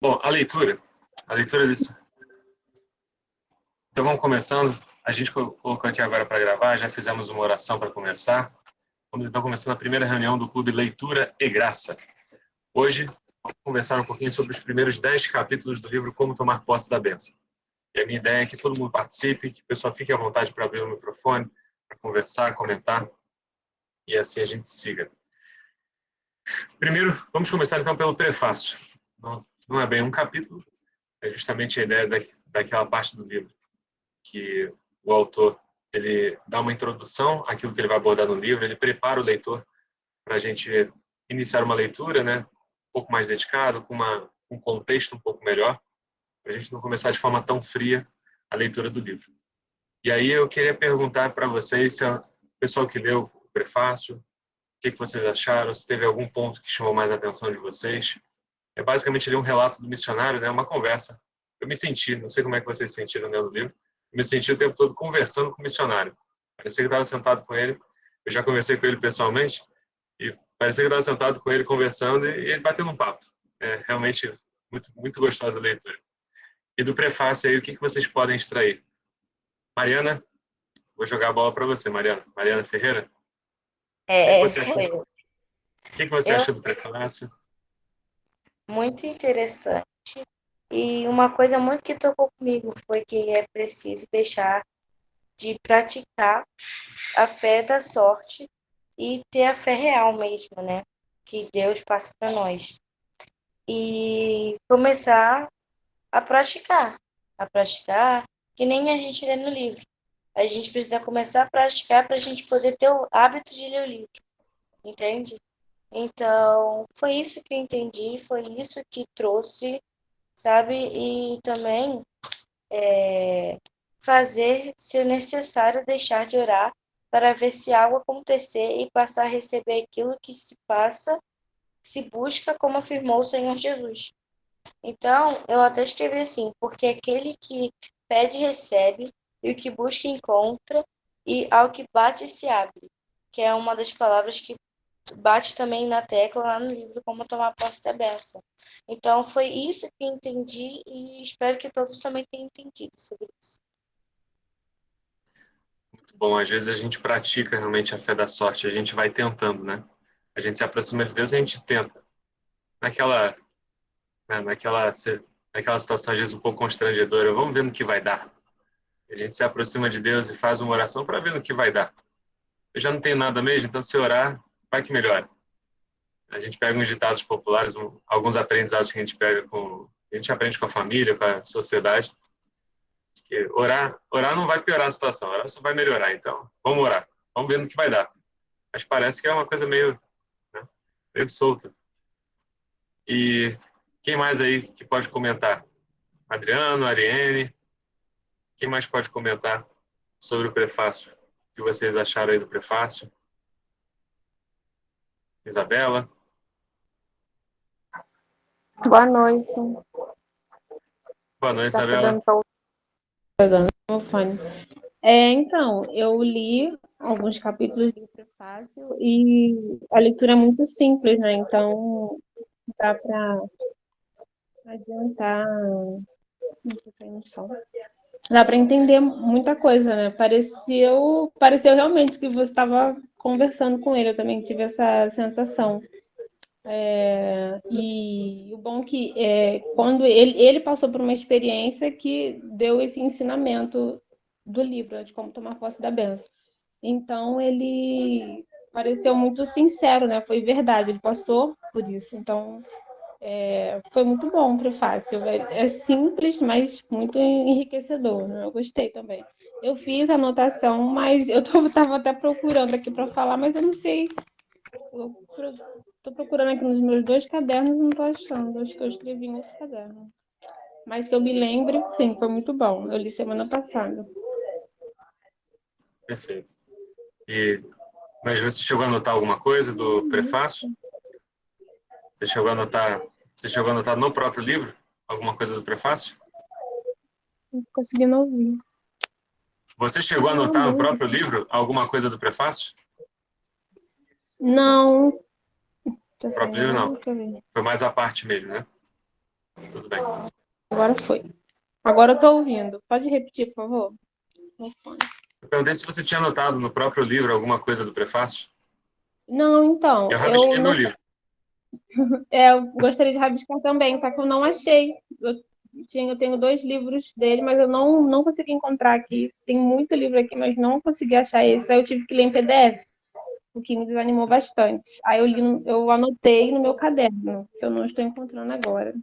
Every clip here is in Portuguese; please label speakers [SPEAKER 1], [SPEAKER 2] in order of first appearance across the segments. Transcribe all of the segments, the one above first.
[SPEAKER 1] Bom, a leitura desse... Então vamos começando. A gente colocou aqui agora para gravar, já fizemos uma oração para começar. Vamos então começando a primeira reunião do Clube Leitura e Graça. Hoje vamos conversar um pouquinho sobre os primeiros 10 capítulos do livro Como Tomar Posse da Bênção. E a minha ideia é que todo mundo participe, que o pessoal fique à vontade para abrir o microfone, para conversar, comentar, e assim a gente siga. Primeiro, vamos começar então pelo prefácio. Não é bem um capítulo, é justamente a ideia daquela parte do livro, que o autor ele dá uma introdução àquilo que ele vai abordar no livro, ele prepara o leitor para a gente iniciar uma leitura, né, um pouco mais dedicado, com um contexto um pouco melhor, para a gente não começar de forma tão fria a leitura do livro. E aí eu queria perguntar para vocês, se o pessoal que leu o prefácio, o que vocês acharam, se teve algum ponto que chamou mais a atenção de vocês. É basicamente ali um relato do missionário, né, uma conversa. Eu me senti, não sei como é que vocês se sentiram lendo o livro, eu me senti o tempo todo conversando com o missionário. Parecia que eu estava sentado com ele, eu já conversei com ele pessoalmente, e parecia que eu estava sentado com ele conversando e ele batendo um papo. É realmente muito, muito gostosa a leitura. E do prefácio aí, o que vocês podem extrair? Mariana, vou jogar a bola para você, Mariana. Mariana Ferreira, o que você achou?
[SPEAKER 2] Foi
[SPEAKER 1] O que você
[SPEAKER 2] eu,
[SPEAKER 1] achou do prefácio?
[SPEAKER 2] muito interessante. E uma coisa muito que tocou comigo foi que é preciso deixar de praticar a fé da sorte e ter a fé real mesmo, né? Que Deus passa para nós. E começar a praticar, que nem a gente lê no livro. A gente precisa começar a praticar para a gente poder ter o hábito de ler o livro, entende? Então, foi isso que eu entendi, foi isso que trouxe, sabe? E também fazer, se necessário, deixar de orar para ver se algo acontecer e passar a receber aquilo que se passa, se busca, como afirmou o Senhor Jesus. Então, eu até escrevi assim, porque aquele que pede, recebe, e o que busca, encontra, e ao que bate, se abre, que é uma das palavras que bate também na tecla lá no livro Como Tomar Posse da Bênção. Então, foi isso que eu entendi e espero que todos também tenham entendido sobre isso.
[SPEAKER 1] Muito bom, às vezes a gente pratica realmente a fé da sorte, a gente vai tentando, né? A gente se aproxima de Deus e a gente tenta. Naquela, né, naquela situação, às vezes, um pouco constrangedora, vamos ver no que vai dar. A gente se aproxima de Deus e faz uma oração para ver no que vai dar. Eu já não tenho nada mesmo, então se orar, vai que melhora. A gente pega uns ditados populares, alguns aprendizados que a gente aprende com a família, com a sociedade, que orar não vai piorar a situação, orar só vai melhorar. Então, vamos orar, vamos ver no que vai dar. Mas parece que é uma coisa meio, né, meio solta. E quem mais aí que pode comentar? Adriano, Ariane, quem mais pode comentar sobre o prefácio? O que vocês acharam aí do prefácio? Isabela?
[SPEAKER 3] Boa noite.
[SPEAKER 1] Boa noite,
[SPEAKER 3] Tá
[SPEAKER 1] Isabela.
[SPEAKER 3] podendo meu fone. Então, eu li alguns capítulos do prefácio e a leitura é muito simples, né? Então, dá para adiantar. Não tô saindo som. Dá para entender muita coisa, né? Pareceu realmente que você estava conversando com ele. Eu também tive essa sensação. E o bom que quando ele passou por uma experiência que deu esse ensinamento do livro, né, de como tomar posse da bênção. Então ele pareceu muito sincero, né? Foi verdade, ele passou por isso. Então foi muito bom o prefácio. É simples, mas muito enriquecedor, né? Eu gostei também. Eu fiz a anotação, mas eu estava até procurando aqui para falar, mas eu não sei. Estou procurando aqui nos meus dois cadernos e não estou achando. Acho que eu escrevi em outro caderno. Mas que eu me lembre, sim, foi muito bom. Eu li semana passada.
[SPEAKER 1] Perfeito. Mas você chegou a anotar alguma coisa do prefácio? Você chegou a anotar, você chegou a anotar no próprio livro alguma coisa do prefácio?
[SPEAKER 3] Não tô conseguindo ouvir.
[SPEAKER 1] Você chegou a anotar no próprio livro alguma coisa do prefácio?
[SPEAKER 3] Não. Tá
[SPEAKER 1] O próprio
[SPEAKER 3] saindo
[SPEAKER 1] livro
[SPEAKER 3] áudio?
[SPEAKER 1] não.
[SPEAKER 3] Deixa eu ver.
[SPEAKER 1] Foi mais a parte mesmo, né? Tudo bem.
[SPEAKER 3] Agora foi. Agora eu tô ouvindo. Pode repetir, por favor?
[SPEAKER 1] Eu perguntei se você tinha anotado no próprio livro alguma coisa do prefácio.
[SPEAKER 3] Não, então,
[SPEAKER 1] Eu rabisquei meu
[SPEAKER 3] não,
[SPEAKER 1] livro.
[SPEAKER 3] eu gostaria de rabiscar também, só que eu não achei. Eu tenho 2 livros dele, mas eu não consegui encontrar aqui. Tem muito livro aqui, mas não consegui achar esse. Aí eu tive que ler em PDF, o que me desanimou bastante. Aí eu anotei no meu caderno, que eu não estou encontrando agora.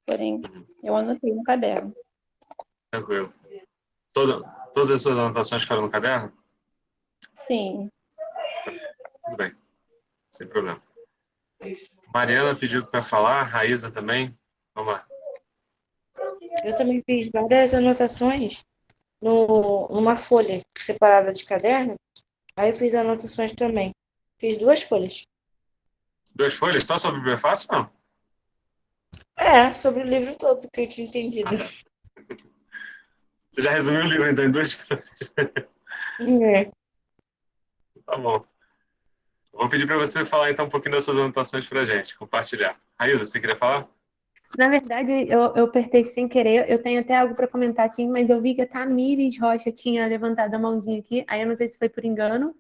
[SPEAKER 3] Porém, eu anotei no caderno.
[SPEAKER 1] Tranquilo. Todas as suas anotações ficaram no caderno?
[SPEAKER 3] Sim.
[SPEAKER 1] Tudo bem. Sem problema. Mariana pediu para falar, Raíza também. Vamos lá.
[SPEAKER 2] Eu também fiz várias anotações numa folha separada de caderno. Aí eu fiz anotações também. Fiz 2 folhas.
[SPEAKER 1] 2 folhas só sobre o prefácio? Não.
[SPEAKER 2] Sobre o livro todo que eu tinha entendido.
[SPEAKER 1] Você já resumiu o livro então em 2 folhas?
[SPEAKER 2] É.
[SPEAKER 1] Tá bom. Vou pedir para você falar então um pouquinho das suas anotações para a gente, compartilhar. Raíza, você queria falar?
[SPEAKER 4] Na verdade, eu apertei sem querer. Eu tenho até algo para comentar, sim, mas eu vi que a Tamires Rocha tinha levantado a mãozinha aqui. Aí eu não sei se foi por engano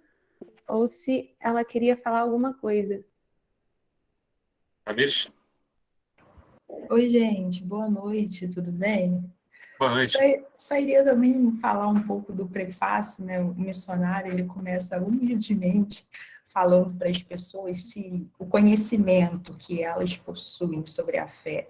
[SPEAKER 4] ou se ela queria falar alguma coisa.
[SPEAKER 1] Tamires?
[SPEAKER 5] Oi, gente, boa noite, tudo bem?
[SPEAKER 1] Boa noite.
[SPEAKER 5] Só iria também falar um pouco do prefácio, né? O missionário, ele começa humildemente falando para as pessoas se o conhecimento que elas possuem sobre a fé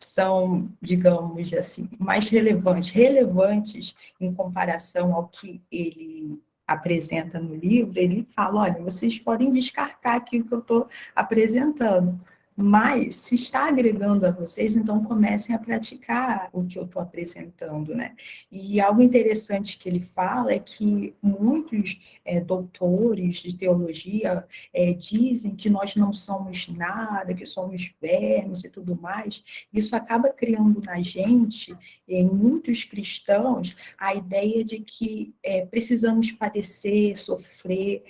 [SPEAKER 5] são, digamos assim, mais relevantes em comparação ao que ele apresenta no livro. Ele fala, olha, vocês podem descartar aqui o que eu estou apresentando, mas se está agregando a vocês, então comecem a praticar o que eu estou apresentando, né? E algo interessante que ele fala é que muitos doutores de teologia dizem que nós não somos nada, que somos vermes e tudo mais. Isso acaba criando na gente, em muitos cristãos, a ideia de que precisamos padecer, sofrer,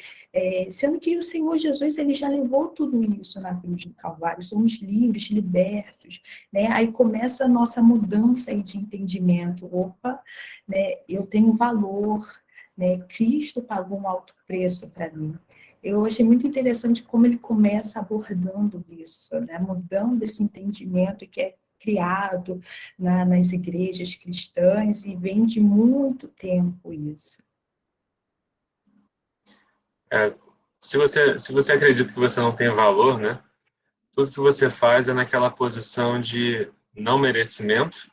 [SPEAKER 5] sendo que o Senhor Jesus ele já levou tudo isso na cruz do Calvário, somos livres, libertos, né? Aí começa a nossa mudança aí de entendimento. Opa, né? Eu tenho valor, né? Cristo pagou um alto preço para mim. Eu achei muito interessante como ele começa abordando isso, né? Mudando esse entendimento que é criado nas igrejas cristãs e vem de muito tempo isso.
[SPEAKER 1] Se você acredita que você não tem valor, né? Tudo que você faz é naquela posição de não merecimento,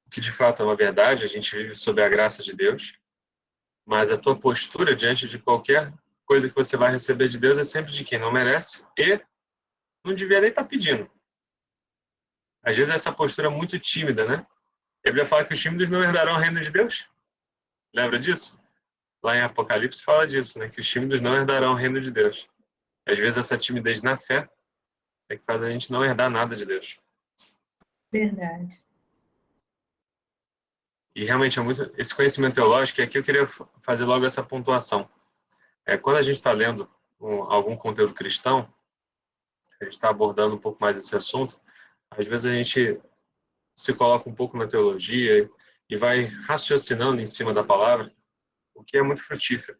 [SPEAKER 1] o que de fato é uma verdade, a gente vive sob a graça de Deus, mas a tua postura diante de qualquer coisa que você vai receber de Deus é sempre de quem não merece e não devia nem estar pedindo. Às vezes essa postura é muito tímida, né? A Bíblia fala que os tímidos não herdarão o reino de Deus. Lembra disso? Lá em Apocalipse fala disso, né? Que os tímidos não herdarão o reino de Deus. Às vezes essa timidez na fé é que faz a gente não herdar nada de Deus.
[SPEAKER 5] Verdade.
[SPEAKER 1] E realmente é muito esse conhecimento teológico, e aqui eu queria fazer logo essa pontuação. Quando a gente está lendo algum conteúdo cristão, a gente está abordando um pouco mais esse assunto, às vezes a gente se coloca um pouco na teologia e vai raciocinando em cima da palavra, o que é muito frutífero,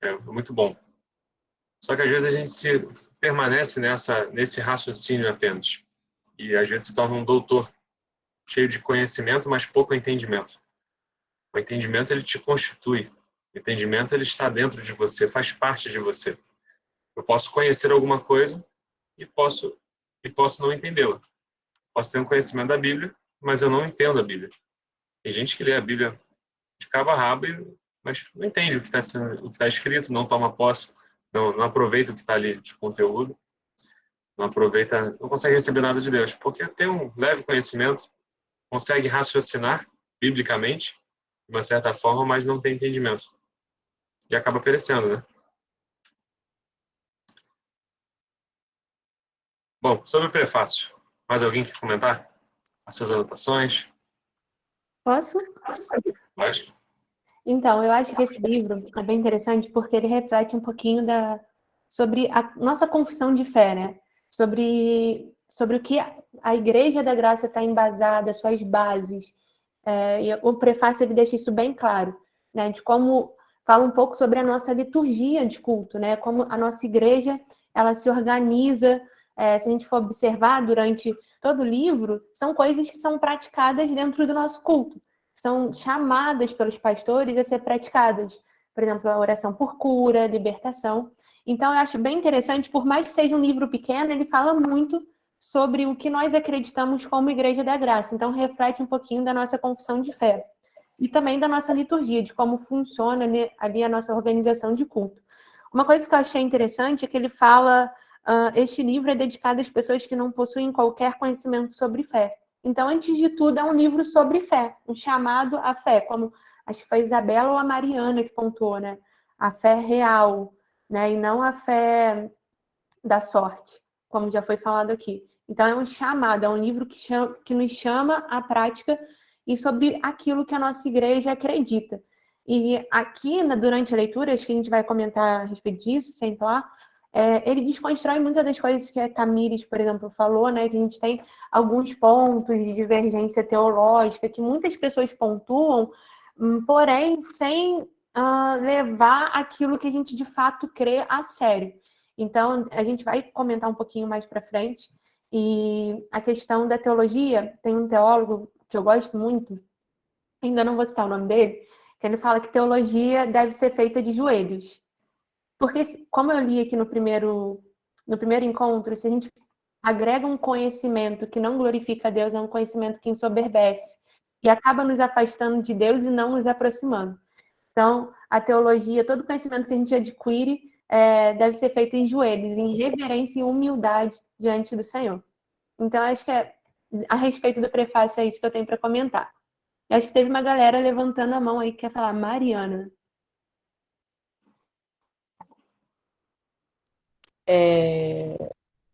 [SPEAKER 1] é muito bom. Só que às vezes a gente permanece nesse raciocínio apenas, e às vezes se torna um doutor, cheio de conhecimento, mas pouco entendimento. O entendimento, ele te constitui. O entendimento, ele está dentro de você, faz parte de você. Eu posso conhecer alguma coisa e posso não entendê-la. Posso ter um conhecimento da Bíblia, mas eu não entendo a Bíblia. Tem gente que lê a Bíblia de cabo a rabo, mas não entende o que está escrito, não toma posse, não aproveita o que está ali de conteúdo, não consegue receber nada de Deus, porque tem um leve conhecimento, consegue raciocinar biblicamente, de uma certa forma, mas não tem entendimento. E acaba perecendo, né? Bom, sobre o prefácio, mais alguém quer comentar as suas anotações?
[SPEAKER 4] Posso?
[SPEAKER 1] Pode?
[SPEAKER 4] Então, eu acho que esse livro é bem interessante porque ele reflete um pouquinho sobre a nossa confissão de fé, né? Sobre sobre o que a Igreja da Graça está embasada, suas bases. E o prefácio ele deixa isso bem claro, né? De como fala um pouco sobre a nossa liturgia de culto, né? Como a nossa igreja ela se organiza. Se a gente for observar durante todo o livro, são coisas que são praticadas dentro do nosso culto, são chamadas pelos pastores a ser praticadas. Por exemplo, a oração por cura, libertação. Então, eu acho bem interessante, por mais que seja um livro pequeno, ele fala muito sobre o que nós acreditamos como Igreja da Graça. Então, reflete um pouquinho da nossa confissão de fé. E também da nossa liturgia, de como funciona ali a nossa organização de culto. Uma coisa que eu achei interessante é que ele fala, este livro é dedicado às pessoas que não possuem qualquer conhecimento sobre fé. Então, antes de tudo, é um livro sobre fé, um chamado à fé, como acho que foi a Isabela ou a Mariana que pontuou, né? A fé real, né? E não a fé da sorte, como já foi falado aqui. Então, é um chamado, é um livro que nos chama à prática e sobre aquilo que a nossa igreja acredita. E aqui, durante a leitura, acho que a gente vai comentar a respeito disso, sempre lá, ele desconstrói muitas das coisas que a Tamires, por exemplo, falou, né? Que a gente tem alguns pontos de divergência teológica que muitas pessoas pontuam, porém, sem levar aquilo que a gente de fato crê a sério. Então, a gente vai comentar um pouquinho mais para frente. E a questão da teologia, tem um teólogo que eu gosto muito, ainda não vou citar o nome dele, que ele fala que teologia deve ser feita de joelhos. Porque, como eu li aqui no primeiro encontro, se a gente agrega um conhecimento que não glorifica a Deus, é um conhecimento que ensoberbece e acaba nos afastando de Deus e não nos aproximando. Então, a teologia, todo conhecimento que a gente adquire deve ser feito em joelhos, em reverência e humildade diante do Senhor. Então, acho que a respeito do prefácio é isso que eu tenho para comentar. Eu acho que teve uma galera levantando a mão aí que quer falar. Mariana.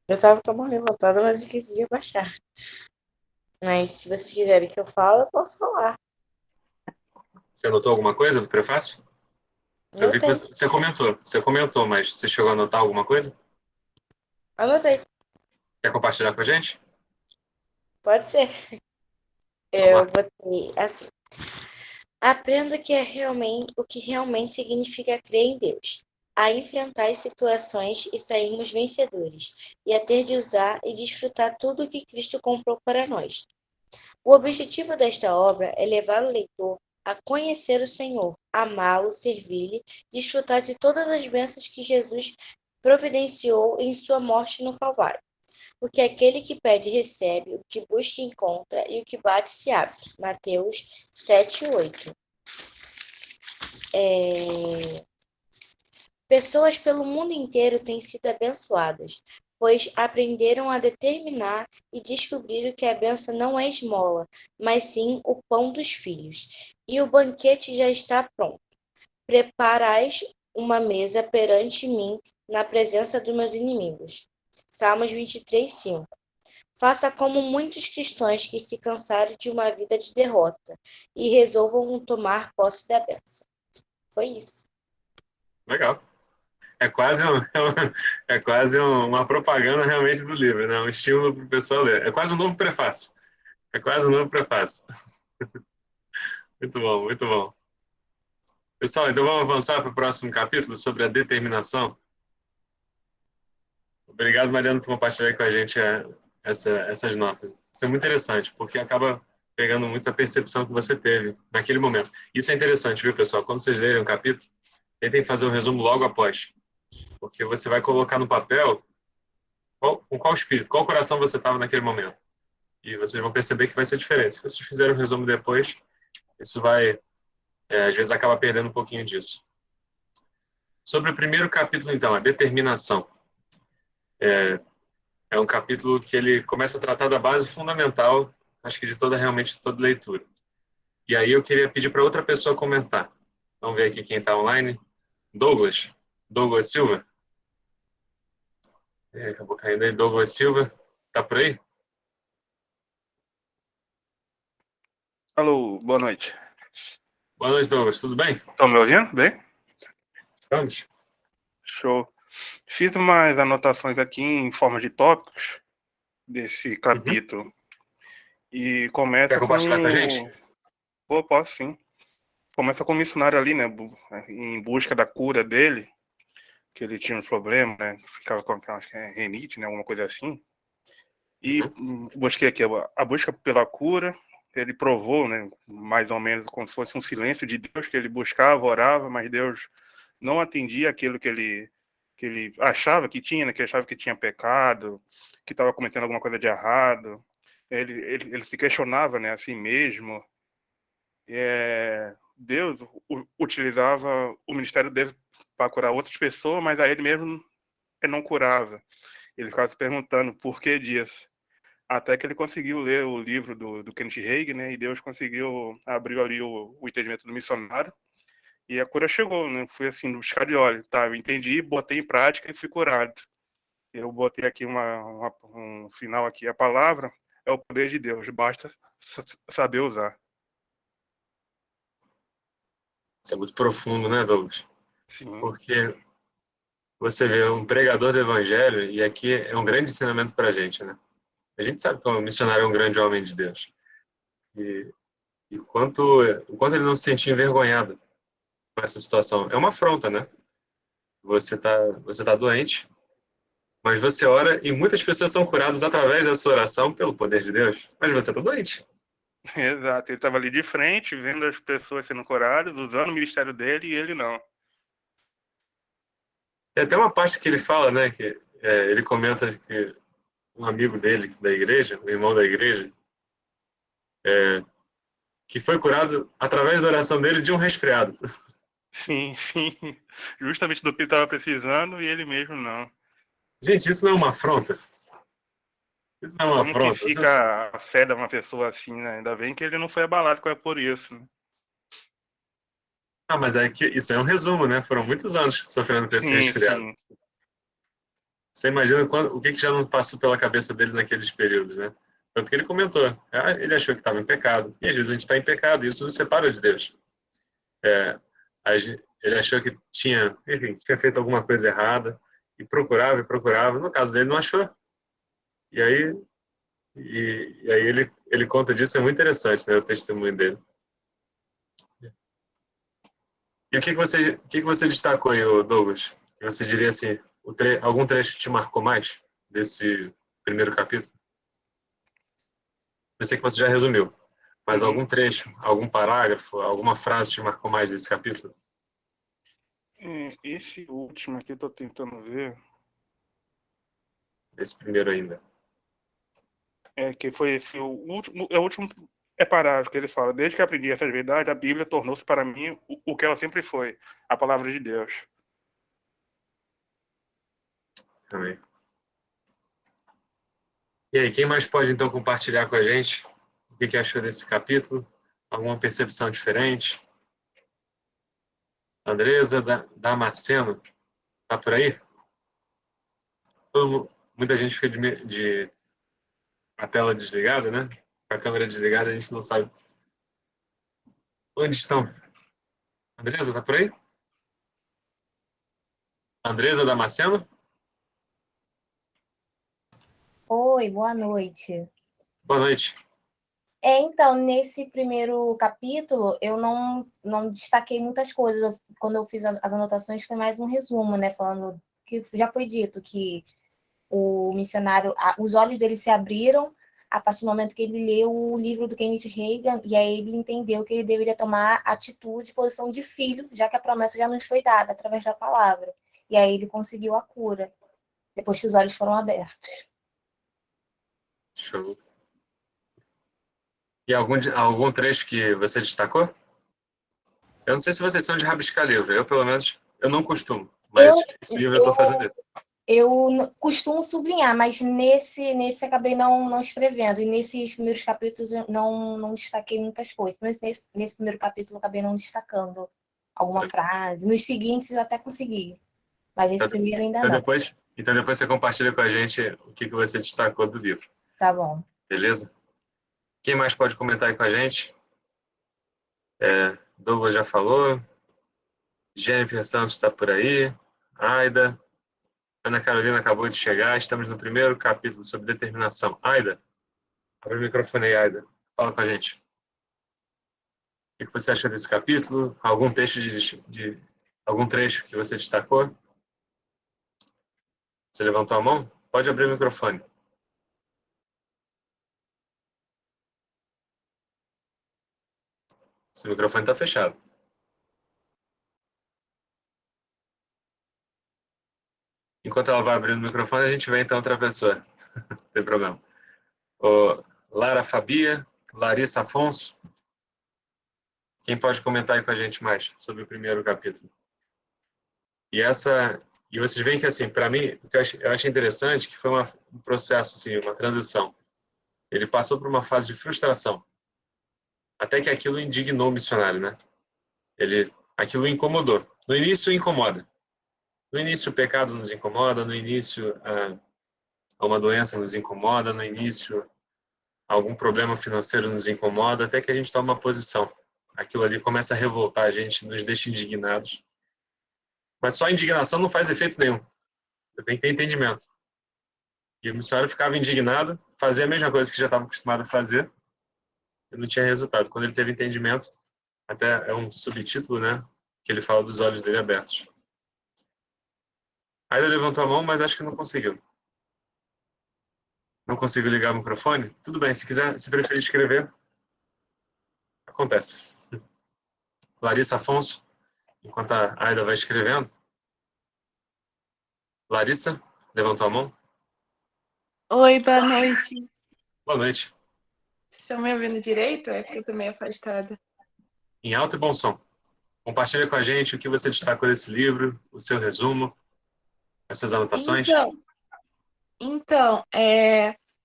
[SPEAKER 2] Eu tava com a mão levantada, mas esqueci de abaixar. Mas se vocês quiserem que eu fale, eu posso falar.
[SPEAKER 1] Você anotou alguma coisa do prefácio? Eu vi que
[SPEAKER 2] Anotei.
[SPEAKER 1] você comentou, mas você chegou a anotar alguma coisa?
[SPEAKER 2] Anotei.
[SPEAKER 1] Quer compartilhar com a gente?
[SPEAKER 2] Pode ser.
[SPEAKER 1] Vamos lá.
[SPEAKER 2] Eu botei assim. Aprenda o que realmente significa crer em Deus, a enfrentar as situações e sairmos vencedores, e a ter de usar e desfrutar tudo o que Cristo comprou para nós. O objetivo desta obra é levar o leitor a conhecer o Senhor, amá-lo, servir-lhe, desfrutar de todas as bênçãos que Jesus providenciou em sua morte no Calvário. Porque aquele que pede recebe, o que busca encontra, e o que bate se abre. Mateus 7:8. Pessoas pelo mundo inteiro têm sido abençoadas, pois aprenderam a determinar e descobriram que a bênção não é esmola, mas sim o pão dos filhos. E o banquete já está pronto. Preparais uma mesa perante mim na presença dos meus inimigos. Salmos 23:5. Faça como muitos cristãos que se cansaram de uma vida de derrota e resolvam tomar posse da bênção. Foi isso.
[SPEAKER 1] Legal. É quase uma propaganda realmente do livro, né? Um estímulo para o pessoal ler. É quase um novo prefácio. É quase um novo prefácio. Muito bom, muito bom. Pessoal, então vamos avançar para o próximo capítulo sobre a determinação. Obrigado, Mariana, por compartilhar com a gente essas notas. Isso é muito interessante, porque acaba pegando muito a percepção que você teve naquele momento. Isso é interessante, viu, pessoal? Quando vocês lerem um capítulo, tentem fazer um resumo logo após. Porque você vai colocar no papel com qual espírito, qual coração você estava naquele momento. E vocês vão perceber que vai ser diferente. Se vocês fizerem um resumo depois, isso vai, às vezes, acaba perdendo um pouquinho disso. Sobre o primeiro capítulo, então, a determinação. É um capítulo que ele começa a tratar da base fundamental, acho que realmente toda leitura. E aí eu queria pedir para outra pessoa comentar. Vamos ver aqui quem está online. Douglas Silva. Acabou caindo aí. Douglas Silva, tá por aí?
[SPEAKER 6] Alô, boa noite.
[SPEAKER 1] Boa noite, Douglas. Tudo bem?
[SPEAKER 6] Estão me ouvindo? Bem?
[SPEAKER 1] Estamos.
[SPEAKER 6] Show. Fiz umas anotações aqui em forma de tópicos desse
[SPEAKER 1] Uhum.
[SPEAKER 6] capítulo. E
[SPEAKER 1] Quer
[SPEAKER 6] começa com...
[SPEAKER 1] compartilhar com a gente?
[SPEAKER 6] Pô, posso sim. Começa com o missionário ali, né? Em busca da cura dele, que ele tinha um problema, né? Ficava com, acho que é renite, né? Alguma coisa assim. E
[SPEAKER 1] Uhum.
[SPEAKER 6] busquei aqui a busca pela cura. Ele provou, né? Mais ou menos como se fosse um silêncio de Deus, que ele buscava, orava, mas Deus não atendia aquilo que ele achava que tinha, né? Que ele achava que tinha pecado, que estava cometendo alguma coisa de errado. Ele se questionava, né? A si mesmo. Deus utilizava o ministério dele para curar outras pessoas, mas a ele mesmo ele não curava. Ele ficava se perguntando por que disso. Até que ele conseguiu ler o livro do Kenneth Hagin, né? E Deus conseguiu abrir ali o entendimento do missionário. E a cura chegou, né? Fui assim, no buscar de óleo, tá? Eu entendi, botei em prática e fui curado. Eu botei aqui um final aqui. A palavra é o poder de Deus, basta saber usar.
[SPEAKER 1] Isso é muito profundo, né, Douglas?
[SPEAKER 6] Sim,
[SPEAKER 1] Porque você vê um pregador do evangelho, e aqui é um grande ensinamento para a gente, né? A gente sabe que o missionário é um grande homem de Deus. E, e o quanto ele não se sentia envergonhado com essa situação. É uma afronta, né? Você tá doente, mas você ora e muitas pessoas são curadas através da sua oração pelo poder de Deus. Mas você está doente.
[SPEAKER 6] exato. Ele estava ali de frente, vendo as pessoas sendo curadas, usando o ministério dele e ele não.
[SPEAKER 1] Tem até uma parte que ele fala, né? Que ele comenta que um amigo dele da igreja, um irmão da igreja, que foi curado através da oração dele de um resfriado.
[SPEAKER 6] Sim, sim. Justamente do que ele estava precisando e ele mesmo não.
[SPEAKER 1] Gente, isso não é uma afronta. Isso não é uma
[SPEAKER 6] Como que
[SPEAKER 1] afronta.
[SPEAKER 6] fica a fé de uma pessoa assim, né? Ainda bem que ele não foi abalado por isso, né?
[SPEAKER 1] Ah, mas é que isso é um resumo, né? Foram muitos anos sofrendo com esse
[SPEAKER 6] Sim,
[SPEAKER 1] resfriado.
[SPEAKER 6] sim.
[SPEAKER 1] Você imagina o que já não passou pela cabeça dele naqueles períodos, né? Tanto que ele comentou. Ele achou que estava em pecado. E às vezes a gente está em pecado, e isso nos separa de Deus. Ele achou que enfim, tinha feito alguma coisa errada, e procurava e procurava. No caso dele, não achou. E aí, e aí ele conta disso, é muito interessante, né? O testemunho dele. E o que que você destacou aí, Douglas? Que você diria assim, algum trecho te marcou mais desse primeiro capítulo? Eu sei que você já resumiu, mas
[SPEAKER 6] Uhum.
[SPEAKER 1] algum trecho, algum parágrafo, alguma frase te marcou mais desse capítulo?
[SPEAKER 6] Esse último aqui eu tô tentando ver.
[SPEAKER 1] Desse primeiro ainda.
[SPEAKER 6] Que foi esse o último parágrafo que ele fala. Desde que aprendi essas verdades, a Bíblia tornou-se para mim o que ela sempre foi, a palavra de Deus.
[SPEAKER 1] Também. E aí, quem mais pode então compartilhar com a gente o que achou desse capítulo? Alguma percepção diferente? Andresa Damasceno, tá por aí? Muita gente fica de a tela desligada, né? Com a câmera desligada, a gente não sabe onde estão. Andresa, tá por aí? Andresa Damasceno?
[SPEAKER 7] Oi, boa noite.
[SPEAKER 1] Boa noite.
[SPEAKER 7] Então, nesse primeiro capítulo, eu não destaquei muitas coisas. Quando eu fiz as anotações, foi mais um resumo, né? Falando que já foi dito que o missionário, os olhos dele se abriram a partir do momento que ele leu o livro do Kenneth Hagin, e aí ele entendeu que ele deveria tomar atitude, posição de filho, já que a promessa já nos foi dada através da palavra. E aí ele conseguiu a cura, depois que os olhos foram abertos.
[SPEAKER 1] Show. E algum trecho que você destacou? Eu não sei se vocês são de rabiscar livro. Eu, pelo menos, eu não costumo.
[SPEAKER 7] Eu,
[SPEAKER 1] Mas esse livro eu estou fazendo isso.
[SPEAKER 7] eu costumo sublinhar, mas nesse acabei não escrevendo. E nesses primeiros capítulos eu não destaquei muitas coisas. Mas nesse primeiro capítulo eu acabei não destacando alguma frase. Nos seguintes eu até consegui, mas esse primeiro ainda
[SPEAKER 1] Então
[SPEAKER 7] não.
[SPEAKER 1] depois você compartilha com a gente o que você destacou do livro.
[SPEAKER 7] Tá bom.
[SPEAKER 1] Beleza? Quem mais pode comentar aí com a gente? Douglas já falou. Jennifer Santos está por aí. Aida. Ana Carolina acabou de chegar. Estamos no primeiro capítulo sobre determinação. Aida, abre o microfone aí, Aida. Fala com a gente. O que você achou desse capítulo? Algum texto algum trecho que você destacou? Você levantou a mão? Pode abrir o microfone. Seu microfone está fechado. Enquanto ela vai abrindo o microfone, a gente vê então outra pessoa. Não tem problema. Lara Fabia, Larissa Afonso. Quem pode comentar aí com a gente mais sobre o primeiro capítulo? E vocês veem que, assim, para mim, o que eu achei interessante que foi um processo, assim, uma transição. Ele passou por uma fase de frustração, até que aquilo indignou o missionário, né? Aquilo incomodou. No início, incomoda. No início, o pecado nos incomoda. No início, uma doença nos incomoda. No início, algum problema financeiro nos incomoda, até que a gente toma uma posição. Aquilo ali começa a revoltar a gente, nos deixa indignados. Mas só a indignação não faz efeito nenhum. Você tem que ter entendimento. E o missionário ficava indignado, fazia a mesma coisa que já estava acostumado a fazer, e não tinha resultado. Quando ele teve entendimento, até é um subtítulo, né, que ele fala dos olhos dele abertos. Aí ele levantou a mão, mas acho que não conseguiu. Não conseguiu ligar o microfone? Tudo bem, se quiser, se preferir escrever, acontece. Larissa Afonso, enquanto a Aida vai escrevendo. Larissa, levantou a mão?
[SPEAKER 8] Oi, boa noite.
[SPEAKER 1] Boa noite.
[SPEAKER 8] Vocês estão me ouvindo direito? É que eu tô meio afastada.
[SPEAKER 1] Em alto e bom som. Compartilha com a gente o que você destacou desse livro, o seu resumo, as suas anotações.
[SPEAKER 8] Então,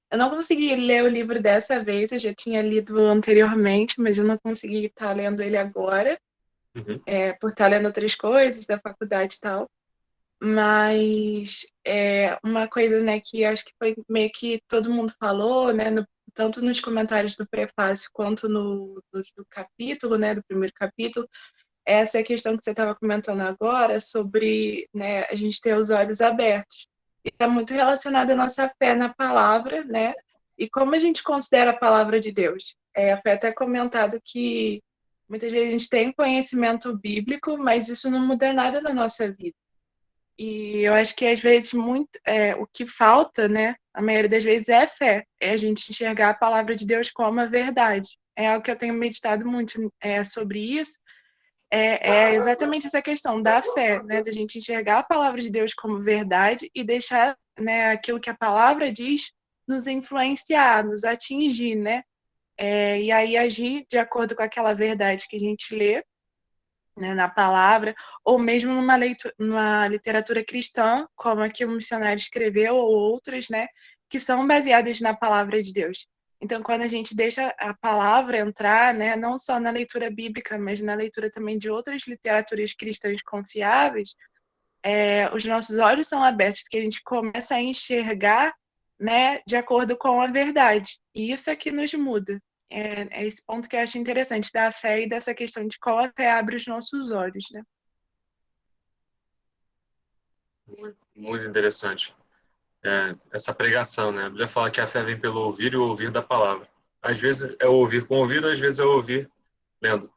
[SPEAKER 8] eu não consegui ler o livro dessa vez, eu já tinha lido anteriormente, mas eu não consegui estar lendo ele agora,
[SPEAKER 1] Uhum.
[SPEAKER 8] por estar lendo outras coisas da faculdade e tal. Mas uma coisa, né, que acho que foi meio que todo mundo falou, né, tanto nos comentários do prefácio quanto do capítulo, né, do primeiro capítulo, essa é a questão que você estava comentando agora sobre, né, a gente ter os olhos abertos. E está muito relacionado à nossa fé na palavra, né, e como a gente considera a palavra de Deus. A fé até comentado que muitas vezes a gente tem conhecimento bíblico, mas isso não muda nada na nossa vida. E eu acho que às vezes o que falta, né, a maioria das vezes é fé, é a gente enxergar a palavra de Deus como a verdade. É algo que eu tenho meditado muito sobre isso. É exatamente essa questão da fé, né, da gente enxergar a palavra de Deus como verdade e deixar, né, aquilo que a palavra diz nos influenciar, nos atingir, né, e aí agir de acordo com aquela verdade que a gente lê, né, na palavra, ou mesmo numa literatura cristã, como a que o missionário escreveu, ou outras, né, que são baseadas na palavra de Deus. Então, quando a gente deixa a palavra entrar, né, não só na leitura bíblica, mas na leitura também de outras literaturas cristãs confiáveis, os nossos olhos são abertos, porque a gente começa a enxergar, né, de acordo com a verdade. E isso é que nos muda. É esse ponto que eu acho interessante da fé e dessa questão de como a fé abre os nossos olhos, né?
[SPEAKER 1] Muito interessante. Essa pregação, né? A Bíblia fala que a fé vem pelo ouvir e o ouvir da palavra. Às vezes é ouvir com o ouvido, às vezes é ouvir lendo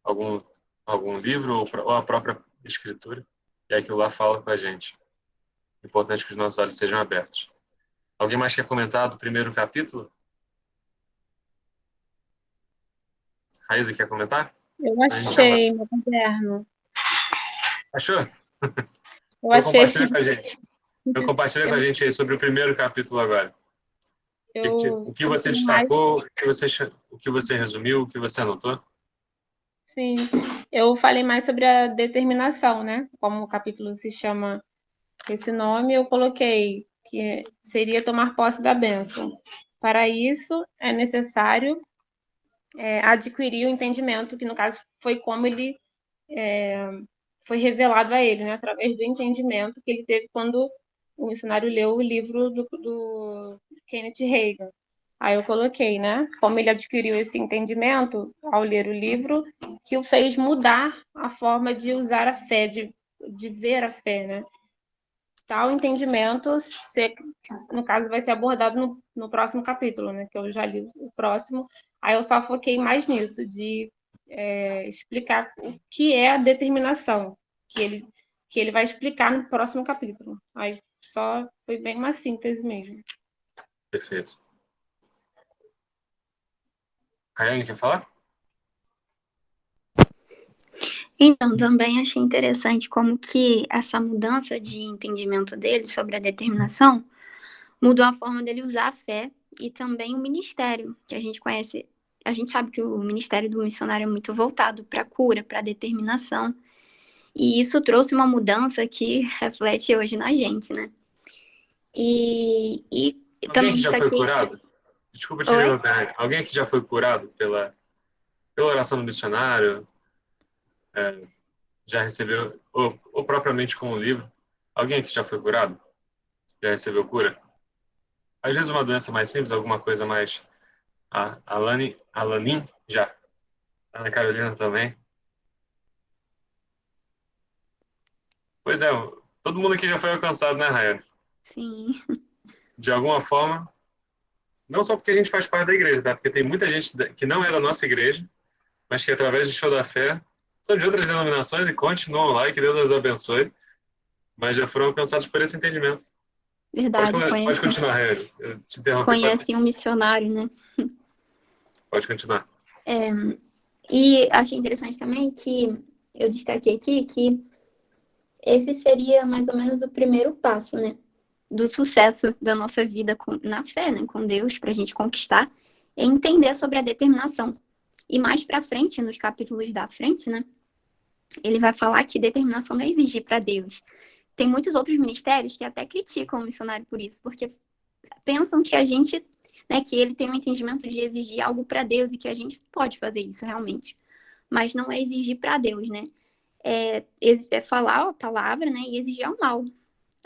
[SPEAKER 1] algum livro ou a própria escritura. E aquilo lá fala com a gente. É importante que os nossos olhos sejam abertos. Alguém mais quer comentar do primeiro capítulo? Raíza, quer comentar?
[SPEAKER 3] Eu achei, meu caderno.
[SPEAKER 1] Achou?
[SPEAKER 3] Eu
[SPEAKER 1] Então
[SPEAKER 3] achei.
[SPEAKER 1] compartilha com a gente. Então compartilha com a gente aí sobre o primeiro capítulo agora. O que você destacou, o que você resumiu, o que você anotou?
[SPEAKER 3] Sim, eu falei mais sobre a determinação, né? Como o capítulo se chama esse nome, eu coloquei que seria tomar posse da bênção. Para isso, é necessário adquirir o entendimento, que no caso foi como ele foi revelado a ele, né? Através do entendimento que ele teve quando o missionário leu o livro do Kenneth Hagin. Aí eu coloquei, né? Como ele adquiriu esse entendimento ao ler o livro, que o fez mudar a forma de usar a fé, de ver a fé, né? tal entendimento, no caso, vai ser abordado no próximo capítulo, né? Que eu já li o próximo. Aí eu só foquei mais nisso, de explicar o que é a determinação, que ele vai explicar no próximo capítulo. Aí só foi bem uma síntese mesmo.
[SPEAKER 1] Perfeito. Rayane, quer falar?
[SPEAKER 9] Então, também achei interessante como que essa mudança de entendimento dele sobre a determinação mudou a forma dele usar a fé e também o ministério, que a gente conhece. A gente sabe que o ministério do missionário é muito voltado para a cura, para a determinação. E isso trouxe uma mudança que reflete hoje na gente, né? E
[SPEAKER 1] Alguém
[SPEAKER 9] também
[SPEAKER 1] que já foi
[SPEAKER 9] destaquei
[SPEAKER 1] curado? Desculpa te
[SPEAKER 9] Oi?
[SPEAKER 1] interromper. Alguém que já foi curado pela oração do missionário? Já recebeu, ou propriamente com o livro? Alguém que já foi curado? Já recebeu cura? Às vezes uma doença mais simples, alguma coisa mais... Alanin, já. Ana Carolina também. Pois é, todo mundo aqui já foi alcançado, né, Rayane?
[SPEAKER 9] Sim.
[SPEAKER 1] De alguma forma, não só porque a gente faz parte da igreja, tá? Porque tem muita gente que não é da nossa igreja, mas que através do show da fé são de outras denominações e continuam lá, e que Deus os abençoe, mas já foram alcançados por esse entendimento.
[SPEAKER 9] Verdade,
[SPEAKER 1] Pode continuar, Rayane. Eu te interrompi.
[SPEAKER 9] conhece um missionário, né?
[SPEAKER 1] Pode continuar.
[SPEAKER 9] E achei interessante também que eu destaquei aqui que esse seria mais ou menos o primeiro passo, né? Do sucesso da nossa vida na fé, né? Com Deus, para a gente conquistar, é entender sobre a determinação. E mais para frente, nos capítulos da frente, né? Ele vai falar que determinação não é exigir para Deus. Tem muitos outros ministérios que até criticam o missionário por isso, porque pensam que a gente, né, que ele tem um entendimento de exigir algo para Deus e que a gente pode fazer isso realmente. Mas não é exigir para Deus, né? É falar a palavra, né, e exigir ao mal,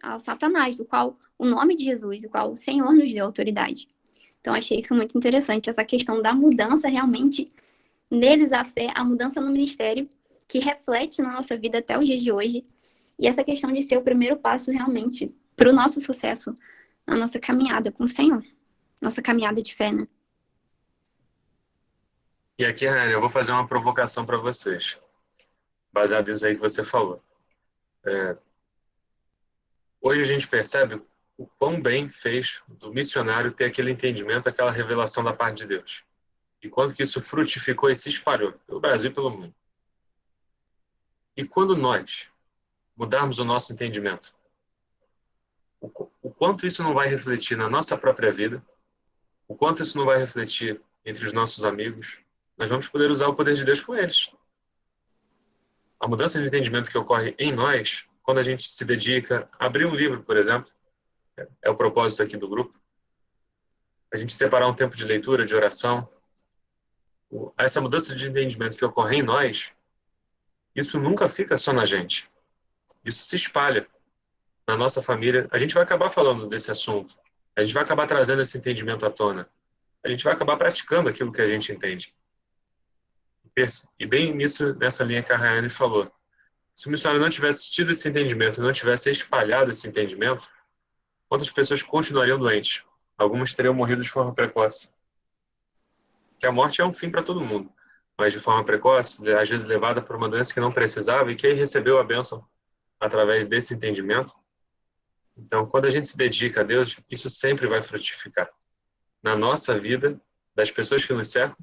[SPEAKER 9] ao Satanás, do qual o nome de Jesus, do qual o Senhor nos deu autoridade. Então, achei isso muito interessante, essa questão da mudança realmente neles a fé, a mudança no ministério, que reflete na nossa vida até os dias de hoje, e essa questão de ser o primeiro passo realmente para o nosso sucesso na nossa caminhada com o Senhor, nossa caminhada de fé, né?
[SPEAKER 1] E aqui, Rayane, eu vou fazer uma provocação para vocês, baseado nisso aí que você falou. Hoje a gente percebe o quão bem fez do missionário ter aquele entendimento, aquela revelação da parte de Deus. E quanto que isso frutificou e se espalhou pelo Brasil e pelo mundo. E quando nós mudarmos o nosso entendimento, o quanto isso não vai refletir na nossa própria vida, o quanto isso não vai refletir entre os nossos amigos, nós vamos poder usar o poder de Deus com eles. A mudança de entendimento que ocorre em nós, quando a gente se dedica a abrir um livro, por exemplo, é o propósito aqui do grupo, a gente separar um tempo de leitura, de oração, essa mudança de entendimento que ocorre em nós, isso nunca fica só na gente. Isso se espalha na nossa família. A gente vai acabar falando desse assunto. A gente vai acabar trazendo esse entendimento à tona. A gente vai acabar praticando aquilo que a gente entende. E bem nessa linha que a Rayane falou. Se o missionário não tivesse tido esse entendimento, não tivesse espalhado esse entendimento, quantas pessoas continuariam doentes? Algumas teriam morrido de forma precoce. Que a morte é um fim para todo mundo, mas de forma precoce, às vezes levada por uma doença que não precisava e que aí recebeu a bênção através desse entendimento. Então, quando a gente se dedica a Deus, isso sempre vai frutificar na nossa vida, das pessoas que nos cercam,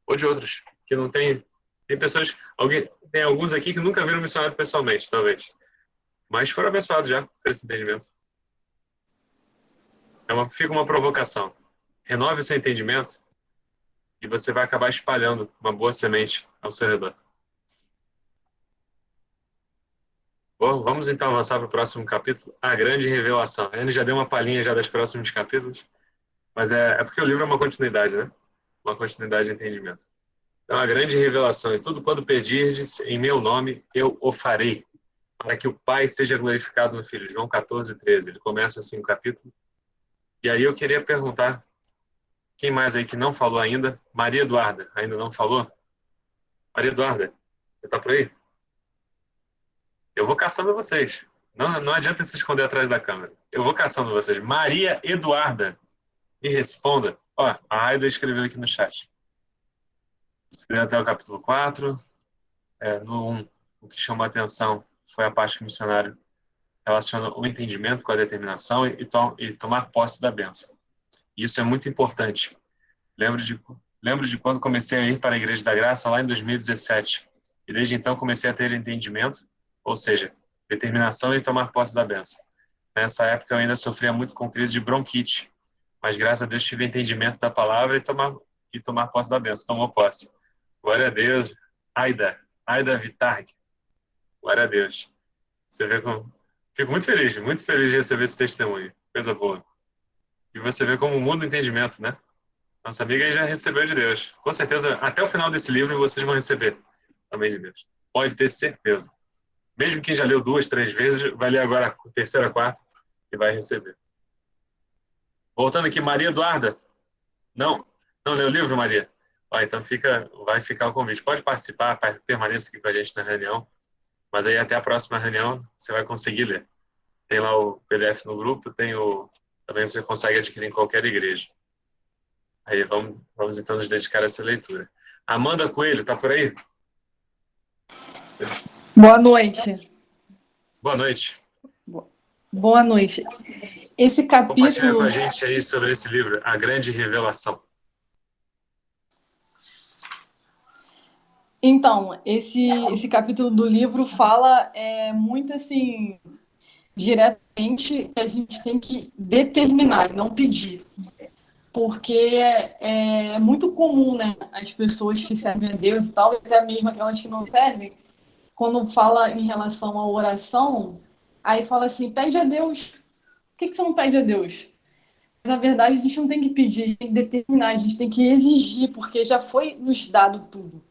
[SPEAKER 1] ou de outros que não têm. Tem pessoas, tem alguns aqui que nunca viram missionário pessoalmente, talvez, mas foram abençoados já por esse entendimento. Fica uma provocação. Renove o seu entendimento e você vai acabar espalhando uma boa semente ao seu redor. Bom, vamos então avançar para o próximo capítulo, a grande revelação. A Anne já deu uma palhinha já dos próximos capítulos, mas é porque o livro é uma continuidade, né? Uma continuidade de entendimento. Então, a grande revelação, e tudo quando pedirdes em meu nome, eu o farei, para que o Pai seja glorificado no Filho. João 14:13. Ele começa assim o capítulo. E aí eu queria perguntar, quem mais aí que não falou ainda? Maria Eduarda, ainda não falou? Maria Eduarda, você está por aí? Eu vou caçando vocês. Não adianta se esconder atrás da câmera. Eu vou caçando vocês. Maria Eduarda, me responda. Ó, a Aida escreveu aqui no chat. Escreveu até o capítulo 4. No 1, o que chamou a atenção foi a parte que o missionário relaciona o entendimento com a determinação e tomar posse da bênção. Isso é muito importante. Lembro de quando comecei a ir para a Igreja da Graça lá em 2017. E desde então comecei a ter entendimento, ou seja, determinação e tomar posse da bênção. Nessa época eu ainda sofria muito com crise de bronquite, mas graças a Deus tive entendimento da palavra e tomar posse da bênção. Tomou posse. Glória a Deus. Aida Vitarg. Glória a Deus. Você vê como... Fico muito feliz de receber esse testemunho. Coisa boa. E você vê como muda o entendimento, né? Nossa amiga aí já recebeu de Deus. Com certeza, até o final desse livro, vocês vão receber também de Deus. Pode ter certeza. Mesmo quem já leu 2, 3 vezes, vai ler agora a terceira, quarta e vai receber. Voltando aqui, Maria Eduarda. Não leu o livro, Maria? Então vai ficar o convite. Pode participar, permaneça aqui com a gente na reunião. Mas aí até a próxima reunião você vai conseguir ler. Tem lá o PDF no grupo, também você consegue adquirir em qualquer igreja. Aí vamos então nos dedicar a essa leitura. Amanda Coelho, tá por aí?
[SPEAKER 10] Boa noite.
[SPEAKER 1] Boa noite.
[SPEAKER 10] Boa noite. Esse
[SPEAKER 1] Compartilha
[SPEAKER 10] capítulo...
[SPEAKER 1] com a gente aí sobre esse livro, A Grande Revelação.
[SPEAKER 10] Então, esse capítulo do livro fala muito assim, diretamente, que a gente tem que determinar e não pedir. Porque é muito comum, né, as pessoas que servem a Deus e tal, até mesmo aquelas que não servem, quando fala em relação à oração, aí fala assim, pede a Deus. Por que você não pede a Deus? Mas, na verdade, a gente não tem que pedir, a gente tem que determinar, a gente tem que exigir, porque já foi nos dado tudo.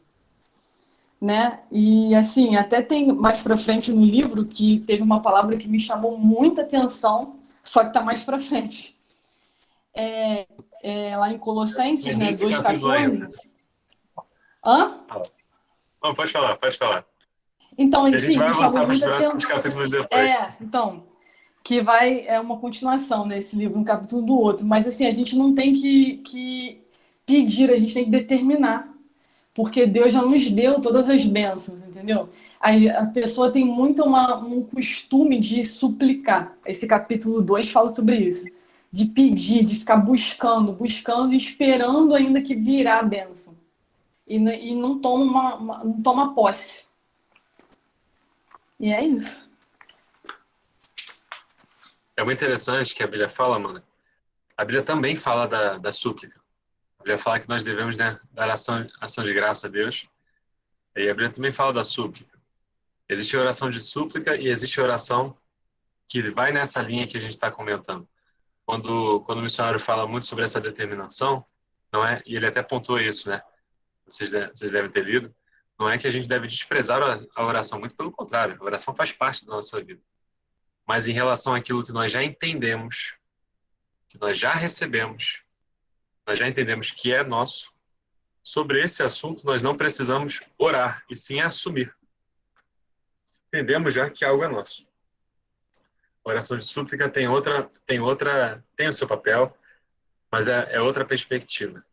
[SPEAKER 10] Né? E assim, até tem mais para frente no livro que teve uma palavra que me chamou muita atenção, só que está mais para frente. Lá em Colossenses, né, 2,14. Hã?
[SPEAKER 1] Não, pode falar.
[SPEAKER 10] Então,
[SPEAKER 1] a gente vai avançar para os
[SPEAKER 10] muita
[SPEAKER 1] próximos capítulos depois.
[SPEAKER 10] Então, que é uma continuação desse livro, um capítulo do outro. Mas assim, a gente não tem que pedir, a gente tem que determinar. Porque Deus já nos deu todas as bênçãos, entendeu? A pessoa tem muito um costume de suplicar. Esse capítulo 2 fala sobre isso. De pedir, de ficar buscando e esperando ainda que virá a bênção. E não toma posse. E é isso.
[SPEAKER 1] É muito interessante que a Bíblia fala, mano. A Bíblia também fala da súplica. A Bíblia fala que nós devemos, né, dar ação de graça a Deus. E a Bíblia também fala da súplica. Existe oração de súplica e existe oração que vai nessa linha que a gente está comentando. Quando o missionário fala muito sobre essa determinação, não é? E ele até pontuou isso, né? Vocês devem ter lido. Não é que a gente deve desprezar a oração, muito pelo contrário. A oração faz parte da nossa vida. Mas em relação àquilo que nós já entendemos, que nós já recebemos, nós já entendemos que é nosso, sobre esse assunto nós não precisamos orar, e sim assumir. Entendemos já que algo é nosso. A oração de súplica tem o seu papel, mas é outra perspectiva.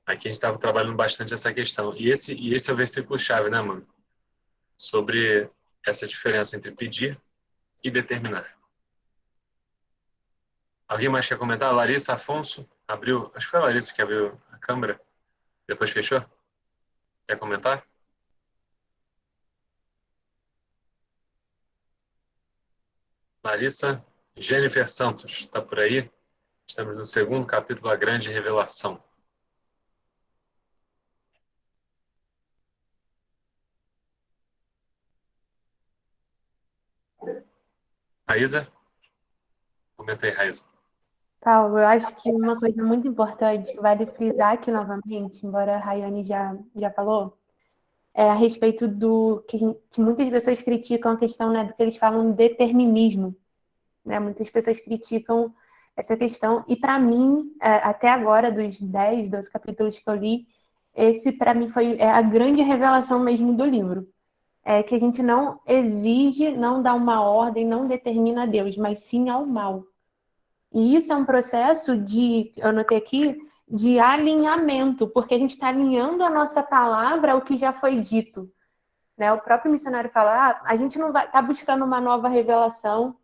[SPEAKER 1] Aqui a gente estava trabalhando bastante essa questão. E esse é o versículo-chave, né, mano? Sobre essa diferença entre pedir e determinar. Alguém mais quer comentar? Larissa Afonso abriu... Acho que foi a Larissa que abriu a câmera. Depois fechou? Quer comentar? Larissa. Jennifer Santos, está por aí? Estamos no 2º capítulo, A Grande Revelação. Raíza? Comenta aí, Raíza.
[SPEAKER 4] Paulo, eu acho que uma coisa muito importante, que vale frisar aqui novamente, embora a Rayane já falou, é a respeito do que muitas pessoas criticam a questão, né, do que eles falam de determinismo. Né? Muitas pessoas criticam essa questão, e para mim, até agora, dos 10, 12 capítulos que eu li, esse para mim foi a grande revelação mesmo do livro. que a gente não exige, não dá uma ordem, não determina a Deus, mas sim ao mal. E isso é um processo eu anotei aqui, de alinhamento, porque a gente está alinhando a nossa palavra ao que já foi dito. Né? O próprio missionário fala, a gente não vai estar buscando uma nova revelação,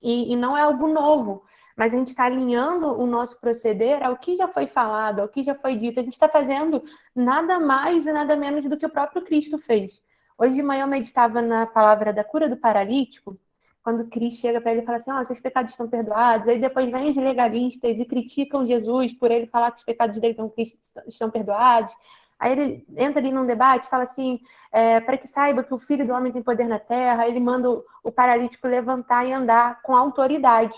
[SPEAKER 4] e não é algo novo, mas a gente está alinhando o nosso proceder ao que já foi falado, ao que já foi dito. A gente está fazendo nada mais e nada menos do que o próprio Cristo fez. Hoje de manhã eu meditava na palavra da cura do paralítico, quando Cristo chega para ele e fala assim, seus pecados estão perdoados. Aí depois vem os legalistas e criticam Jesus por ele falar que os pecados dele estão perdoados. Aí ele entra ali num debate, fala assim, para que saiba que o Filho do Homem tem poder na terra. Aí ele manda o paralítico levantar e andar com autoridade.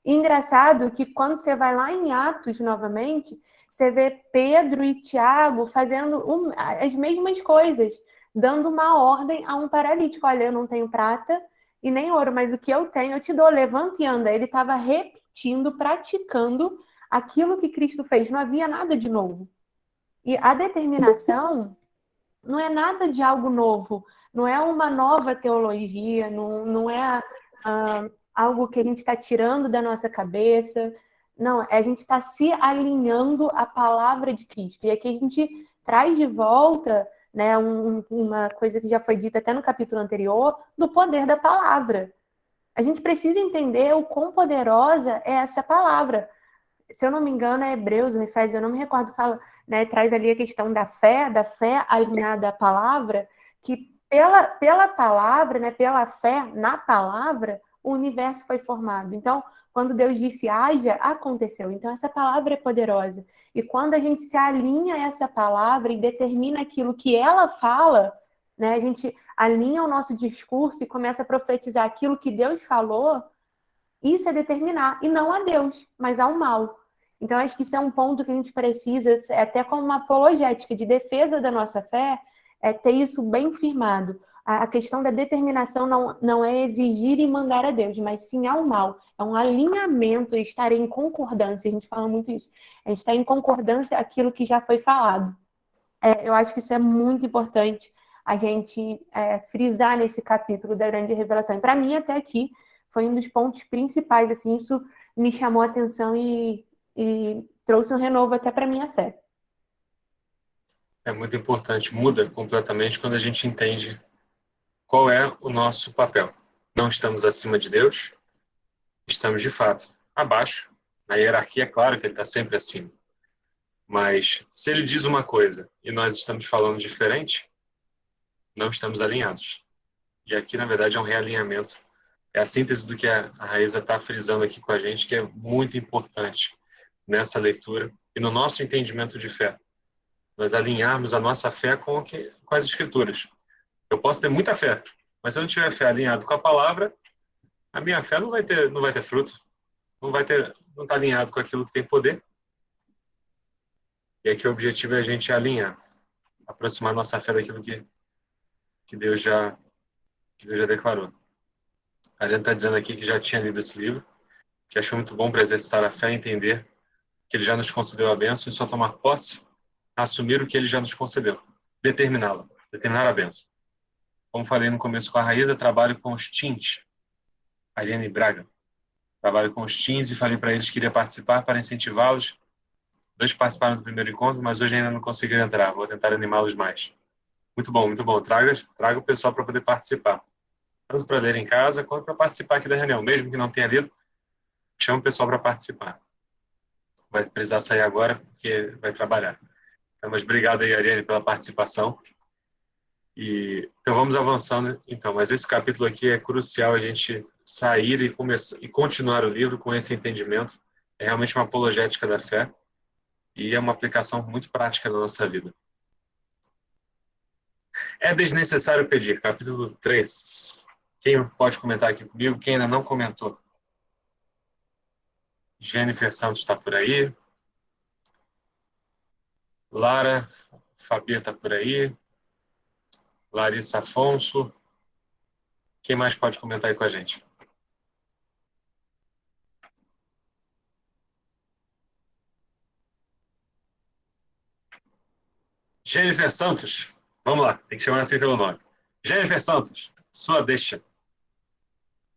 [SPEAKER 4] E engraçado que quando você vai lá em Atos novamente, você vê Pedro e Tiago fazendo as mesmas coisas, dando uma ordem a um paralítico. Olha, eu não tenho prata e nem ouro, mas o que eu tenho eu te dou, levanta e anda. Ele estava repetindo, praticando aquilo que Cristo fez. Não havia nada de novo. E a determinação não é nada de algo novo, não é uma nova teologia, não é algo que a gente está tirando da nossa cabeça. Não, a gente está se alinhando à palavra de Cristo. E aqui a gente traz de volta, né, uma coisa que já foi dita até no capítulo anterior, do poder da palavra. A gente precisa entender o quão poderosa é essa palavra. Se eu não me engano, é Hebreus ou Efésios, eu não me recordo, fala, né, traz ali a questão da fé alinhada à palavra, que pela palavra, né, pela fé na palavra, o universo foi formado. Então, quando Deus disse haja, aconteceu. Então, essa palavra é poderosa. E quando a gente se alinha a essa palavra e determina aquilo que ela fala, né, a gente alinha o nosso discurso e começa a profetizar aquilo que Deus falou, isso é determinar, e não a Deus, mas ao mal. Então, acho que isso é um ponto que a gente precisa, até como uma apologética de defesa da nossa fé, ter isso bem firmado. A questão da determinação não é exigir e mandar a Deus, mas sim ao mal. É um alinhamento, estar em concordância, a gente fala muito isso. A gente está em concordância com aquilo que já foi falado. Eu acho que isso é muito importante a gente frisar nesse capítulo da grande revelação. E para mim, até aqui, foi um dos pontos principais, assim, isso me chamou a atenção e trouxe um renovo até para minha fé.
[SPEAKER 1] É muito importante, muda completamente quando a gente entende qual é o nosso papel. Não estamos acima de Deus, estamos de fato abaixo. Na hierarquia, é claro que ele está sempre acima. Mas se ele diz uma coisa e nós estamos falando diferente, não estamos alinhados. E aqui, na verdade, é um realinhamento. É a síntese do que a Raíza está frisando aqui com a gente, que é muito importante nessa leitura e no nosso entendimento de fé. Nós alinharmos a nossa fé com as Escrituras. Eu posso ter muita fé, mas se eu não tiver fé alinhado com a palavra, a minha fé não vai ter fruto, não está alinhado com aquilo que tem poder. E aqui o objetivo é a gente alinhar, aproximar nossa fé daquilo que Deus já declarou. A Ariane está dizendo aqui que já tinha lido esse livro, que achou muito bom para exercitar a fé e entender que ele já nos concedeu a bênção e só tomar posse, assumir o que ele já nos concedeu, determinar a bênção. Como falei no começo com a Raíza, trabalho com os teens, Ariane Braga. Trabalho com os teens e falei para eles que iria participar para incentivá-los. 2 participaram do primeiro encontro, mas hoje ainda não conseguiram entrar. Vou tentar animá-los mais. Muito bom, muito bom. Traga o pessoal para poder participar. Tanto para ler em casa, quanto para participar aqui da reunião. Mesmo que não tenha lido, chama o pessoal para participar. Vai precisar sair agora, porque vai trabalhar. Então, mas obrigado aí, Ariane, pela participação. Então vamos avançando. Então, mas esse capítulo aqui é crucial a gente sair e continuar o livro com esse entendimento. É realmente uma apologética da fé e é uma aplicação muito prática na nossa vida. É desnecessário pedir, capítulo 3. Quem pode comentar aqui comigo? Quem ainda não comentou? Jennifer Santos está por aí. Lara, Fabia está por aí. Larissa Afonso. Quem mais pode comentar aí com a gente? Jennifer Santos. Vamos lá, tem que chamar assim pelo nome. Jennifer Santos, sua deixa.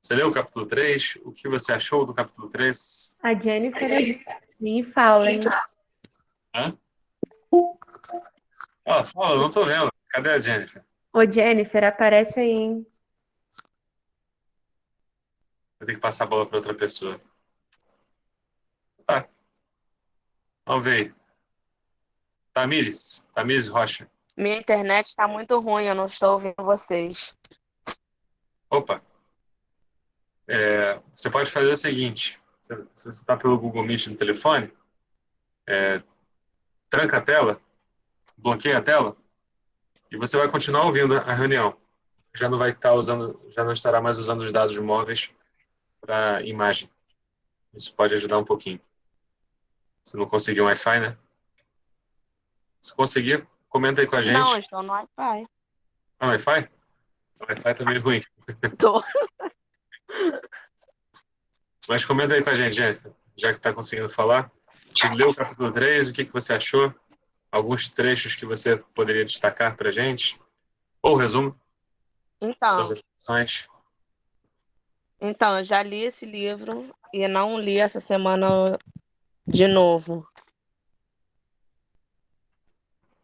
[SPEAKER 1] Você leu o capítulo 3? O que você achou do capítulo 3?
[SPEAKER 4] A Jennifer é sim, fala, hein?
[SPEAKER 1] Hã? Fala, eu não tô vendo. Cadê a Jennifer?
[SPEAKER 4] Ô, Jennifer, aparece aí, hein?
[SPEAKER 1] Vou ter que passar a bola para outra pessoa. Tá, vamos ver aí. Tamires Rocha.
[SPEAKER 11] Minha internet está muito ruim, eu não estou ouvindo vocês.
[SPEAKER 1] Opa, você pode fazer o seguinte. Se você está pelo Google Meet no telefone, tranca a tela, bloqueia a tela, e você vai continuar ouvindo a reunião. Já não estará mais usando os dados móveis para imagem. Isso pode ajudar um pouquinho. Se não conseguir um Wi-Fi, né? Se conseguir, comenta aí com a gente.
[SPEAKER 11] Não, eu estou no Wi-Fi.
[SPEAKER 1] Ah, Wi-Fi? O Wi-Fi tá meio ruim.
[SPEAKER 11] Tô.
[SPEAKER 1] Mas comenta aí com a gente, Jennifer. Já que está conseguindo falar. Você leu o capítulo 3, o que você achou? Alguns trechos que você poderia destacar para a gente? Ou resumo, suas reflexões.
[SPEAKER 11] Então, eu já li esse livro e não li essa semana de novo.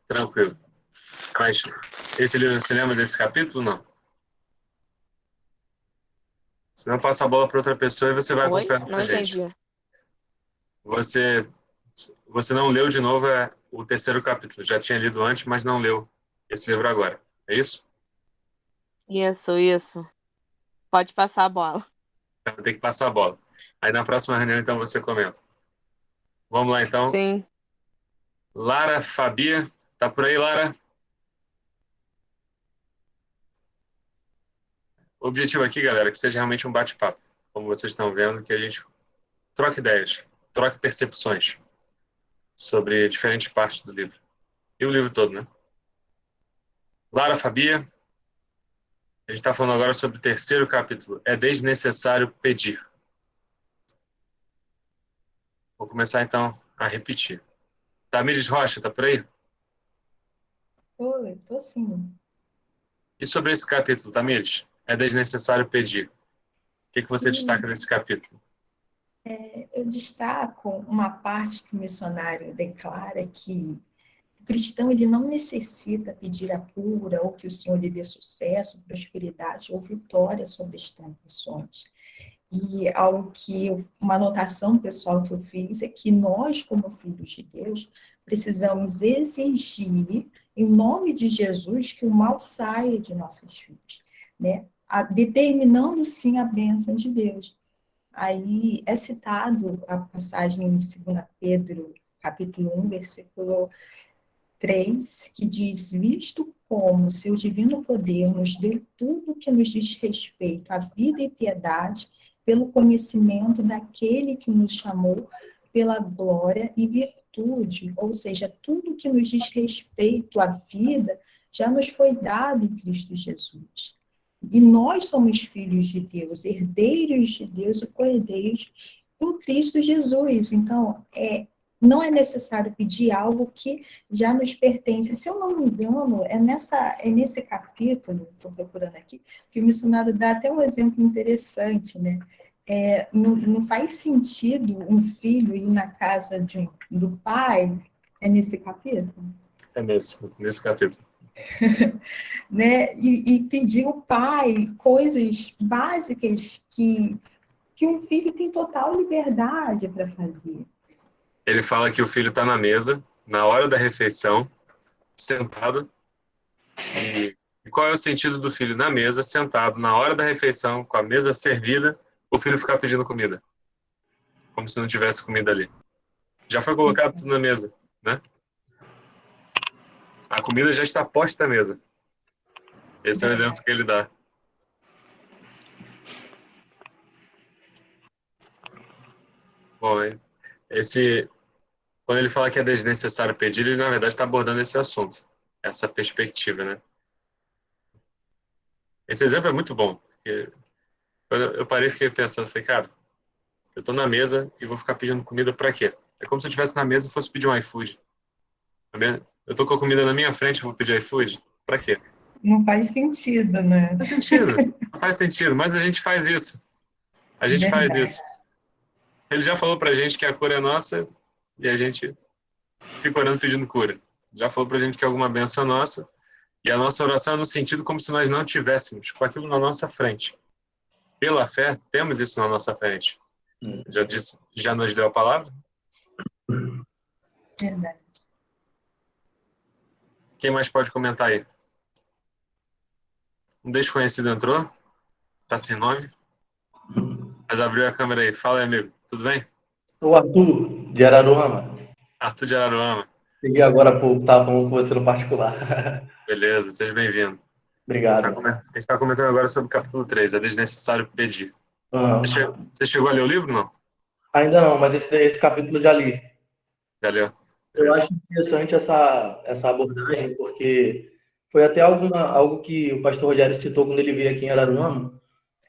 [SPEAKER 1] Tranquilo. Mas esse livro, você lembra desse capítulo? Não. Se não, passa a bola para outra pessoa e você vai
[SPEAKER 11] Oi?
[SPEAKER 1] acompanhando com
[SPEAKER 11] Não
[SPEAKER 1] a gente.
[SPEAKER 11] entendi.
[SPEAKER 1] Você não leu de novo o terceiro capítulo. Já tinha lido antes, mas não leu esse livro agora. É isso?
[SPEAKER 11] Isso. Pode passar a bola.
[SPEAKER 1] Então, vou ter que passar a bola. Aí na próxima reunião, então, você comenta. Vamos lá, então.
[SPEAKER 11] Sim.
[SPEAKER 1] Lara Fabia. Tá por aí, Lara? O objetivo aqui, galera, é que seja realmente um bate-papo. Como vocês estão vendo, que a gente troque ideias, troque percepções sobre diferentes partes do livro. E o livro todo, né? Lara Fabia, a gente está falando agora sobre o terceiro capítulo. É desnecessário pedir. Vou começar, então, a repetir. Tamires Rocha, tá por aí?
[SPEAKER 5] Oi, tô sim.
[SPEAKER 1] E sobre esse capítulo, Tamires? É desnecessário pedir. O que você
[SPEAKER 5] Sim.
[SPEAKER 1] destaca desse capítulo?
[SPEAKER 5] Eu destaco uma parte que o missionário declara que o cristão ele não necessita pedir a cura ou que o Senhor lhe dê sucesso, prosperidade ou vitória sobre as tentações. E uma anotação pessoal que eu fiz é que nós, como filhos de Deus, precisamos exigir, em nome de Jesus, que o mal saia de nossas vidas, né? Determinando, sim, a bênção de Deus. Aí é citado a passagem em 2 Pedro, capítulo 1, versículo 3, que diz: visto como seu divino poder nos deu tudo que nos diz respeito à vida e piedade, pelo conhecimento daquele que nos chamou pela glória e virtude, ou seja, tudo que nos diz respeito à vida já nos foi dado em Cristo Jesus. E nós somos filhos de Deus, herdeiros de Deus e co-herdeiros em Cristo Jesus. Então, não é necessário pedir algo que já nos pertence. Se eu não me engano, é nesse capítulo, estou procurando aqui, que o missionário dá até um exemplo interessante, né? Não faz sentido um filho ir na casa do pai, é nesse capítulo?
[SPEAKER 1] É nesse capítulo.
[SPEAKER 5] Né? E pedir ao pai coisas básicas que um filho tem total liberdade para fazer.
[SPEAKER 1] Ele fala que o filho está na mesa, na hora da refeição, sentado. E qual é o sentido do filho na mesa, sentado, na hora da refeição, com a mesa servida, o filho ficar pedindo comida? Como se não tivesse comida ali. Já foi colocado tudo na mesa, né? A comida já está posta na mesa. Esse é o exemplo que ele dá. Bom, quando ele fala que é desnecessário pedir, ele na verdade está abordando esse assunto, essa perspectiva, né? Esse exemplo é muito bom, porque quando eu parei e fiquei pensando, falei, cara, eu estou na mesa e vou ficar pedindo comida para quê? É como se eu estivesse na mesa e fosse pedir um iFood. Eu estou com a comida na minha frente e vou pedir iFood? Para quê?
[SPEAKER 5] Não faz sentido, né?
[SPEAKER 1] Não faz sentido, não faz sentido, mas a gente faz isso. A gente faz
[SPEAKER 5] Verdade.
[SPEAKER 1] isso. Ele já falou pra gente que a cura é nossa e a gente fica orando pedindo cura. Já falou pra gente que alguma bênção é nossa e a nossa oração é no sentido como se nós não tivéssemos com aquilo na nossa frente. Pela fé, temos isso na nossa frente. Já disse, já nos deu a palavra?
[SPEAKER 5] Verdade.
[SPEAKER 1] Quem mais pode comentar aí? Um desconhecido entrou, tá sem nome, mas abriu a câmera aí. Fala aí, amigo. Tudo bem?
[SPEAKER 12] O Arthur, de Araruama.
[SPEAKER 1] Arthur de Araruama.
[SPEAKER 12] Cheguei agora há pouco, estava falando com você no particular.
[SPEAKER 1] Beleza, seja bem-vindo.
[SPEAKER 12] Obrigado.
[SPEAKER 1] A gente está comentando agora sobre o capítulo 3, é desnecessário pedir.
[SPEAKER 12] Aham.
[SPEAKER 1] Você chegou a ler o livro, não?
[SPEAKER 12] Ainda não, mas esse capítulo eu já li.
[SPEAKER 1] Já leu?
[SPEAKER 12] Eu acho interessante essa abordagem, porque foi até algo que o pastor Rogério citou quando ele veio aqui em Araruama.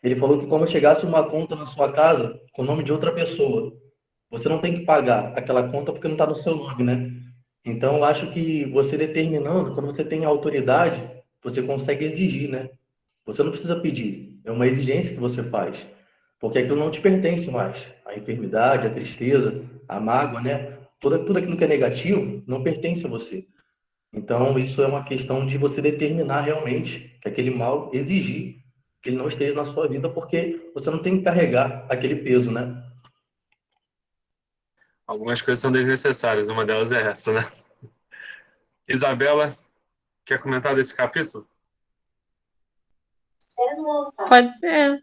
[SPEAKER 12] Ele falou que quando chegasse uma conta na sua casa com o nome de outra pessoa, você não tem que pagar aquela conta porque não está no seu nome, né? Então, eu acho que você determinando, quando você tem autoridade, você consegue exigir, né? Você não precisa pedir, é uma exigência que você faz, porque aquilo não te pertence mais. A enfermidade, a tristeza, a mágoa, né? Tudo aquilo que é negativo não pertence a você. Então, isso é uma questão de você determinar realmente que aquele mal exigir que ele não esteja na sua vida, porque você não tem que carregar aquele peso, né?
[SPEAKER 1] Algumas coisas são desnecessárias, uma delas é essa, né? Isabela, quer comentar desse capítulo?
[SPEAKER 3] Pode ser.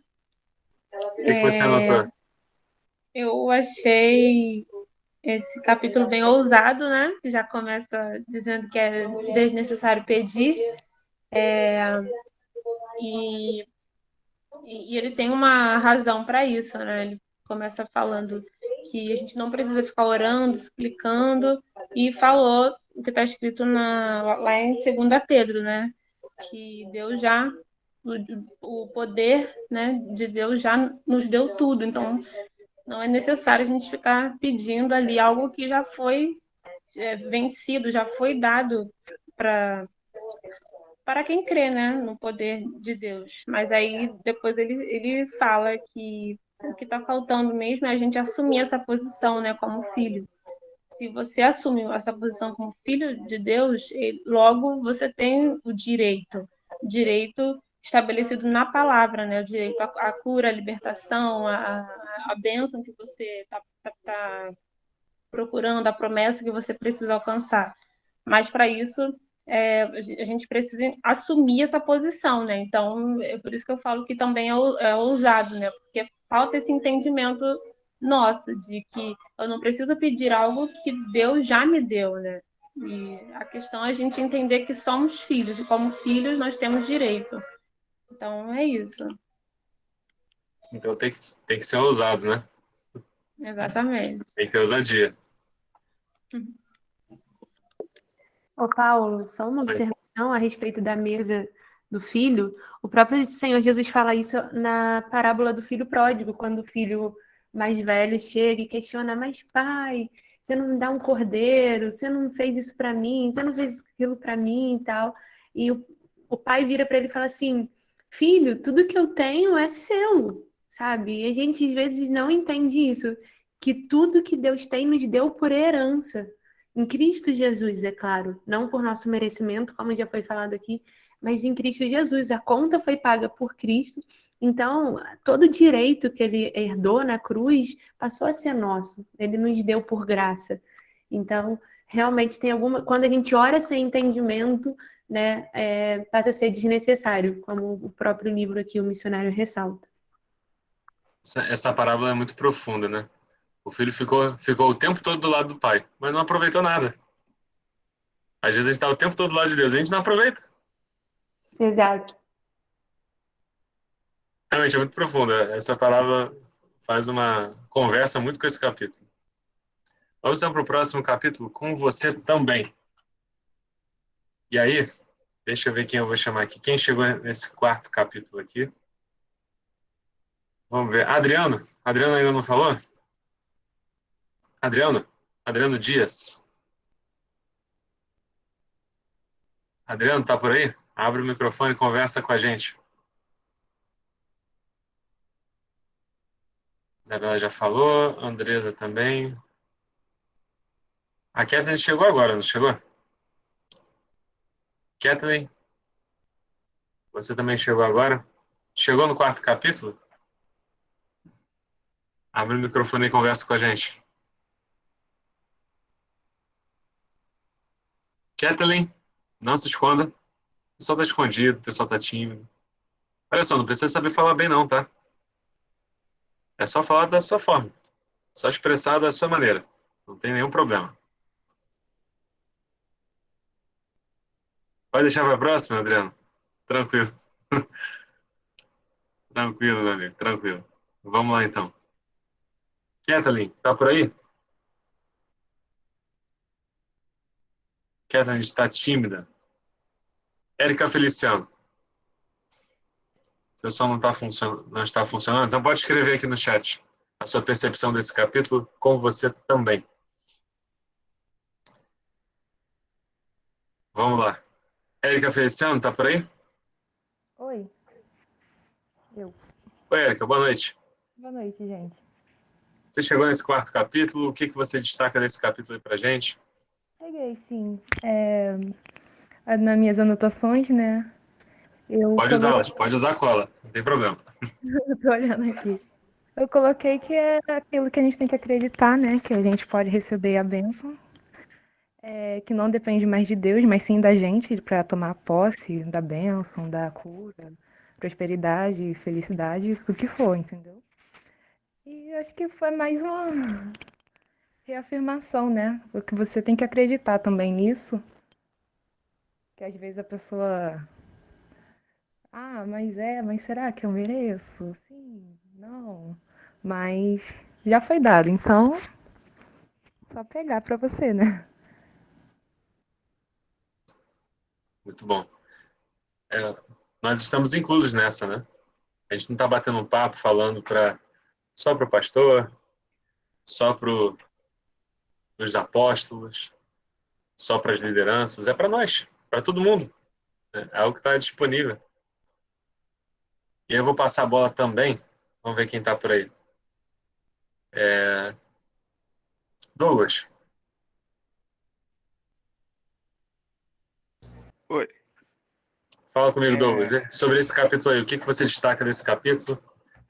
[SPEAKER 1] O que você anotou?
[SPEAKER 3] Eu achei esse capítulo bem ousado, né? Que já começa dizendo que é desnecessário pedir. E, e ele tem uma razão para isso, né? Ele começa falando que a gente não precisa ficar orando, explicando, e falou o que está escrito lá em 2 Pedro, né? Que Deus já, o poder, né, de Deus já nos deu tudo. Então, não é necessário a gente ficar pedindo ali algo que já foi vencido, já foi dado para quem crê, né, no poder de Deus. Mas aí depois ele fala que o que está faltando mesmo é a gente assumir essa posição, né, como filho. Se você assume essa posição como filho de Deus, logo você tem o direito estabelecido na palavra, né, o direito à cura, à libertação, à bênção que você está procurando, a promessa que você precisa alcançar. Mas para isso a gente precisa assumir essa posição, né? Então, é por isso que eu falo que também é ousado, né? Porque falta esse entendimento nosso de que eu não preciso pedir algo que Deus já me deu, né? E a questão é a gente entender que somos filhos, e como filhos nós temos direito. Então, é isso.
[SPEAKER 1] Então tem que ser ousado, né?
[SPEAKER 3] Exatamente.
[SPEAKER 1] Tem que ter ousadia.
[SPEAKER 4] Ô, Paulo, só uma observação a respeito da mesa do filho. O próprio Senhor Jesus fala isso na parábola do filho pródigo, quando o filho mais velho chega e questiona: mas pai, você não me dá um cordeiro, você não fez isso para mim, você não fez aquilo para mim e tal. E o pai vira para ele e fala assim: filho, tudo que eu tenho é seu, sabe? E a gente às vezes não entende isso, que tudo que Deus tem nos deu por herança. Em Cristo Jesus, é claro, não por nosso merecimento, como já foi falado aqui, mas em Cristo Jesus. A conta foi paga por Cristo, então todo o direito que ele herdou na cruz passou a ser nosso, ele nos deu por graça. Então, realmente tem quando a gente ora sem entendimento, né, passa a ser desnecessário, como o próprio livro aqui, o missionário ressalta.
[SPEAKER 1] Essa parábola é muito profunda, né? O filho ficou o tempo todo do lado do pai, mas não aproveitou nada. Às vezes a gente está o tempo todo do lado de Deus, a gente não aproveita.
[SPEAKER 4] Exato.
[SPEAKER 1] Realmente é muito profunda. Essa parábola faz uma conversa muito com esse capítulo. Vamos então para o próximo capítulo, com você também. E aí, deixa eu ver quem eu vou chamar aqui. Quem chegou nesse quarto capítulo aqui? Vamos ver. Adriano. Adriano ainda não falou? Adriano Dias. Adriano, tá por aí? Abre o microfone e conversa com a gente. Isabela já falou, Andresa também. A Kathleen chegou agora, não chegou? Kathleen, você também chegou agora? Chegou no 4º capítulo? Abre o microfone e conversa com a gente. Kathleen, não se esconda. O pessoal tá escondido, o pessoal tá tímido. Olha só, não precisa saber falar bem não, tá? É só falar da sua forma. Só expressar da sua maneira. Não tem nenhum problema. Pode deixar para a próxima, Adriano? Tranquilo. Tranquilo, meu amigo, tranquilo. Vamos lá, então. Kathleen, tá por aí? Kathleen está tímida. Érica Feliciano. Seu som não está funcionando, então pode escrever aqui no chat a sua percepção desse capítulo com você também. Vamos lá. Érica Feliciano, tá por aí?
[SPEAKER 13] Oi.
[SPEAKER 1] Oi, Érica, boa noite.
[SPEAKER 13] Boa noite, gente.
[SPEAKER 1] Você chegou nesse 4º capítulo, o que você destaca desse capítulo aí pra gente?
[SPEAKER 13] Cheguei, sim. Nas minhas anotações, né? Eu
[SPEAKER 1] Pode usá-las, pode usar cola, não tem problema.
[SPEAKER 13] tô olhando aqui. Eu coloquei que é aquilo que a gente tem que acreditar, né? Que a gente pode receber a bênção. Que não depende mais de Deus, mas sim da gente para tomar posse da bênção, da cura, prosperidade, felicidade, o que for, entendeu? E acho que foi mais uma reafirmação, né? Porque você tem que acreditar também nisso. Que às vezes a pessoa... mas será que eu mereço? Sim, não. Mas já foi dado, então só pegar pra você, né?
[SPEAKER 1] Muito bom. Nós estamos inclusos nessa, né? A gente não está batendo um papo falando só para o pastor, só para os apóstolos, só para as lideranças. É para nós, para todo mundo. É algo que está disponível. E eu vou passar a bola também. Vamos ver quem está por aí. Douglas.
[SPEAKER 6] Oi.
[SPEAKER 1] Fala comigo, Douglas. Sobre esse capítulo aí, o que você destaca desse capítulo?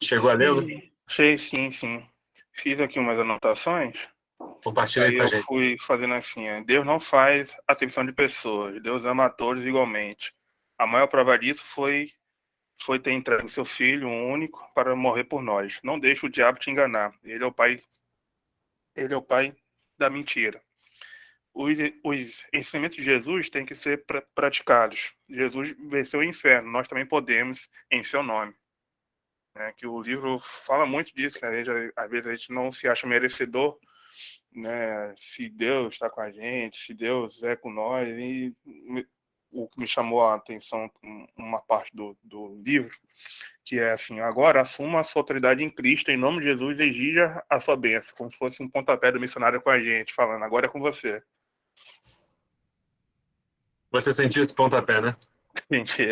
[SPEAKER 1] Chegou a lê-lo?
[SPEAKER 6] Sim. Fiz aqui umas anotações.
[SPEAKER 1] Compartilha aí com a gente.
[SPEAKER 6] Eu fui fazendo assim, Deus não faz acepção de pessoas, Deus ama a todos igualmente. A maior prova disso foi ter entregue seu filho, um único, para morrer por nós. Não deixe o diabo te enganar. Ele é o pai da mentira. Os ensinamentos de Jesus têm que ser praticados. Jesus venceu o inferno, nós também podemos em seu nome. Que o livro fala muito disso, que às vezes a gente não se acha merecedor, né? Se Deus está com a gente, se Deus é com nós. E o que me chamou a atenção, uma parte do livro, que é assim: agora assuma a sua autoridade em Cristo, em nome de Jesus, exija a sua bênção, como se fosse um pontapé do missionário com a gente, falando, agora é com você.
[SPEAKER 1] Você sentiu esse pontapé, né?
[SPEAKER 6] Gente,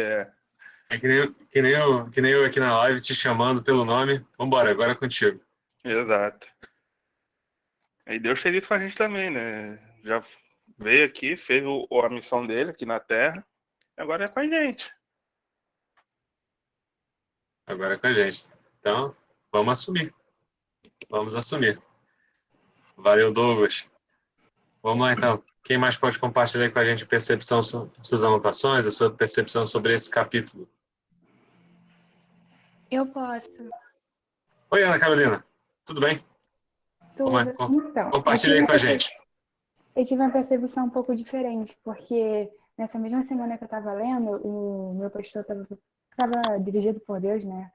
[SPEAKER 1] É que nem eu aqui na live te chamando pelo nome. Vambora, agora é contigo.
[SPEAKER 6] Exato. E Deus fez isso com a gente também, né? Já veio aqui, fez a missão dele aqui na Terra, e agora é com a gente.
[SPEAKER 1] Agora é com a gente. Então, vamos assumir. Vamos assumir. Valeu, Douglas. Vamos lá, então. Quem mais pode compartilhar com a gente a percepção, suas anotações, a sua percepção sobre esse capítulo?
[SPEAKER 4] Eu posso.
[SPEAKER 1] Oi, Ana Carolina. Tudo bem?
[SPEAKER 4] Tudo.
[SPEAKER 1] Então, compartilha aí com a gente.
[SPEAKER 14] Eu tive uma percepção um pouco diferente, porque nessa mesma semana que eu estava lendo, o meu pastor estava dirigido por Deus, né?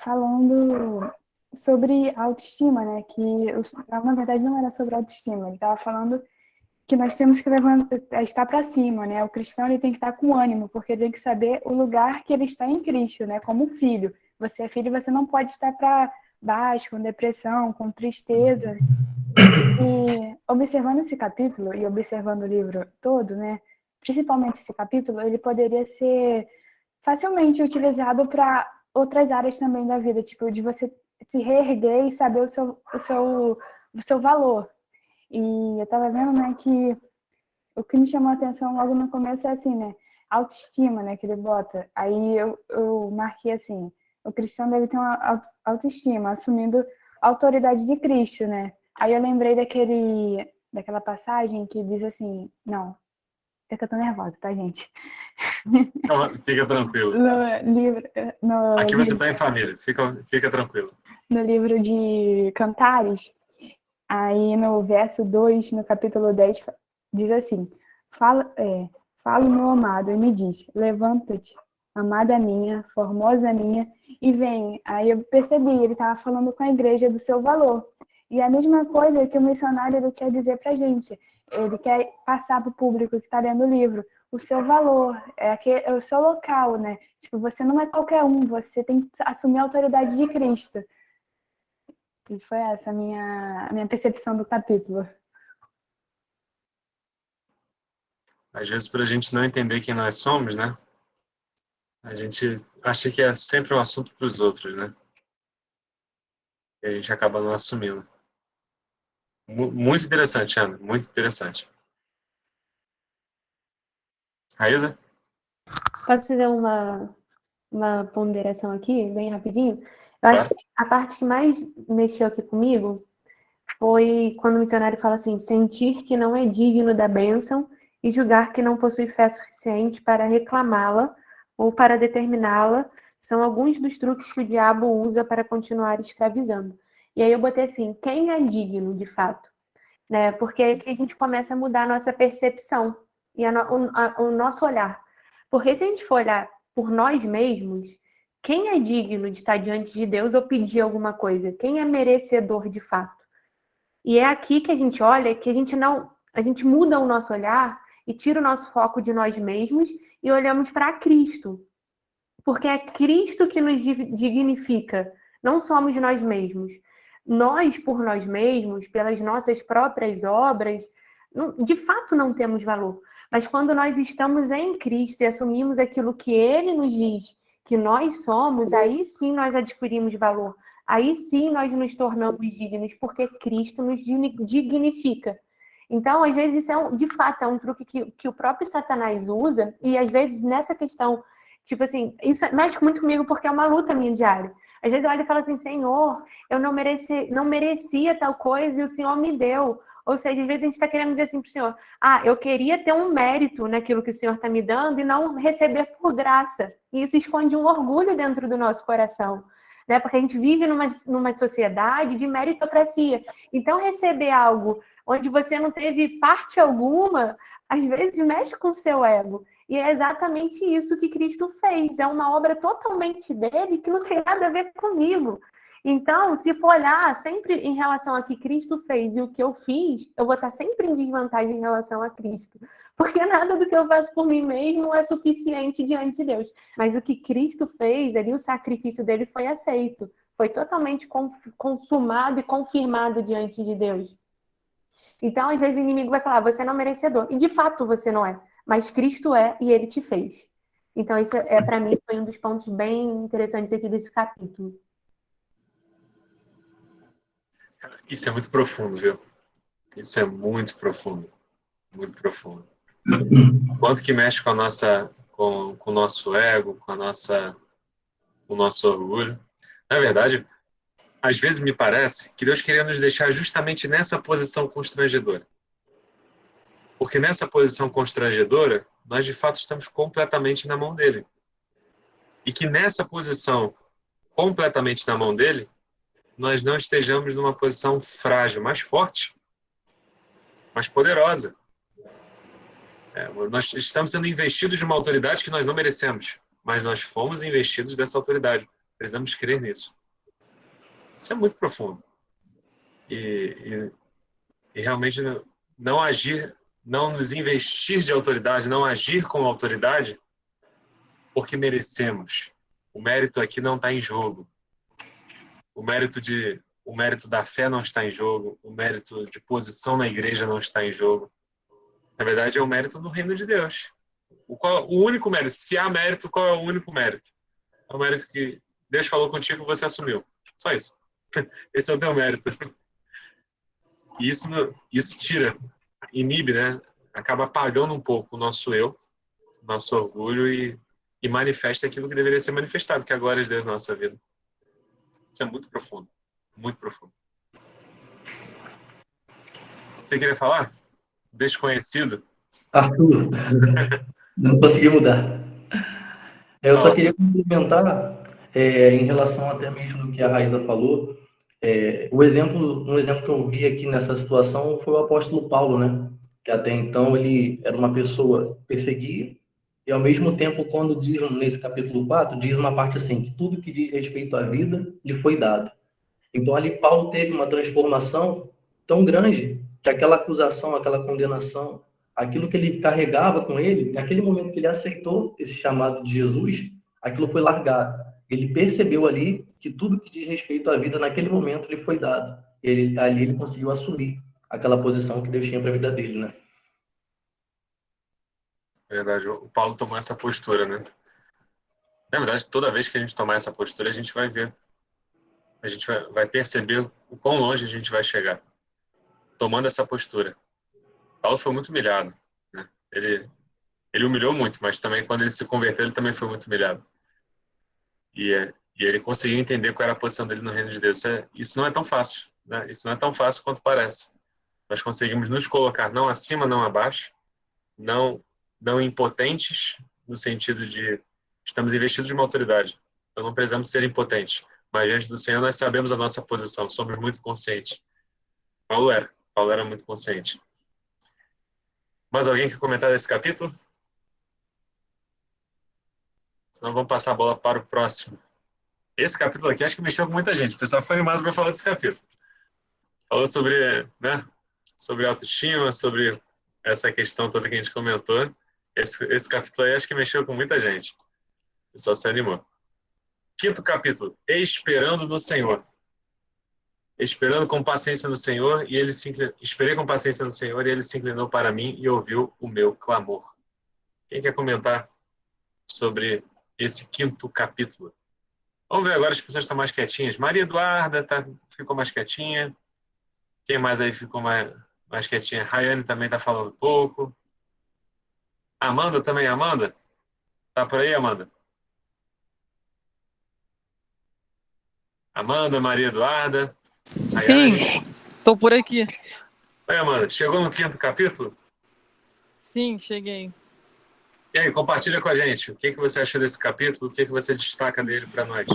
[SPEAKER 14] Falando sobre autoestima, né? Que na verdade não era sobre autoestima, ele estava falando que nós temos que estar para cima, né? O cristão ele tem que estar com ânimo, porque ele tem que saber o lugar que ele está em Cristo, né? Como filho. Você é filho, você não pode estar para baixo, com depressão, com tristeza. E observando esse capítulo e observando o livro todo, né? principalmente esse capítulo, ele poderia ser facilmente utilizado para outras áreas também da vida, tipo, de você se reerguer e saber o seu valor. E eu estava vendo, né, que o que me chamou a atenção logo no começo é assim, né, autoestima, né, que ele bota. Aí eu marquei assim, o cristão deve ter uma autoestima, assumindo a autoridade de Cristo, né. Aí eu lembrei daquela passagem que diz assim, não, é que eu tô nervosa, tá, gente?
[SPEAKER 1] Não, fica tranquilo. Aqui você está em família, fica tranquilo.
[SPEAKER 14] No livro de Cantares, aí no verso 2, no capítulo 10, diz assim, fala o meu amado e me diz, levanta-te, amada minha, formosa minha, e vem. Aí eu percebi, ele estava falando com a igreja do seu valor. E a mesma coisa que o missionário ele quer dizer para a gente. Ele quer passar para o público que está lendo o livro o seu valor, é o seu local, né? Tipo, você não é qualquer um, você tem que assumir a autoridade de Cristo. E foi essa a minha percepção do capítulo.
[SPEAKER 1] Às vezes, para a gente não entender quem nós somos, né? A gente acha que é sempre um assunto para os outros, né? E a gente acaba não assumindo. Muito interessante, Ana, muito interessante. Raíza?
[SPEAKER 4] Posso fazer uma ponderação aqui, bem rapidinho? Eu acho que a parte que mais mexeu aqui comigo foi quando o missionário fala assim, sentir que não é digno da bênção e julgar que não possui fé suficiente para reclamá-la ou para determiná-la, são alguns dos truques que o diabo usa para continuar escravizando. E aí eu botei assim, quem é digno, de fato? Né? Porque aí que a gente começa a mudar a nossa percepção e o nosso olhar. Porque se a gente for olhar por nós mesmos, quem é digno de estar diante de Deus ou pedir alguma coisa? Quem é merecedor de fato? E é aqui que a gente olha que a gente muda o nosso olhar e tira o nosso foco de nós mesmos e olhamos para Cristo. Porque é Cristo que nos dignifica, não somos nós mesmos. Nós, por nós mesmos, pelas nossas próprias obras, de fato não temos valor. Mas quando nós estamos em Cristo e assumimos aquilo que Ele nos diz que nós somos, aí sim nós adquirimos valor. Aí sim nós nos tornamos dignos, porque Cristo nos dignifica. Então, às vezes, isso de fato é um truque que o próprio Satanás usa, e às vezes nessa questão, tipo assim, isso mexe muito comigo porque é uma luta minha diária. Às vezes eu olho e falo assim, Senhor, eu não merecia tal coisa e o Senhor me deu. Ou seja, às vezes a gente está querendo dizer assim para o Senhor, eu queria ter um mérito naquilo que o Senhor está me dando e não receber por graça. E isso esconde um orgulho dentro do nosso coração, né? Porque a gente vive numa sociedade de meritocracia. Então, receber algo onde você não teve parte alguma, às vezes mexe com o seu ego. E é exatamente isso que Cristo fez. É uma obra totalmente dele que não tem nada a ver comigo. Então, se for olhar sempre em relação a que Cristo fez e o que eu fiz, eu vou estar sempre em desvantagem em relação a Cristo. Porque nada do que eu faço por mim mesmo é suficiente diante de Deus. Mas o que Cristo fez, ali, o sacrifício dele foi aceito. Foi totalmente consumado e confirmado diante de Deus. Então, às vezes o inimigo vai falar, você não é merecedor. E de fato você não é. Mas Cristo é e ele te fez. Então, isso para mim, foi um dos pontos bem interessantes aqui desse capítulo.
[SPEAKER 1] Isso é muito profundo, viu? Isso é muito profundo. Muito profundo. Quanto que mexe com o nosso ego, com o nosso orgulho. Na verdade, às vezes me parece que Deus queria nos deixar justamente nessa posição constrangedora. Porque nessa posição constrangedora, nós de fato estamos completamente na mão dele. E que nessa posição completamente na mão dele, nós não estejamos numa posição frágil, mais forte, mais poderosa. Nós estamos sendo investidos de uma autoridade que nós não merecemos, mas nós fomos investidos dessa autoridade. Precisamos crer nisso. Isso é muito profundo. E realmente não agir, não nos investir de autoridade, não agir com autoridade, porque merecemos. O mérito aqui não está em jogo. O mérito da fé não está em jogo. O mérito de posição na igreja não está em jogo. Na verdade, é um mérito no reino de Deus. O único mérito, se há mérito, qual é o único mérito? É o mérito que Deus falou contigo e você assumiu. Só isso. Esse é o teu mérito. E isso tira, inibe, né? Acaba apagando um pouco o nosso eu, nosso orgulho e manifesta aquilo que deveria ser manifestado, que é a glória de Deus na nossa vida. Isso é muito profundo. Muito profundo. Você queria falar? Desconhecido?
[SPEAKER 12] Arthur, não consegui mudar. Eu só queria complementar, em relação até mesmo do que a Raíza falou, um exemplo que eu vi aqui nessa situação foi o apóstolo Paulo, né? Que até então ele era uma pessoa perseguida, e ao mesmo tempo, quando diz nesse capítulo 4, diz uma parte assim, que tudo que diz respeito à vida lhe foi dado. Então ali Paulo teve uma transformação tão grande que aquela acusação, aquela condenação, aquilo que ele carregava com ele, naquele momento que ele aceitou esse chamado de Jesus, aquilo foi largado. Ele percebeu ali que tudo que diz respeito à vida naquele momento lhe foi dado. Ali ele conseguiu assumir aquela posição que Deus tinha para a vida dele, né?
[SPEAKER 1] Verdade, o Paulo tomou essa postura, né? Na verdade, toda vez que a gente tomar essa postura, a gente vai ver. A gente vai perceber o quão longe a gente vai chegar. Tomando essa postura. Paulo foi muito humilhado, né? Ele humilhou muito, mas também quando ele se converteu, ele também foi muito humilhado. E ele conseguiu entender qual era a posição dele no reino de Deus. Isso não é tão fácil, né? Isso não é tão fácil quanto parece. Nós conseguimos nos colocar não acima, não abaixo, não impotentes, no sentido de estamos investidos de uma autoridade. Então não precisamos ser impotentes. Mas diante do Senhor nós sabemos a nossa posição, somos muito conscientes. Paulo era muito consciente. Mais alguém quer comentar desse capítulo? Senão vamos passar a bola para o próximo. Esse capítulo aqui acho que mexeu com muita gente. O pessoal foi animado para falar desse capítulo. Falou sobre, né, sobre autoestima, sobre essa questão toda que a gente comentou. Esse capítulo aí acho que mexeu com muita gente. O pessoal se animou. Quinto capítulo, esperando no Senhor. Esperando com paciência no Senhor, esperei com paciência no Senhor, e ele se inclinou para mim e ouviu o meu clamor. Quem quer comentar sobre esse quinto capítulo? Vamos ver agora, as pessoas estão mais quietinhas. Maria Eduarda ficou mais quietinha. Quem mais aí ficou mais quietinha? Rayane também está falando pouco. Amanda também, Amanda? Tá por aí, Amanda? Amanda, Maria Eduarda.
[SPEAKER 15] Sim, estou por aqui.
[SPEAKER 1] Oi, Amanda, chegou no quinto capítulo?
[SPEAKER 15] Sim, cheguei.
[SPEAKER 1] E aí, compartilha com a gente. O que você achou desse capítulo? O que você destaca dele para nós?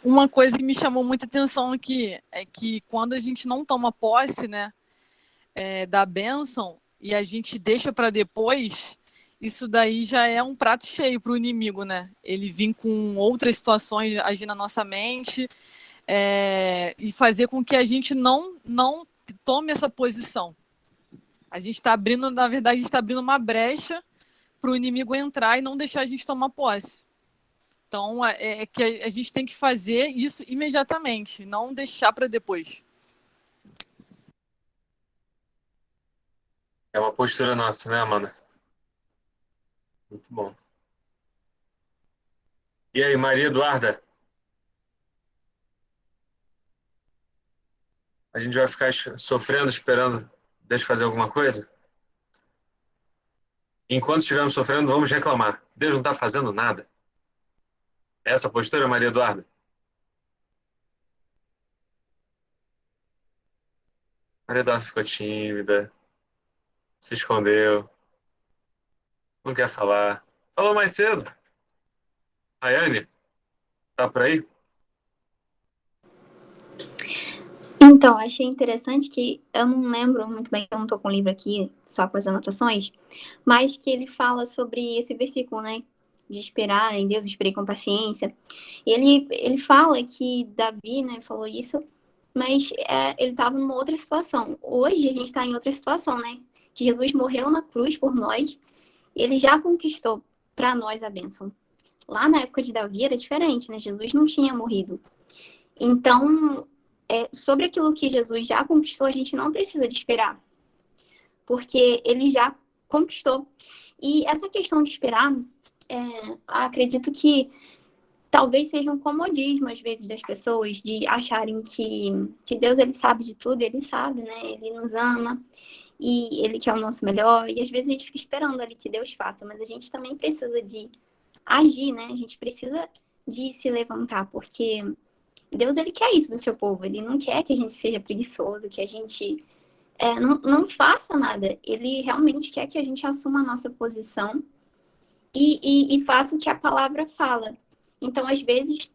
[SPEAKER 15] Uma coisa que me chamou muita atenção aqui é que quando a gente não toma posse, né, da bênção e a gente deixa para depois, isso daí já é um prato cheio para o inimigo, né? Ele vir com outras situações agir na nossa mente, e fazer com que a gente não tome essa posição. A gente está abrindo, na verdade, a gente está abrindo uma brecha para o inimigo entrar e não deixar a gente tomar posse. Então, que a gente tem que fazer isso imediatamente, não deixar para depois.
[SPEAKER 1] É uma postura nossa, né, Amanda? Muito bom. E aí, Maria Eduarda? A gente vai ficar sofrendo, esperando Deus fazer alguma coisa? Enquanto estivermos sofrendo, vamos reclamar. Deus não está fazendo nada. Essa postura, Maria Eduarda? Maria Eduarda ficou tímida, se escondeu, não quer falar. Falou mais cedo. Rayane, tá por aí?
[SPEAKER 9] Então, achei interessante que eu não lembro muito bem, eu não tô com o livro aqui, só com as anotações, mas que ele fala sobre esse versículo, né? De esperar em Deus, esperei com paciência. E ele fala que Davi, né, falou isso, mas ele estava numa outra situação. Hoje a gente está em outra situação, né? Que Jesus morreu na cruz por nós, e ele já conquistou para nós a bênção. Lá na época de Davi era diferente, né? Jesus não tinha morrido. Então, sobre aquilo que Jesus já conquistou, a gente não precisa de esperar. Porque ele já conquistou. E essa questão de esperar, acredito que talvez seja um comodismo, às vezes, das pessoas, de acharem que Deus, ele sabe de tudo, ele sabe, né? Ele nos ama e ele quer o nosso melhor. E às vezes a gente fica esperando ali que Deus faça, mas a gente também precisa de agir, né? A gente precisa de se levantar, porque Deus, ele quer isso do seu povo. Ele não quer que a gente seja preguiçoso, que a gente não faça nada. Ele realmente quer que a gente assuma a nossa posição e faça o que a palavra fala. Então, às vezes,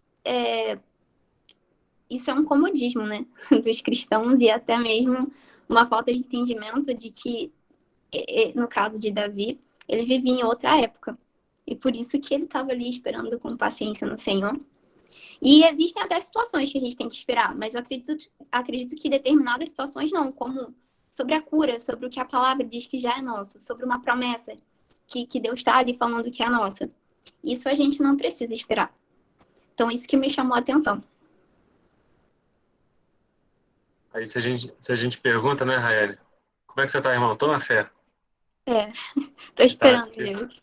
[SPEAKER 9] isso é um comodismo, né, dos cristãos e até mesmo uma falta de entendimento de que, no caso de Davi, ele vivia em outra época. E por isso que ele estava ali esperando com paciência no Senhor. E existem até situações que a gente tem que esperar, mas eu acredito que determinadas situações não, como sobre a cura, sobre o que a palavra diz que já é nosso, sobre uma promessa que Deus está ali falando que é nossa. Isso a gente não precisa esperar. Então, isso que me chamou a atenção.
[SPEAKER 1] Aí se a gente pergunta, né, Raeli? Como é que você tá, irmão? Tô na fé.
[SPEAKER 9] Tô esperando em Deus.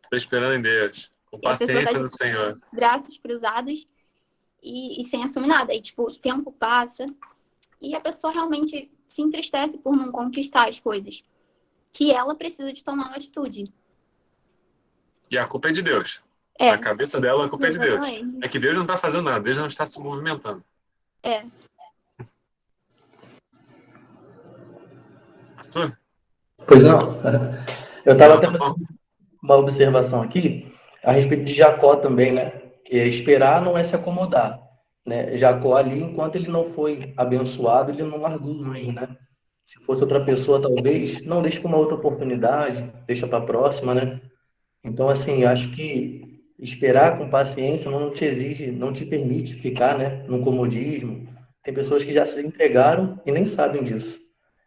[SPEAKER 1] Tô esperando em Deus. Com
[SPEAKER 9] E a pessoa
[SPEAKER 1] paciência
[SPEAKER 9] tá
[SPEAKER 1] no
[SPEAKER 9] de
[SPEAKER 1] Senhor.
[SPEAKER 9] braços cruzados e sem assumir nada. Aí, tipo, o tempo passa e a pessoa realmente se entristece por não conquistar as coisas. Que ela precisa de tomar uma atitude.
[SPEAKER 1] E a culpa é de Deus. Na cabeça dela, a culpa é de Deus.
[SPEAKER 9] Exatamente.
[SPEAKER 1] É que Deus não está fazendo nada, Deus não está se movimentando. Arthur?
[SPEAKER 12] Pois não. Eu estava até fazendo uma observação aqui a respeito de Jacó também, né? Que esperar não é se acomodar, né? Jacó ali, enquanto ele não foi abençoado, ele não largou o anjo, né? Se fosse outra pessoa, talvez, não, deixa para uma outra oportunidade, deixa para a próxima, né? Então, assim, acho que esperar com paciência não te exige, não te permite ficar, né, no comodismo. Tem pessoas que já se entregaram e nem sabem disso.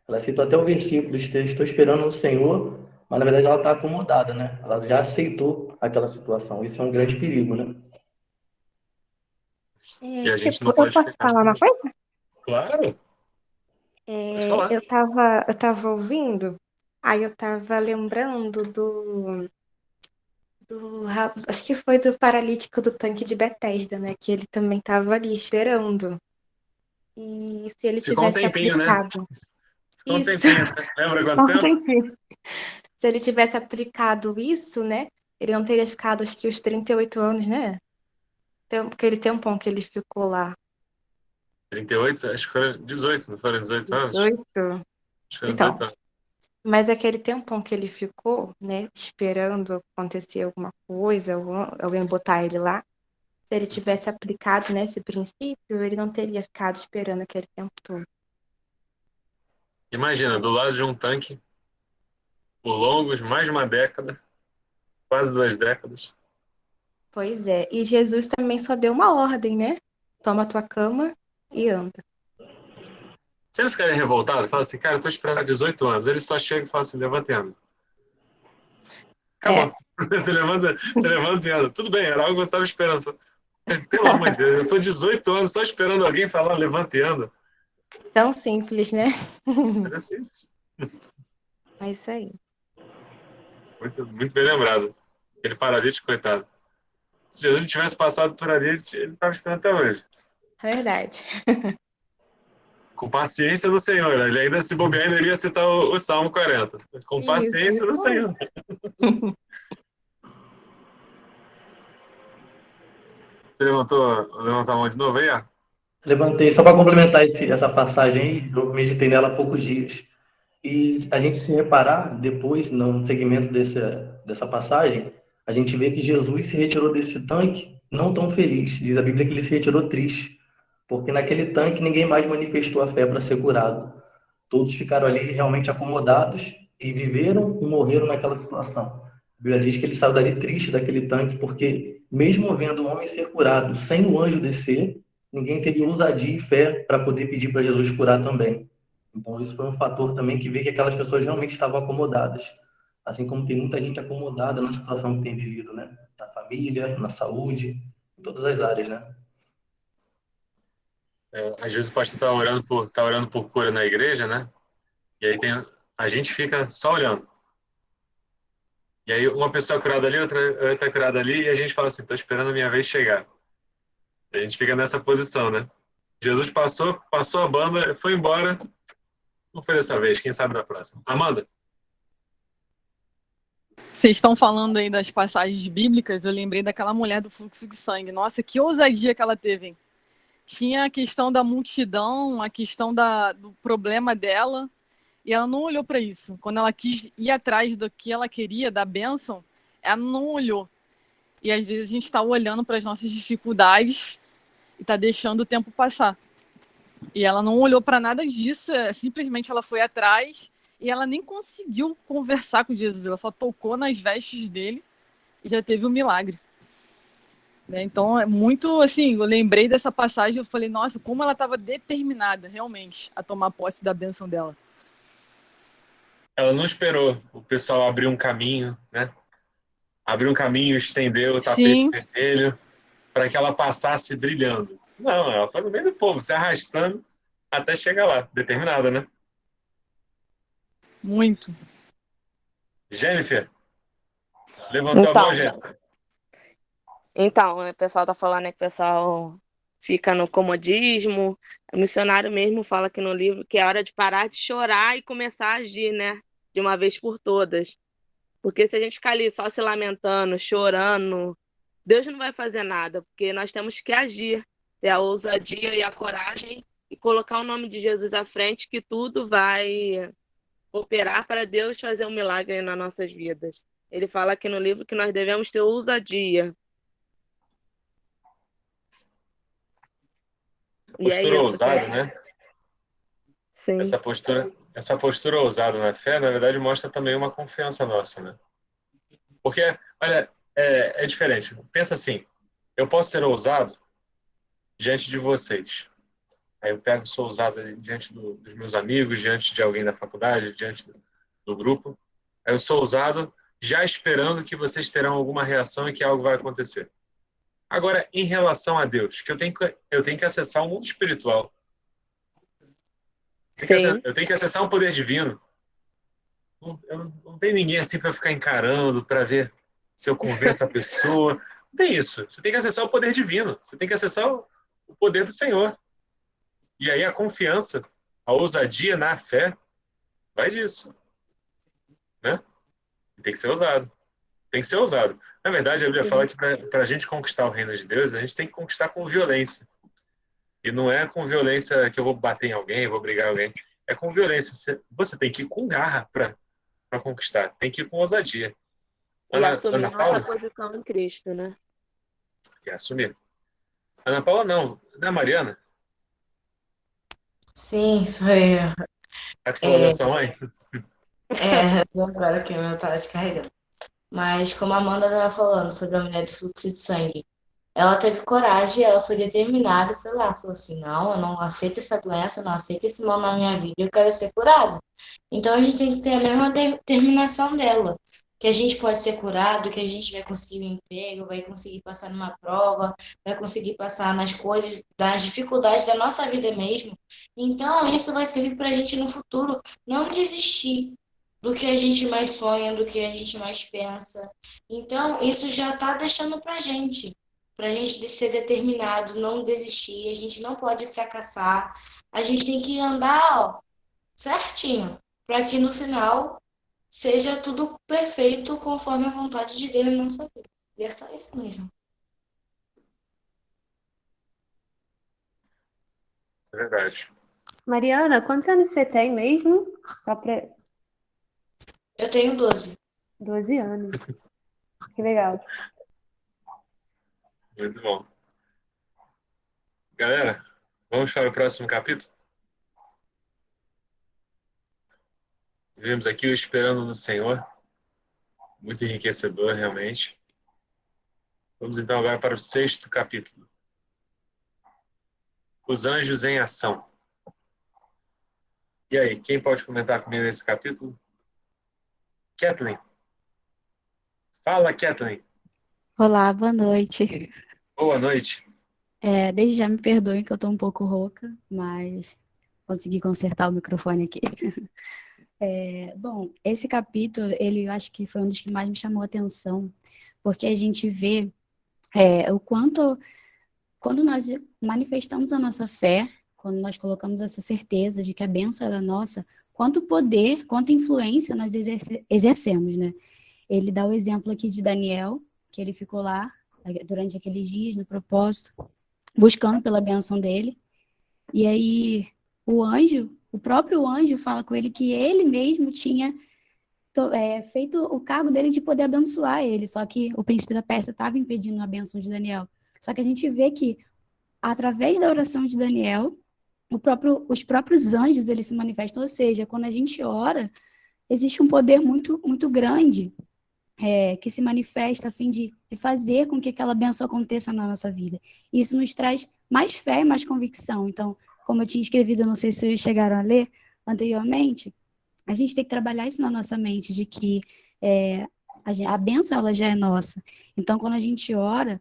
[SPEAKER 12] Ela citou até o versículo, estou esperando no Senhor, mas na verdade ela está acomodada, né? Ela já aceitou aquela situação. Isso é um grande perigo, né?
[SPEAKER 1] E a gente não
[SPEAKER 14] Eu
[SPEAKER 1] pode
[SPEAKER 14] posso
[SPEAKER 1] ficar.
[SPEAKER 14] falar uma coisa?
[SPEAKER 1] Claro. Pode falar.
[SPEAKER 14] Eu tava ouvindo, aí eu tava lembrando acho que foi do paralítico do tanque de Betesda, né? Que ele também tava ali esperando. E se ele
[SPEAKER 1] Ficou um
[SPEAKER 14] tivesse
[SPEAKER 1] tempinho, né?
[SPEAKER 14] aplicado.
[SPEAKER 1] Ficou um
[SPEAKER 14] Isso.
[SPEAKER 1] tempinho, né? Lembra quanto
[SPEAKER 14] Um
[SPEAKER 1] tempo?
[SPEAKER 14] tempinho. Se ele tivesse aplicado isso, né? Ele não teria ficado, acho que os 38 anos, né? Aquele tempão que ele ficou lá.
[SPEAKER 1] 38, acho que foram 18, não foram 18 anos?
[SPEAKER 14] 18.
[SPEAKER 1] Acho que foram
[SPEAKER 14] Então,
[SPEAKER 1] 18 anos.
[SPEAKER 14] mas aquele tempão que ele ficou, né? Esperando acontecer alguma coisa, alguém botar ele lá. Se ele tivesse aplicado nesse princípio, ele não teria ficado esperando aquele tempo todo.
[SPEAKER 1] Imagina, do lado de um tanque, por longos, mais de uma década, quase 2 décadas.
[SPEAKER 14] Pois é. E Jesus também só deu uma ordem, né? Toma a tua cama e anda.
[SPEAKER 1] Se ele ficaria revoltado, fala assim, cara, eu tô esperando há 18 anos. Ele só chega e fala assim, levanta e anda. Acabou. Você levanta e anda. Tudo bem, era algo que você estava esperando. Pelo amor de Deus, eu tô 18 anos só esperando alguém falar levanta e anda.
[SPEAKER 14] Tão simples, né?
[SPEAKER 1] Era simples.
[SPEAKER 14] É isso aí.
[SPEAKER 1] Muito, muito bem lembrado. Aquele paralítico, coitado. Se Jesus não tivesse passado por ali, ele estava esperando até hoje.
[SPEAKER 14] Verdade.
[SPEAKER 1] Com paciência do Senhor. Ele ainda se bobear, ainda iria citar o Salmo 40. Com paciência do Senhor. Você levantou a mão de novo aí, ó?
[SPEAKER 12] Levantei só para complementar essa passagem aí, eu meditei nela há poucos dias. E a gente se reparar depois, no segmento dessa passagem, a gente vê que Jesus se retirou desse tanque não tão feliz. Diz a Bíblia que ele se retirou triste, porque naquele tanque ninguém mais manifestou a fé para ser curado. Todos ficaram ali realmente acomodados e viveram e morreram naquela situação. A Bíblia diz que ele saiu dali triste daquele tanque, porque mesmo vendo o homem ser curado, sem o anjo descer, ninguém teria ousadia e fé para poder pedir para Jesus curar também. Então, isso foi um fator também que vê que aquelas pessoas realmente estavam acomodadas. Assim como tem muita gente acomodada na situação que tem vivido, né? Na família, na saúde, em todas as áreas, né?
[SPEAKER 1] Às vezes o pastor tá orando por cura na igreja, né? E aí a gente fica só olhando. E aí uma pessoa é curada ali, outra é curada ali, e a gente fala assim, estou esperando a minha vez chegar. A gente fica nessa posição, né? Jesus passou a banda, foi embora. Não foi dessa vez, quem sabe da próxima. Amanda?
[SPEAKER 15] Vocês estão falando aí das passagens bíblicas, eu lembrei daquela mulher do fluxo de sangue. Nossa, que ousadia que ela teve, hein? Tinha a questão da multidão, a questão do problema dela, e ela não olhou para isso. Quando ela quis ir atrás do que ela queria, da bênção, ela não olhou. E às vezes a gente está olhando para as nossas dificuldades e está deixando o tempo passar. E ela não olhou para nada disso, simplesmente ela foi atrás e ela nem conseguiu conversar com Jesus, ela só tocou nas vestes dele e já teve um milagre. Né? Então, é muito assim, eu lembrei dessa passagem, eu falei, nossa, como ela estava determinada realmente a tomar posse da bênção dela.
[SPEAKER 1] Ela não esperou o pessoal abrir um caminho, né? Abriu um caminho, estendeu o tapete
[SPEAKER 15] Sim,
[SPEAKER 1] vermelho para que ela passasse brilhando. Não, ela foi no meio do povo, se arrastando até chegar lá, determinada, né?
[SPEAKER 15] muito.
[SPEAKER 1] Jennifer, levantou a mão, Jennifer.
[SPEAKER 11] Então, o pessoal tá falando, né, que o pessoal fica no comodismo. O missionário mesmo fala aqui no livro que é hora de parar de chorar e começar a agir, né? De uma vez por todas. Porque se a gente ficar ali só se lamentando, chorando, Deus não vai fazer nada, porque nós temos que agir, ter a ousadia e a coragem e colocar o nome de Jesus à frente, que tudo vai cooperar para Deus fazer um milagre nas nossas vidas. Ele fala aqui no livro que nós devemos ter ousadia. E é
[SPEAKER 1] Postura
[SPEAKER 11] isso.
[SPEAKER 1] ousada, né?
[SPEAKER 11] Sim.
[SPEAKER 1] Essa postura ousada na fé, na verdade, mostra também uma confiança nossa, né? Porque, olha, é diferente. Pensa assim, eu posso ser ousado diante de vocês. Aí eu sou ousado diante dos meus amigos, diante de alguém da faculdade, diante do grupo. Aí eu sou ousado já esperando que vocês terão alguma reação e que algo vai acontecer. Agora, em relação a Deus, que eu tenho que acessar o mundo espiritual.
[SPEAKER 11] Sim.
[SPEAKER 1] Eu tenho que acessar um poder divino. Não tem ninguém assim para ficar encarando, para ver se eu convenço a pessoa. Não tem isso. Você tem que acessar o poder divino. Você tem que acessar o poder do Senhor. E aí a confiança, a ousadia na fé, vai disso. Né? Tem que ser ousado. Tem que ser ousado. Na verdade, a Bíblia fala que para a gente conquistar o reino de Deus, a gente tem que conquistar com violência. E não é com violência que eu vou bater em alguém, vou brigar em alguém. É com violência. Você tem que ir com garra para conquistar. Tem que ir com ousadia.
[SPEAKER 11] E assumir
[SPEAKER 1] Ana
[SPEAKER 11] nossa
[SPEAKER 1] Paula?
[SPEAKER 11] posição em Cristo, né?
[SPEAKER 1] Quer assumir. Ana Paula não. Não é Mariana?
[SPEAKER 2] Sim, foi.
[SPEAKER 1] Tá com o celular da sua mãe?
[SPEAKER 2] Agora que o meu tá descarregando. Mas como a Amanda estava falando sobre a mulher do fluxo de sangue, ela teve coragem, ela foi determinada, sei lá, falou assim, não, eu não aceito essa doença, eu não aceito esse mal na minha vida, eu quero ser curada. Então a gente tem que ter a mesma determinação dela, que a gente pode ser curado, que a gente vai conseguir um emprego, vai conseguir passar numa prova, vai conseguir passar nas coisas, das dificuldades da nossa vida mesmo. Então isso vai servir para a gente no futuro não desistir do que a gente mais sonha, do que a gente mais pensa. Então, isso já está deixando para a gente ser determinado, não desistir, a gente não pode fracassar, a gente tem que andar, ó, certinho, para que no final seja tudo perfeito conforme a vontade de Deus na nossa vida. E é só isso mesmo.
[SPEAKER 1] É verdade.
[SPEAKER 4] Mariana, quantos anos você tem mesmo? Só pra...
[SPEAKER 2] Eu tenho 12.
[SPEAKER 4] 12 anos. Que legal.
[SPEAKER 1] Muito bom. Galera, vamos para o próximo capítulo? Vivemos aqui o Esperando no Senhor. Muito enriquecedor, realmente. Vamos então agora para o 6º capítulo. Os anjos em ação. E aí, quem pode comentar comigo nesse capítulo? Kathleen. Fala, Kathleen.
[SPEAKER 16] Olá, boa noite.
[SPEAKER 1] Boa noite.
[SPEAKER 16] Desde já me perdoem que eu tô um pouco rouca, mas consegui consertar o microfone aqui. Bom, esse capítulo, ele eu acho que foi um dos que mais me chamou a atenção, porque a gente vê o quanto, quando nós manifestamos a nossa fé, quando nós colocamos essa certeza de que a bênção ela é nossa, quanto poder, quanta influência nós exercemos, né? Ele dá o exemplo aqui de Daniel, que ele ficou lá durante aqueles dias, no propósito, buscando pela bênção dele, e aí o próprio anjo fala com ele que ele mesmo tinha feito o cargo dele de poder abençoar ele, só que o príncipe da Pérsia estava impedindo a bênção de Daniel. Só que a gente vê que, através da oração de Daniel, os próprios anjos eles se manifestam, ou seja, quando a gente ora, existe um poder muito, muito grande que se manifesta a fim de fazer com que aquela bênção aconteça na nossa vida. Isso nos traz mais fé e mais convicção. Então, como eu tinha escrevido, não sei se vocês chegaram a ler anteriormente, a gente tem que trabalhar isso na nossa mente, de que a bênção ela já é nossa. Então, quando a gente ora,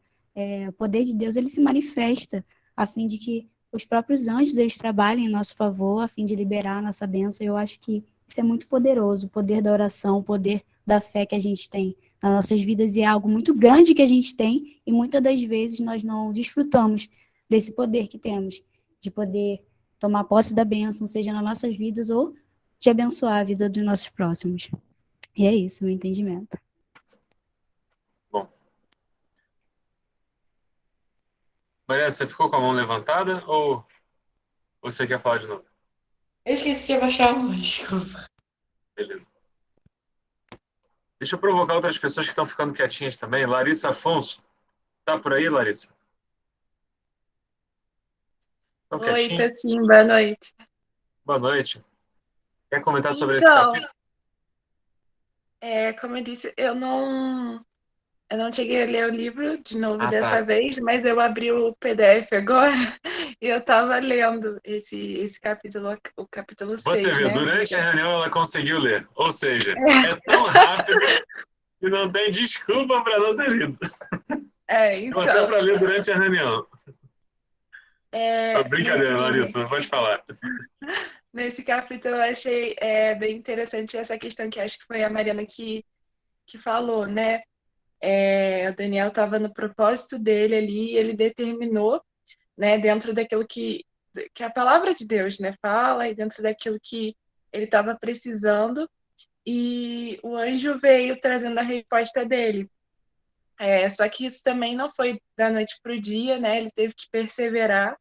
[SPEAKER 16] o poder de Deus ele se manifesta, a fim de que os próprios anjos eles trabalhem em nosso favor, a fim de liberar a nossa bênção. Eu acho que isso é muito poderoso, o poder da oração, o poder da fé que a gente tem nas nossas vidas, e é algo muito grande que a gente tem, e muitas das vezes nós não desfrutamos desse poder que temos, de poder tomar posse da bênção, seja nas nossas vidas ou de abençoar a vida dos nossos próximos. E é isso, meu entendimento.
[SPEAKER 1] Bom. Maria, você ficou com a mão levantada ou você quer falar de novo?
[SPEAKER 8] Eu esqueci de abaixar a mão, desculpa.
[SPEAKER 1] Beleza. Deixa eu provocar outras pessoas que estão ficando quietinhas também. Larissa Afonso. Tá por aí, Larissa? Estão
[SPEAKER 8] Oi,
[SPEAKER 1] quietinhos?
[SPEAKER 8] tá sim, boa noite.
[SPEAKER 1] Boa noite. Quer comentar sobre esse
[SPEAKER 8] Então,
[SPEAKER 1] capítulo?
[SPEAKER 8] como eu disse, eu não cheguei a ler o livro de novo
[SPEAKER 1] Ah,
[SPEAKER 8] dessa
[SPEAKER 1] tá.
[SPEAKER 8] vez, mas eu abri o PDF agora e eu estava lendo esse capítulo, o capítulo
[SPEAKER 1] Você
[SPEAKER 8] 6,
[SPEAKER 1] vê,
[SPEAKER 8] né?
[SPEAKER 1] durante a reunião ela conseguiu ler. Ou seja, é tão rápido que não tem desculpa para não ter lido. Deu até
[SPEAKER 8] Então,
[SPEAKER 1] para ler durante a reunião. Brincadeira,
[SPEAKER 8] nesse,
[SPEAKER 1] Larissa, pode falar.
[SPEAKER 8] nesse capítulo eu achei bem interessante essa questão que acho que foi a Mariana que falou, né? O Daniel estava no propósito dele ali, e ele determinou, né, dentro daquilo que a palavra de Deus, né, fala, e dentro daquilo que ele estava precisando, e o anjo veio trazendo a resposta dele. Só que isso também não foi da noite para o dia, né, ele teve que perseverar,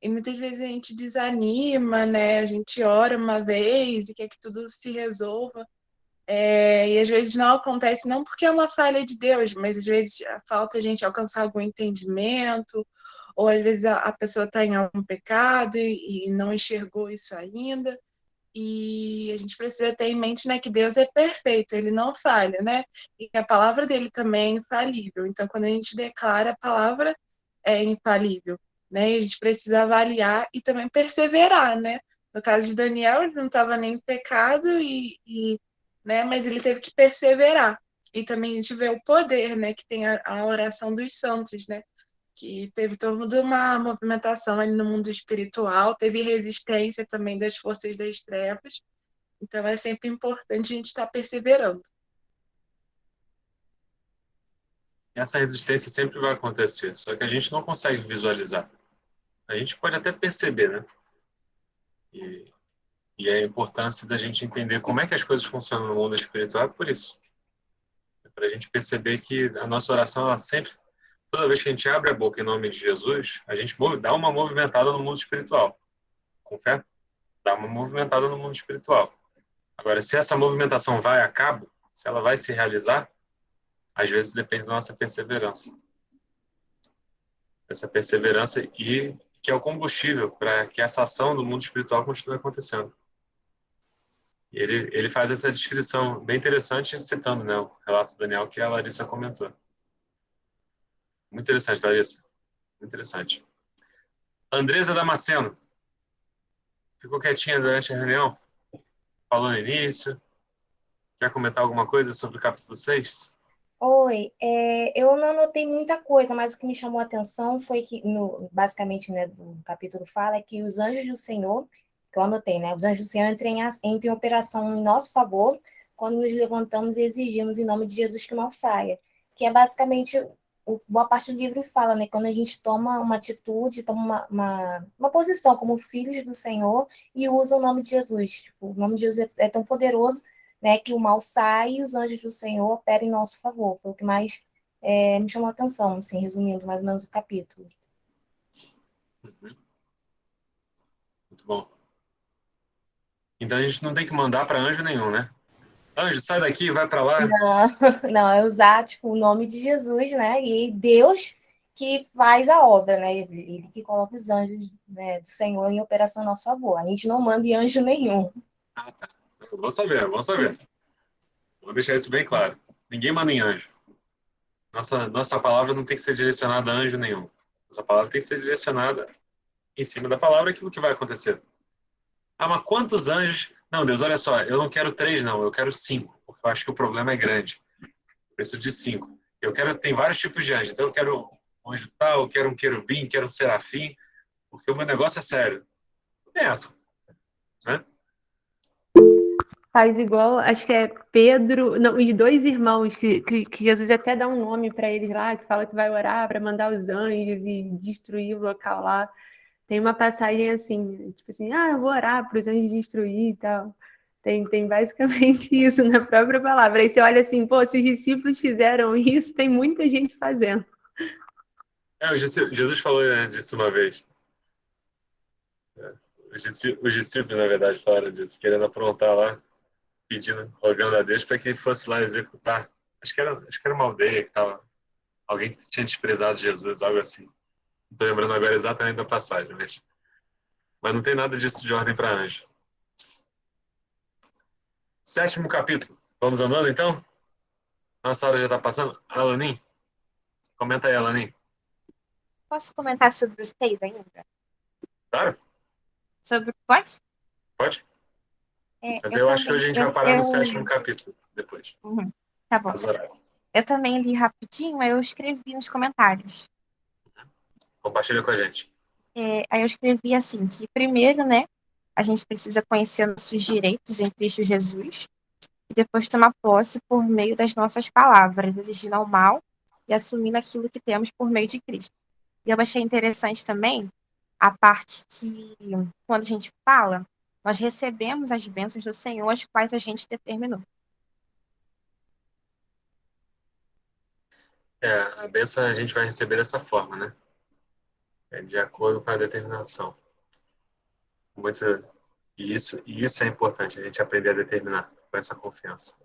[SPEAKER 8] e muitas vezes a gente desanima, né, a gente ora uma vez e quer que tudo se resolva, e às vezes não acontece não porque é uma falha de Deus, mas às vezes falta a gente alcançar algum entendimento, ou às vezes a pessoa está em algum pecado e não enxergou isso ainda. E a gente precisa ter em mente, né, que Deus é perfeito, ele não falha, né? E a palavra dele também é infalível. Então, quando a gente declara, a palavra é infalível, né? E a gente precisa avaliar e também perseverar, né? No caso de Daniel, ele não estava nem em pecado né, mas ele teve que perseverar. E também a gente vê o poder, né, que tem a oração dos santos, né? Que teve toda uma movimentação ali no mundo espiritual, teve resistência também das forças das trevas. Então é sempre importante a gente estar perseverando.
[SPEAKER 1] Essa resistência sempre vai acontecer, só que a gente não consegue visualizar. A gente pode até perceber, né? E a importância da gente entender como é que as coisas funcionam no mundo espiritual é por isso. É para a gente perceber que a nossa oração, ela sempre, toda vez que a gente abre a boca em nome de Jesus, a gente dá uma movimentada no mundo espiritual. Com fé? Dá uma movimentada no mundo espiritual. Agora, se essa movimentação vai a cabo, se ela vai se realizar, às vezes depende da nossa perseverança. Essa perseverança e que é o combustível para que essa ação do mundo espiritual continue acontecendo. E ele faz essa descrição bem interessante, citando, né, o relato do Daniel que a Larissa comentou. Muito interessante, Larissa. Muito interessante. Andresa Damasceno. Ficou quietinha durante a reunião? Falou no início? Quer comentar alguma coisa sobre o capítulo 6?
[SPEAKER 7] Oi, eu não anotei muita coisa, mas o que me chamou a atenção foi que, basicamente, né, o capítulo fala é que os anjos do Senhor que eu anotei, né? Os anjos do Senhor entram em operação em nosso favor quando nos levantamos e exigimos em nome de Jesus que o mal saia. Que é basicamente, boa parte do livro fala, né? Quando a gente toma uma atitude, toma uma posição como filhos do Senhor e usa o nome de Jesus. Tipo, o nome de Jesus é tão poderoso, né, que o mal sai e os anjos do Senhor operam em nosso favor. Foi o que mais me chamou a atenção, assim, resumindo mais ou menos o capítulo.
[SPEAKER 1] Muito bom. Então a gente não tem que mandar para anjo nenhum, né? Anjo, sai daqui, vai para lá.
[SPEAKER 7] Não, não, é usar, tipo, o nome de Jesus, né? E Deus que faz a obra, né? Ele que coloca os anjos, né, do Senhor em operação a nosso favor. A gente não manda em anjo nenhum.
[SPEAKER 1] Ah, tá. Vamos saber, vamos saber. Vou deixar isso bem claro. Ninguém manda em anjo. Nossa palavra não tem que ser direcionada a anjo nenhum. Nossa palavra tem que ser direcionada em cima da palavra aquilo que vai acontecer. Ah, mas quantos anjos? Não, Deus, olha só, eu não quero 3, não, eu quero 5, porque eu acho que o problema é grande. Eu preciso de 5. Tem vários tipos de anjos, então eu quero um anjo tal, eu quero um querubim, quero um serafim, porque o meu negócio é sério. É essa, né?
[SPEAKER 4] Faz igual, acho que é Pedro, não, os dois irmãos, que Jesus até dá um nome para eles lá, que fala que vai orar para mandar os anjos e destruir o local lá. Tem uma passagem assim, tipo assim, eu vou orar para os anjos destruir e tal. Tem basicamente isso na própria palavra. Aí você olha assim, pô, se os discípulos fizeram isso, tem muita gente fazendo.
[SPEAKER 1] Jesus falou, né, disso uma vez. Os discípulos, na verdade, falaram disso, querendo aprontar lá, pedindo, rogando a Deus para que ele fosse lá executar. Acho que era uma aldeia que estava. Alguém que tinha desprezado Jesus, algo assim. Não estou lembrando agora exatamente da passagem, mas não tem nada disso de ordem para anjo. 7º capítulo. Vamos andando, então? Nossa hora já está passando. Alanin? Comenta aí, Alanin.
[SPEAKER 17] Posso comentar sobre os 6 ainda?
[SPEAKER 1] Claro.
[SPEAKER 17] Pode?
[SPEAKER 1] Pode. Mas eu acho que hoje a gente vai parar no 7º capítulo, depois.
[SPEAKER 17] Tá bom. Eu também li rapidinho, aí eu escrevi nos comentários.
[SPEAKER 1] Compartilha com a gente.
[SPEAKER 17] Aí eu escrevi assim, que primeiro, né, a gente precisa conhecer nossos direitos em Cristo Jesus e depois tomar posse por meio das nossas palavras, exigindo ao mal e assumindo aquilo que temos por meio de Cristo. E eu achei interessante também a parte que, quando a gente fala, nós recebemos as bênçãos do Senhor, as quais a gente determinou.
[SPEAKER 1] A bênção a gente vai receber dessa forma, né? De acordo com a determinação. E isso é importante, a gente aprender a determinar com essa confiança.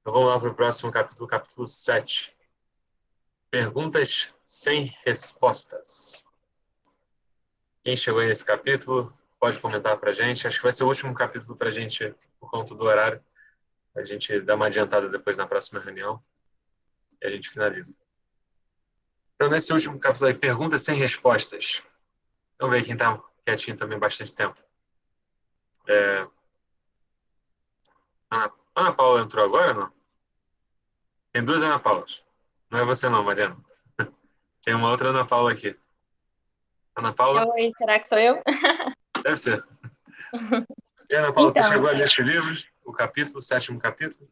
[SPEAKER 1] Então vamos lá para o próximo capítulo, capítulo 7. Perguntas sem respostas. Quem chegou aí nesse capítulo pode comentar para a gente. Acho que vai ser o último capítulo para a gente, por conta do horário. A gente dá uma adiantada depois na próxima reunião e a gente finaliza. Então, nesse último capítulo aí, perguntas sem respostas. Vamos ver quem está quietinho também bastante tempo. Ana Paula entrou agora, não? Tem 2 Ana Paulas. Não é você não, Mariana. Tem uma outra Ana Paula aqui. Ana Paula?
[SPEAKER 18] Oi, será que sou eu?
[SPEAKER 1] Deve ser. E Ana Paula, você
[SPEAKER 18] Então,
[SPEAKER 1] chegou a ler esse livro? O capítulo, o 7º capítulo?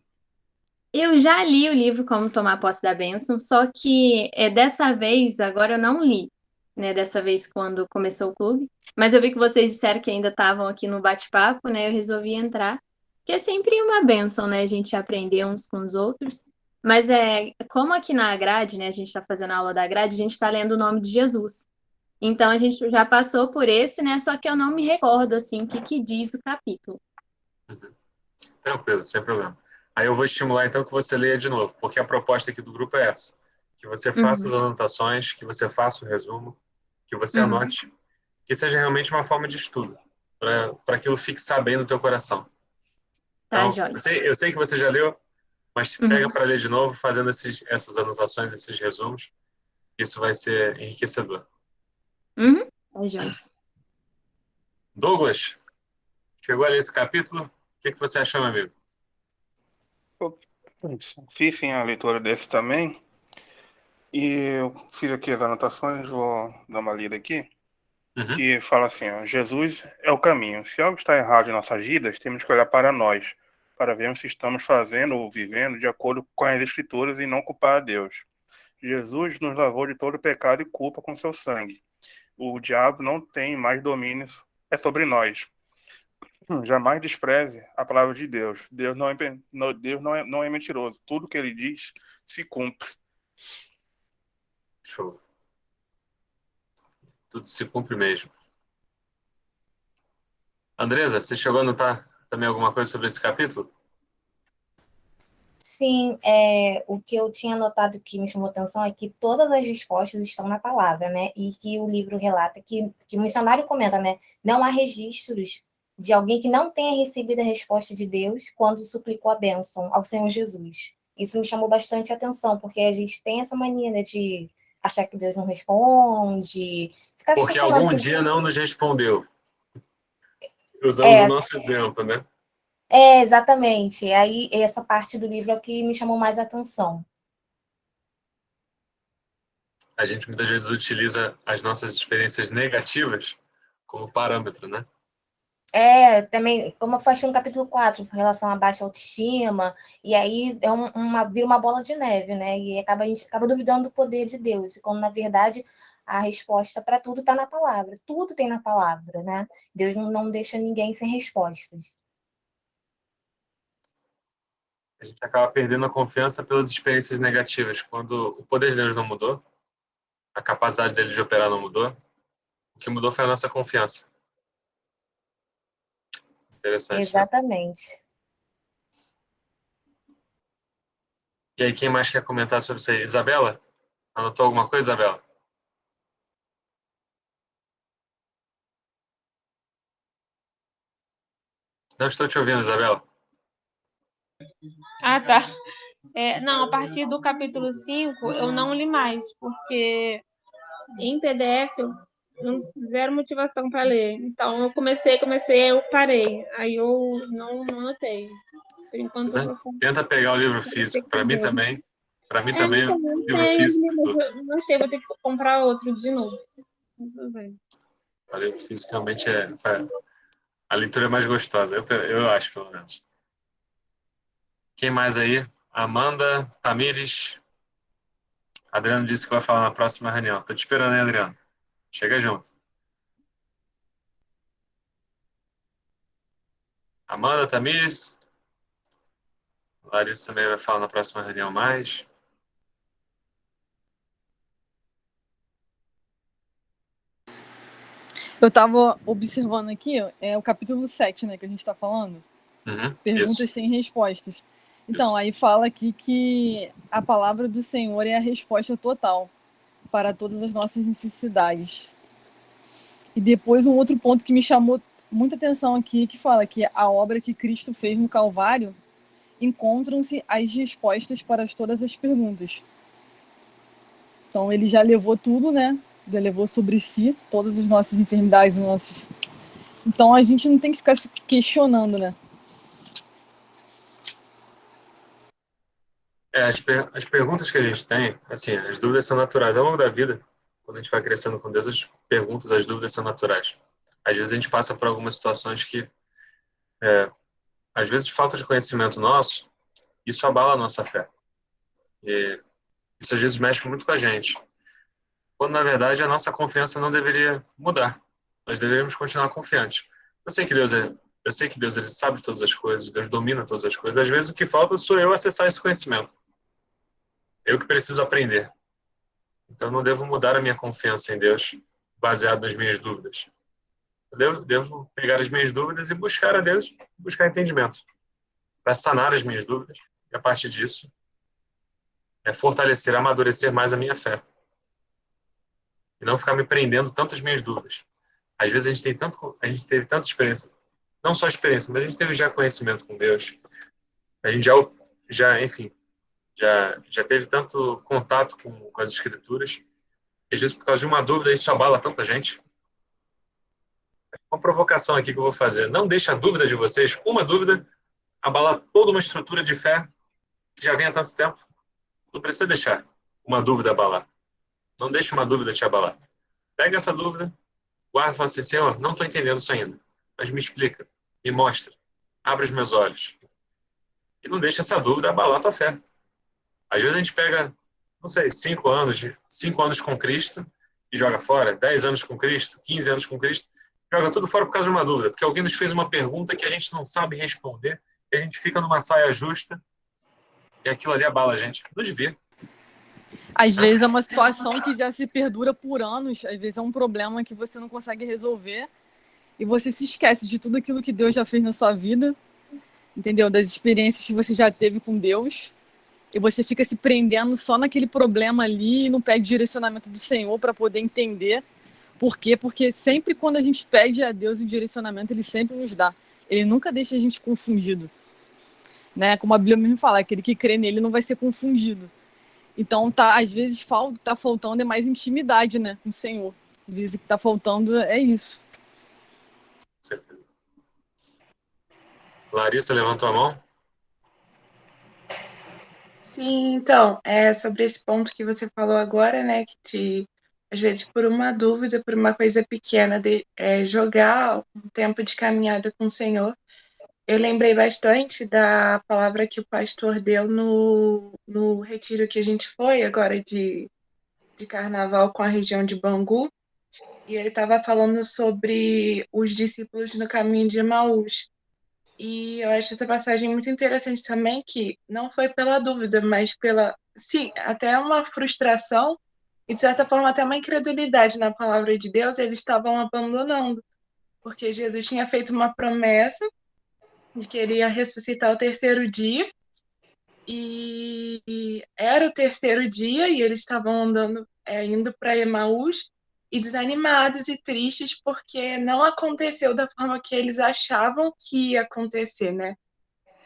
[SPEAKER 18] eu já li o livro Como Tomar Posse da Bênção, só que dessa vez, agora eu não li, né? Dessa vez quando começou o clube. Mas eu vi que vocês disseram que ainda estavam aqui no bate-papo, né? Eu resolvi entrar. Que é sempre uma bênção, né? A gente aprender uns com os outros. Mas como aqui na grade, né? A gente está fazendo a aula da grade, a gente está lendo o nome de Jesus. Então a gente já passou por esse, né? Só que eu não me recordo, assim, o que diz o capítulo.
[SPEAKER 1] Tranquilo, sem problema. Aí eu vou estimular então que você leia de novo, porque a proposta aqui do grupo é essa. Que você faça as anotações, que você faça o resumo, que você anote, que seja realmente uma forma de estudo, para aquilo fixar bem no teu coração.
[SPEAKER 18] Tá,
[SPEAKER 1] Então,
[SPEAKER 18] joia.
[SPEAKER 1] eu sei que você já leu, mas pega para ler de novo, fazendo essas anotações, esses resumos. Isso vai ser enriquecedor.
[SPEAKER 18] Tá, joia.
[SPEAKER 1] Douglas, chegou a ler esse capítulo? O que você achou, meu amigo?
[SPEAKER 6] Fiz sim a leitura desse também. E eu fiz aqui as anotações, vou dar uma lida aqui. que fala assim, ó, Jesus é o caminho. Se algo está errado em nossas vidas, temos que olhar para nós, para vermos se estamos fazendo ou vivendo de acordo com as Escrituras e não culpar a Deus. Jesus nos lavou de todo pecado e culpa com seu sangue. O diabo não tem mais domínio sobre nós. Jamais despreze a palavra de Deus. Deus não é mentiroso. Tudo que ele diz se cumpre.
[SPEAKER 1] Show. Tudo se cumpre mesmo. Andresa, você chegou a notar também alguma coisa sobre esse capítulo?
[SPEAKER 7] Sim, o que eu tinha notado que me chamou a atenção é que todas as respostas estão na palavra, né? E que o livro relata que o missionário comenta, né? Não há registros de alguém que não tenha recebido a resposta de Deus quando suplicou a bênção ao Senhor Jesus. Isso me chamou bastante atenção, porque a gente tem essa mania, né, de achar que Deus não responde, ficar se
[SPEAKER 1] Porque
[SPEAKER 7] questionando.
[SPEAKER 1] algum dia não nos respondeu. Usamos o nosso exemplo, né?
[SPEAKER 7] Exatamente. Aí, essa parte do livro é o que me chamou mais a atenção.
[SPEAKER 1] A gente muitas vezes utiliza as nossas experiências negativas como parâmetro, né?
[SPEAKER 7] Também, como eu falei no capítulo 4, em relação à baixa autoestima, e aí vira uma bola de neve, né? E a gente acaba duvidando do poder de Deus, e quando, na verdade, a resposta para tudo está na palavra. Tudo tem na palavra, né? Deus não deixa ninguém sem respostas.
[SPEAKER 1] A gente acaba perdendo a confiança pelas experiências negativas. Quando o poder de Deus não mudou, a capacidade dele de operar não mudou, o que mudou foi a nossa confiança. Interessante,
[SPEAKER 7] Exatamente.
[SPEAKER 1] né? E aí, quem mais quer comentar sobre isso aí? Isabela? Anotou alguma coisa, Isabela? Não estou te ouvindo, Isabela.
[SPEAKER 3] Ah, tá. Não, a partir do capítulo 5 eu não li mais, porque em PDF eu não zero motivação para ler. Então eu comecei, eu parei. Aí eu não anotei. Por enquanto eu tô só...
[SPEAKER 1] Tenta pegar o livro físico. Para mim também. Para mim também
[SPEAKER 3] então,
[SPEAKER 1] o livro físico.
[SPEAKER 3] não achei, vou ter que comprar outro de novo. Tudo bem.
[SPEAKER 1] O livro físico realmente a leitura é mais gostosa, eu acho, pelo menos. Quem mais aí? Amanda, Tamires. Adriano disse que vai falar na próxima reunião. Tô te esperando, hein, Adriano? Chega junto. Amanda, Tamires. Larissa também vai falar na próxima reunião mais.
[SPEAKER 15] Eu estava observando aqui, o capítulo 7, né, que a gente está falando. Perguntas
[SPEAKER 1] isso.
[SPEAKER 15] sem respostas. Então, aí fala aqui que a palavra do Senhor é a resposta total para todas as nossas necessidades. E depois um outro ponto que me chamou muita atenção aqui, que fala que a obra que Cristo fez no Calvário encontram-se as respostas para todas as perguntas. Então, ele já levou tudo, né? Já levou sobre si todas as nossas enfermidades, Então, a gente não tem que ficar se questionando, né?
[SPEAKER 1] As perguntas que a gente tem, assim, as dúvidas são naturais. Ao longo da vida, quando a gente vai crescendo com Deus, as perguntas, as dúvidas são naturais. Às vezes a gente passa por algumas situações que, às vezes, falta de conhecimento nosso, isso abala a nossa fé. E isso às vezes mexe muito com a gente. Quando, na verdade, a nossa confiança não deveria mudar. Nós deveríamos continuar confiantes. Eu sei que Deus ele sabe todas as coisas, Deus domina todas as coisas. Às vezes o que falta sou eu acessar esse conhecimento. Eu que preciso aprender. Então não devo mudar a minha confiança em Deus baseado nas minhas dúvidas. Eu devo pegar as minhas dúvidas e buscar a Deus, buscar entendimento para sanar as minhas dúvidas e a partir disso fortalecer, amadurecer mais a minha fé. E não ficar me prendendo tanto às minhas dúvidas. Às vezes a gente teve tanta experiência, não só experiência, mas a gente teve já conhecimento com Deus. A gente já teve tanto contato com as Escrituras, que às vezes por causa de uma dúvida isso abala tanta gente. Uma provocação aqui que eu vou fazer. Não deixe a dúvida de vocês, uma dúvida, abalar toda uma estrutura de fé que já vem há tanto tempo. Não precisa deixar uma dúvida abalar. Não deixe uma dúvida te abalar. Pega essa dúvida guarda e fala assim, Senhor, não estou entendendo isso ainda, mas me explica, me mostra, abre os meus olhos. E não deixa essa dúvida abalar a tua fé. Às vezes a gente pega, não sei, 5 anos com Cristo e joga fora, 10 anos com Cristo, 15 anos com Cristo, joga tudo fora por causa de uma dúvida, porque alguém nos fez uma pergunta que a gente não sabe responder, e a gente fica numa saia justa, e aquilo ali abala a gente. Não devia.
[SPEAKER 15] Às vezes é uma situação que já se perdura por anos, às vezes é um problema que você não consegue resolver, e você se esquece de tudo aquilo que Deus já fez na sua vida, entendeu? Das experiências que você já teve com Deus, e você fica se prendendo só naquele problema ali e não pede direcionamento do Senhor para poder entender. Por quê? Porque sempre quando a gente pede a Deus o direcionamento, Ele sempre nos dá. Ele nunca deixa a gente confundido. Né? Como a Bíblia mesmo fala, aquele que crê nele não vai ser confundido. Então, às vezes, tá faltando é mais intimidade, né, com o Senhor. Às vezes, o que está faltando é isso.
[SPEAKER 1] Certeza. Larissa, levantou a mão?
[SPEAKER 8] Sim, então, sobre esse ponto que você falou agora, né, que às vezes por uma dúvida, por uma coisa pequena, jogar um tempo de caminhada com o Senhor, eu lembrei bastante da palavra que o pastor deu no retiro que a gente foi agora de carnaval com a região de Bangu, e ele estava falando sobre os discípulos no caminho de Emaús. E eu acho essa passagem muito interessante também, que não foi pela dúvida, mas sim, até uma frustração e, de certa forma, até uma incredulidade na palavra de Deus, eles estavam abandonando, porque Jesus tinha feito uma promessa de que ele ia ressuscitar ao terceiro dia, e era o terceiro dia, e eles estavam andando, indo para Emaús, e desanimados e tristes porque não aconteceu da forma que eles achavam que ia acontecer, né?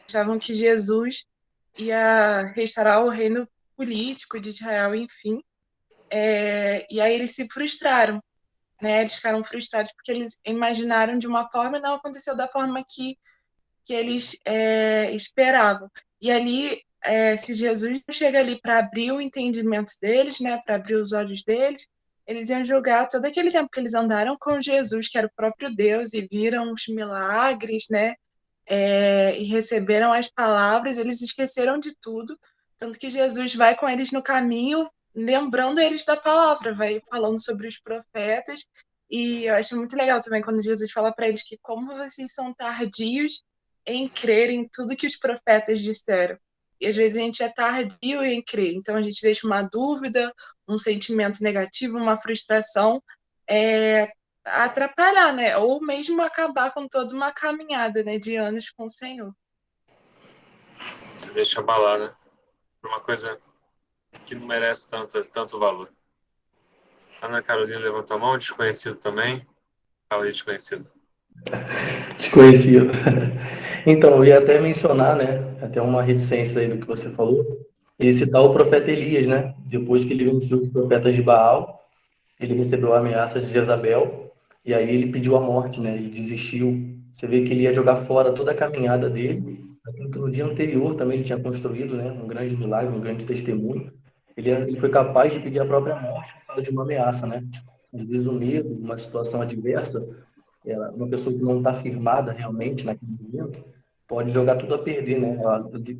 [SPEAKER 8] Achavam que Jesus ia restaurar o reino político de Israel, enfim. E aí eles se frustraram, né? Eles ficaram frustrados porque eles imaginaram de uma forma e não aconteceu da forma que eles esperavam. E ali, se Jesus não chega ali para abrir o entendimento deles, né? Para abrir os olhos deles, eles iam julgar todo aquele tempo que eles andaram com Jesus, que era o próprio Deus, e viram os milagres, né? E receberam as palavras, eles esqueceram de tudo, tanto que Jesus vai com eles no caminho, lembrando eles da palavra, vai falando sobre os profetas, e eu acho muito legal também quando Jesus fala para eles que como vocês são tardios em crer em tudo que os profetas disseram. E às vezes a gente é tardio em crer, então a gente deixa uma dúvida, um sentimento negativo, uma frustração, atrapalhar, né? Ou mesmo acabar com toda uma caminhada, né, de anos com o Senhor.
[SPEAKER 1] Se deixa abalar, né? Por uma coisa que não merece tanto valor. Ana Carolina levantou a mão, desconhecido também. Fala aí, desconhecido.
[SPEAKER 12] Desconhecido. Então, eu ia até mencionar, né, até uma reticência aí do que você falou, e citar o profeta Elias, né? Depois que ele venceu os profetas de Baal, ele recebeu a ameaça de Jezabel, e aí ele pediu a morte, né? Ele desistiu. Você vê que ele ia jogar fora toda a caminhada dele, aquilo que no dia anterior também ele tinha construído, né? Um grande milagre, um grande testemunho. Ele foi capaz de pedir a própria morte por causa de uma ameaça, né? Às vezes o medo, uma situação adversa, uma pessoa que não está firmada realmente naquele momento, pode jogar tudo a perder, né?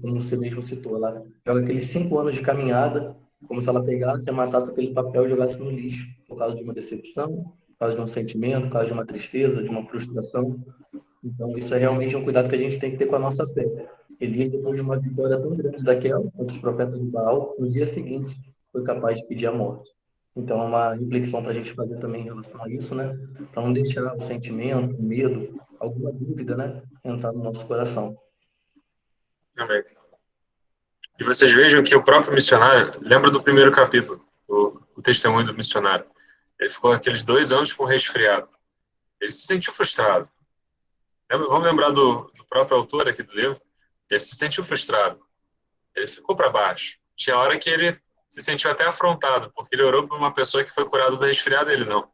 [SPEAKER 12] Como você mesmo citou, ela joga aqueles 5 anos de caminhada, como se ela pegasse, amassasse aquele papel e jogasse no lixo, por causa de uma decepção, por causa de um sentimento, por causa de uma tristeza, de uma frustração. Então, isso é realmente um cuidado que a gente tem que ter com a nossa fé. Elias, depois de uma vitória tão grande daquela, contra os profetas de Baal, no dia seguinte, foi capaz de pedir a morte. Então, é uma reflexão para a gente fazer também em relação a isso, né? Para não deixar o sentimento, o medo, alguma dúvida, né? Entrar no nosso coração.
[SPEAKER 1] Amém. E vocês vejam que o próprio missionário, lembra do primeiro capítulo, o testemunho do missionário. Ele ficou aqueles 2 anos com resfriado. Ele se sentiu frustrado. Vamos lembrar do próprio autor aqui do livro. Ele se sentiu frustrado. Ele ficou para baixo. Tinha hora que ele se sentiu até afrontado, porque ele orou por uma pessoa que foi curada do resfriado, ele não.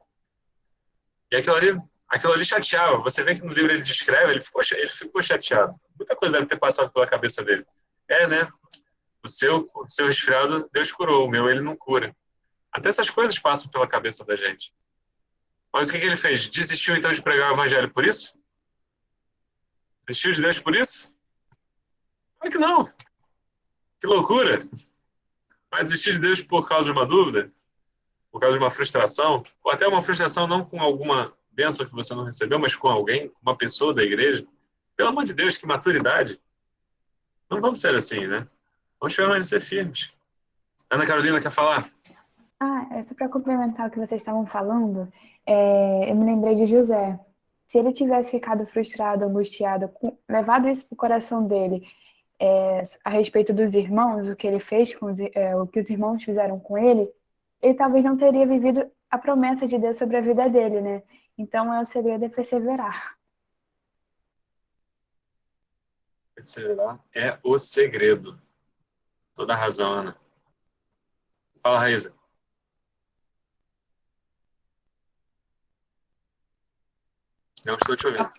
[SPEAKER 1] E aquilo ali chateava. Você vê que no livro ele descreve, ele ficou chateado. Muita coisa deve ter passado pela cabeça dele. Né? O seu resfriado, Deus curou. O meu, ele não cura. Até essas coisas passam pela cabeça da gente. Mas o que ele fez? Desistiu então de pregar o evangelho por isso? Desistiu de Deus por isso? Claro que não. Que loucura. Vai desistir de Deus por causa de uma dúvida? Por causa de uma frustração? Ou até uma frustração não com alguma bênção que você não recebeu, mas com alguém, com uma pessoa da igreja? Pelo amor de Deus, que maturidade. Não vamos ser assim, né? Vamos permanecer firmes. Ana Carolina, quer falar?
[SPEAKER 14] Só para complementar o que vocês estavam falando, eu me lembrei de José. Se ele tivesse ficado frustrado, angustiado, levado isso para o coração dele, a respeito dos irmãos, o que ele fez o que os irmãos fizeram com ele talvez não teria vivido a promessa de Deus sobre a vida dele, né? Então, o segredo é perseverar.
[SPEAKER 1] Perseverar é o segredo. Toda a razão, Ana. Fala, Raíza. Não estou te ouvindo.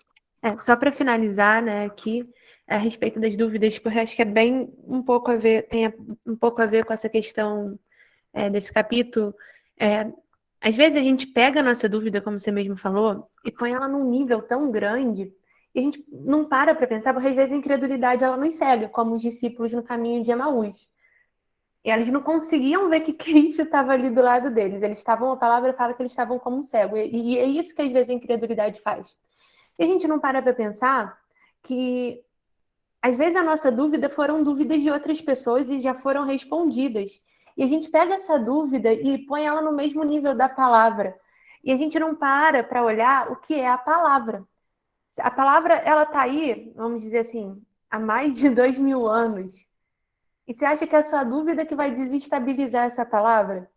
[SPEAKER 4] Só para finalizar, né, aqui, a respeito das dúvidas, porque eu acho que tem um pouco a ver com essa questão desse capítulo. Às vezes a gente pega a nossa dúvida, como você mesmo falou, e põe ela num nível tão grande, e a gente não para pensar, porque às vezes a incredulidade ela nos cega, como os discípulos no caminho de Emaús. E eles não conseguiam ver que Cristo estava ali do lado deles. A palavra fala que eles estavam como um cego. E é isso que às vezes a incredulidade faz. E a gente não para pensar que, às vezes, a nossa dúvida foram dúvidas de outras pessoas e já foram respondidas. E a gente pega essa dúvida e põe ela no mesmo nível da palavra. E a gente não para olhar o que é a palavra. A palavra, ela está aí, vamos dizer assim, há mais de 2000 anos. E você acha que é a sua dúvida que vai desestabilizar essa palavra?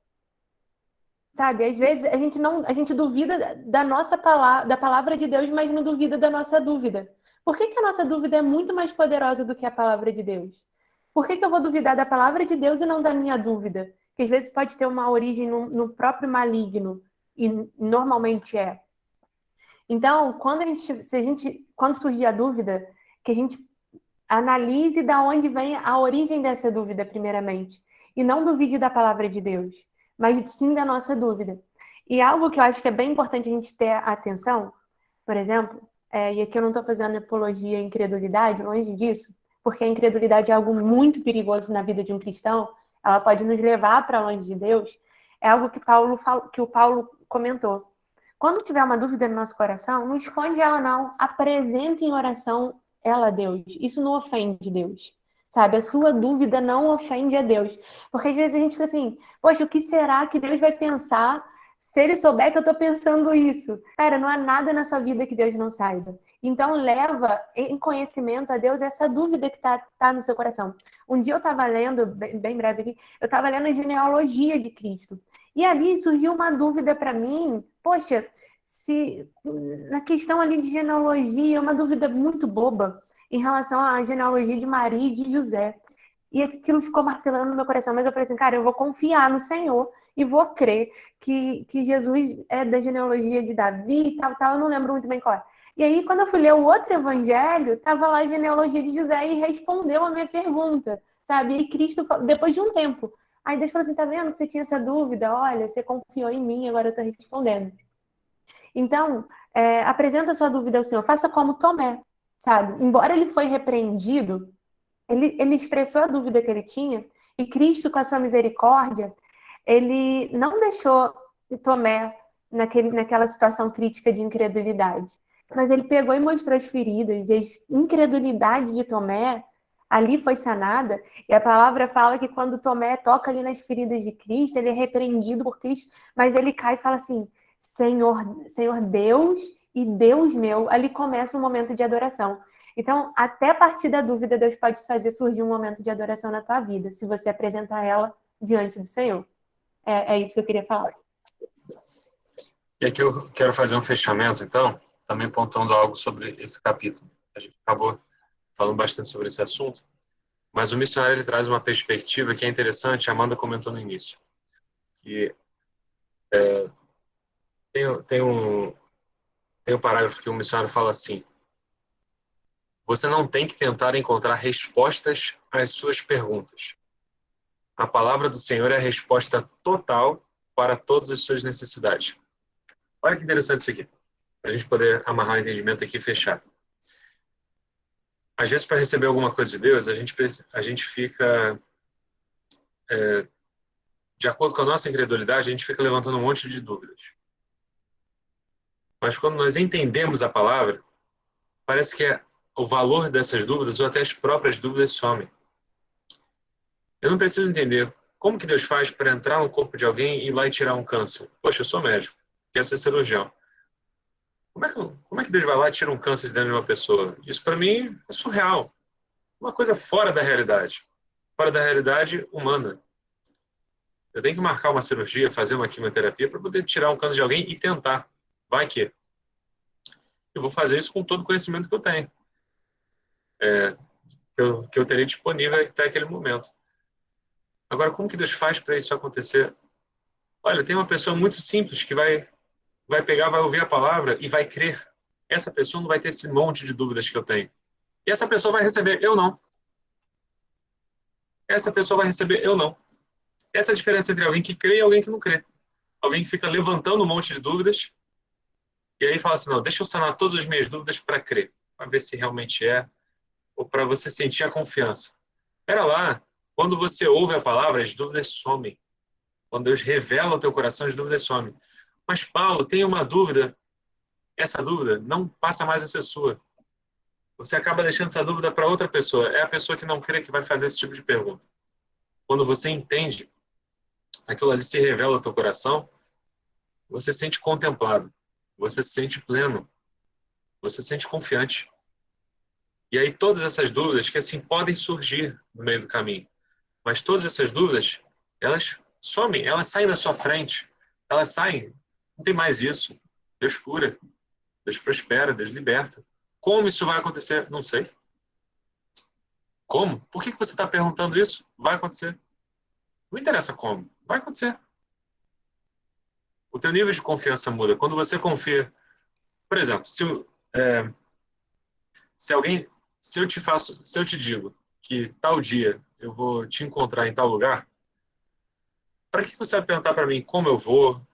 [SPEAKER 4] Sabe, às vezes a gente duvida da palavra de Deus, mas não duvida da nossa dúvida. Por que a nossa dúvida é muito mais poderosa do que a palavra de Deus? Por que eu vou duvidar da palavra de Deus e não da minha dúvida? Que às vezes pode ter uma origem no próprio maligno, e normalmente é. Então, quando surgir a dúvida, que a gente analise de onde vem a origem dessa dúvida, primeiramente. E não duvide da palavra de Deus, mas sim da nossa dúvida. E algo que eu acho que é bem importante a gente ter atenção, por exemplo, e aqui eu não estou fazendo apologia à incredulidade, longe disso, porque a incredulidade é algo muito perigoso na vida de um cristão, ela pode nos levar para longe de Deus, é algo que o Paulo comentou. Quando tiver uma dúvida no nosso coração, não esconde ela não, apresente em oração ela a Deus. Isso não ofende Deus, sabe? A sua dúvida não ofende a Deus. Porque às vezes a gente fica assim, poxa, o que será que Deus vai pensar se ele souber que eu estou pensando isso? Cara, não há nada na sua vida que Deus não saiba. Então leva em conhecimento a Deus essa dúvida que tá no seu coração. Um dia eu estava lendo, bem breve aqui, eu estava lendo a genealogia de Cristo. E ali surgiu uma dúvida para mim, poxa, se na questão ali de genealogia, uma dúvida muito boba em relação à genealogia de Maria e de José. E aquilo ficou martelando no meu coração, mas eu falei assim, cara, eu vou confiar no Senhor e vou crer que Jesus é da genealogia de Davi e tal, eu não lembro muito bem qual é. E aí, quando eu fui ler o outro evangelho, estava lá a genealogia de José e respondeu a minha pergunta, sabe? E Cristo, depois de um tempo, aí Deus falou assim, tá vendo que você tinha essa dúvida? Olha, você confiou em mim, agora eu estou respondendo. Então, apresenta a sua dúvida ao Senhor, faça como Tomé, sabe? Embora ele foi repreendido, ele expressou a dúvida que ele tinha, e Cristo, com a sua misericórdia, ele não deixou Tomé naquela situação crítica de incredulidade, mas ele pegou e mostrou as feridas, e a incredulidade de Tomé ali foi sanada, e a palavra fala que quando Tomé toca ali nas feridas de Cristo, ele é repreendido por Cristo, mas ele cai e fala assim, Senhor Deus e Deus meu, ali começa um momento de adoração. Então, até a partir da dúvida, Deus pode fazer surgir um momento de adoração na tua vida, se você apresentar ela diante do Senhor. É isso que eu queria falar.
[SPEAKER 1] E aqui eu quero fazer um fechamento, então, também pontuando algo sobre esse capítulo. A gente acabou falando bastante sobre esse assunto, mas o missionário ele traz uma perspectiva que é interessante, a Amanda comentou no início, que tem um parágrafo que o missionário fala assim, você não tem que tentar encontrar respostas às suas perguntas. A palavra do Senhor é a resposta total para todas as suas necessidades. Olha que interessante isso aqui, para a gente poder amarrar o entendimento aqui e fechar. Às vezes, para receber alguma coisa de Deus, a gente fica, de acordo com a nossa incredulidade, a gente fica levantando um monte de dúvidas. Mas quando nós entendemos a palavra, parece que o valor dessas dúvidas, ou até as próprias dúvidas, somem. Eu não preciso entender como que Deus faz para entrar no corpo de alguém e ir lá e tirar um câncer. Poxa, eu sou médico, quero ser cirurgião. Como é que Deus vai lá e tira um câncer de dentro de uma pessoa? Isso para mim é surreal. Uma coisa fora da realidade. Fora da realidade humana. Eu tenho que marcar uma cirurgia, fazer uma quimioterapia para poder tirar um câncer de alguém e tentar. Vai que. Eu vou fazer isso com todo o conhecimento que eu tenho. Que eu terei disponível até aquele momento. Agora, como que Deus faz para isso acontecer? Olha, tem uma pessoa muito simples que vai pegar, vai ouvir a palavra e vai crer. Essa pessoa não vai ter esse monte de dúvidas que eu tenho. E essa pessoa vai receber, eu não. Essa pessoa vai receber, eu não. Essa é a diferença entre alguém que crê e alguém que não crê. Alguém que fica levantando um monte de dúvidas e aí fala assim, não, deixa eu sanar todas as minhas dúvidas para crer. Para ver se realmente é, ou para você sentir a confiança. Espera lá, quando você ouve a palavra, as dúvidas somem. Quando Deus revela ao teu coração, as dúvidas somem. Mas, Paulo, tem uma dúvida. Essa dúvida não passa mais a ser sua. Você acaba deixando essa dúvida para outra pessoa. É a pessoa que não crê que vai fazer esse tipo de pergunta. Quando você entende, aquilo ali se revela ao teu coração, você se sente contemplado. Você se sente pleno. Você se sente confiante. E aí todas essas dúvidas que assim podem surgir no meio do caminho. Mas todas essas dúvidas, elas somem, elas saem da sua frente. Elas saem. Não tem mais isso. Deus cura. Deus prospera. Deus liberta. Como isso vai acontecer? Não sei. Como? Por que você está perguntando isso? Vai acontecer. Não interessa como. Vai acontecer. O teu nível de confiança muda. Quando você confia... Por exemplo, se eu te digo que tal dia eu vou te encontrar em tal lugar, para que você vai perguntar para mim como eu vou,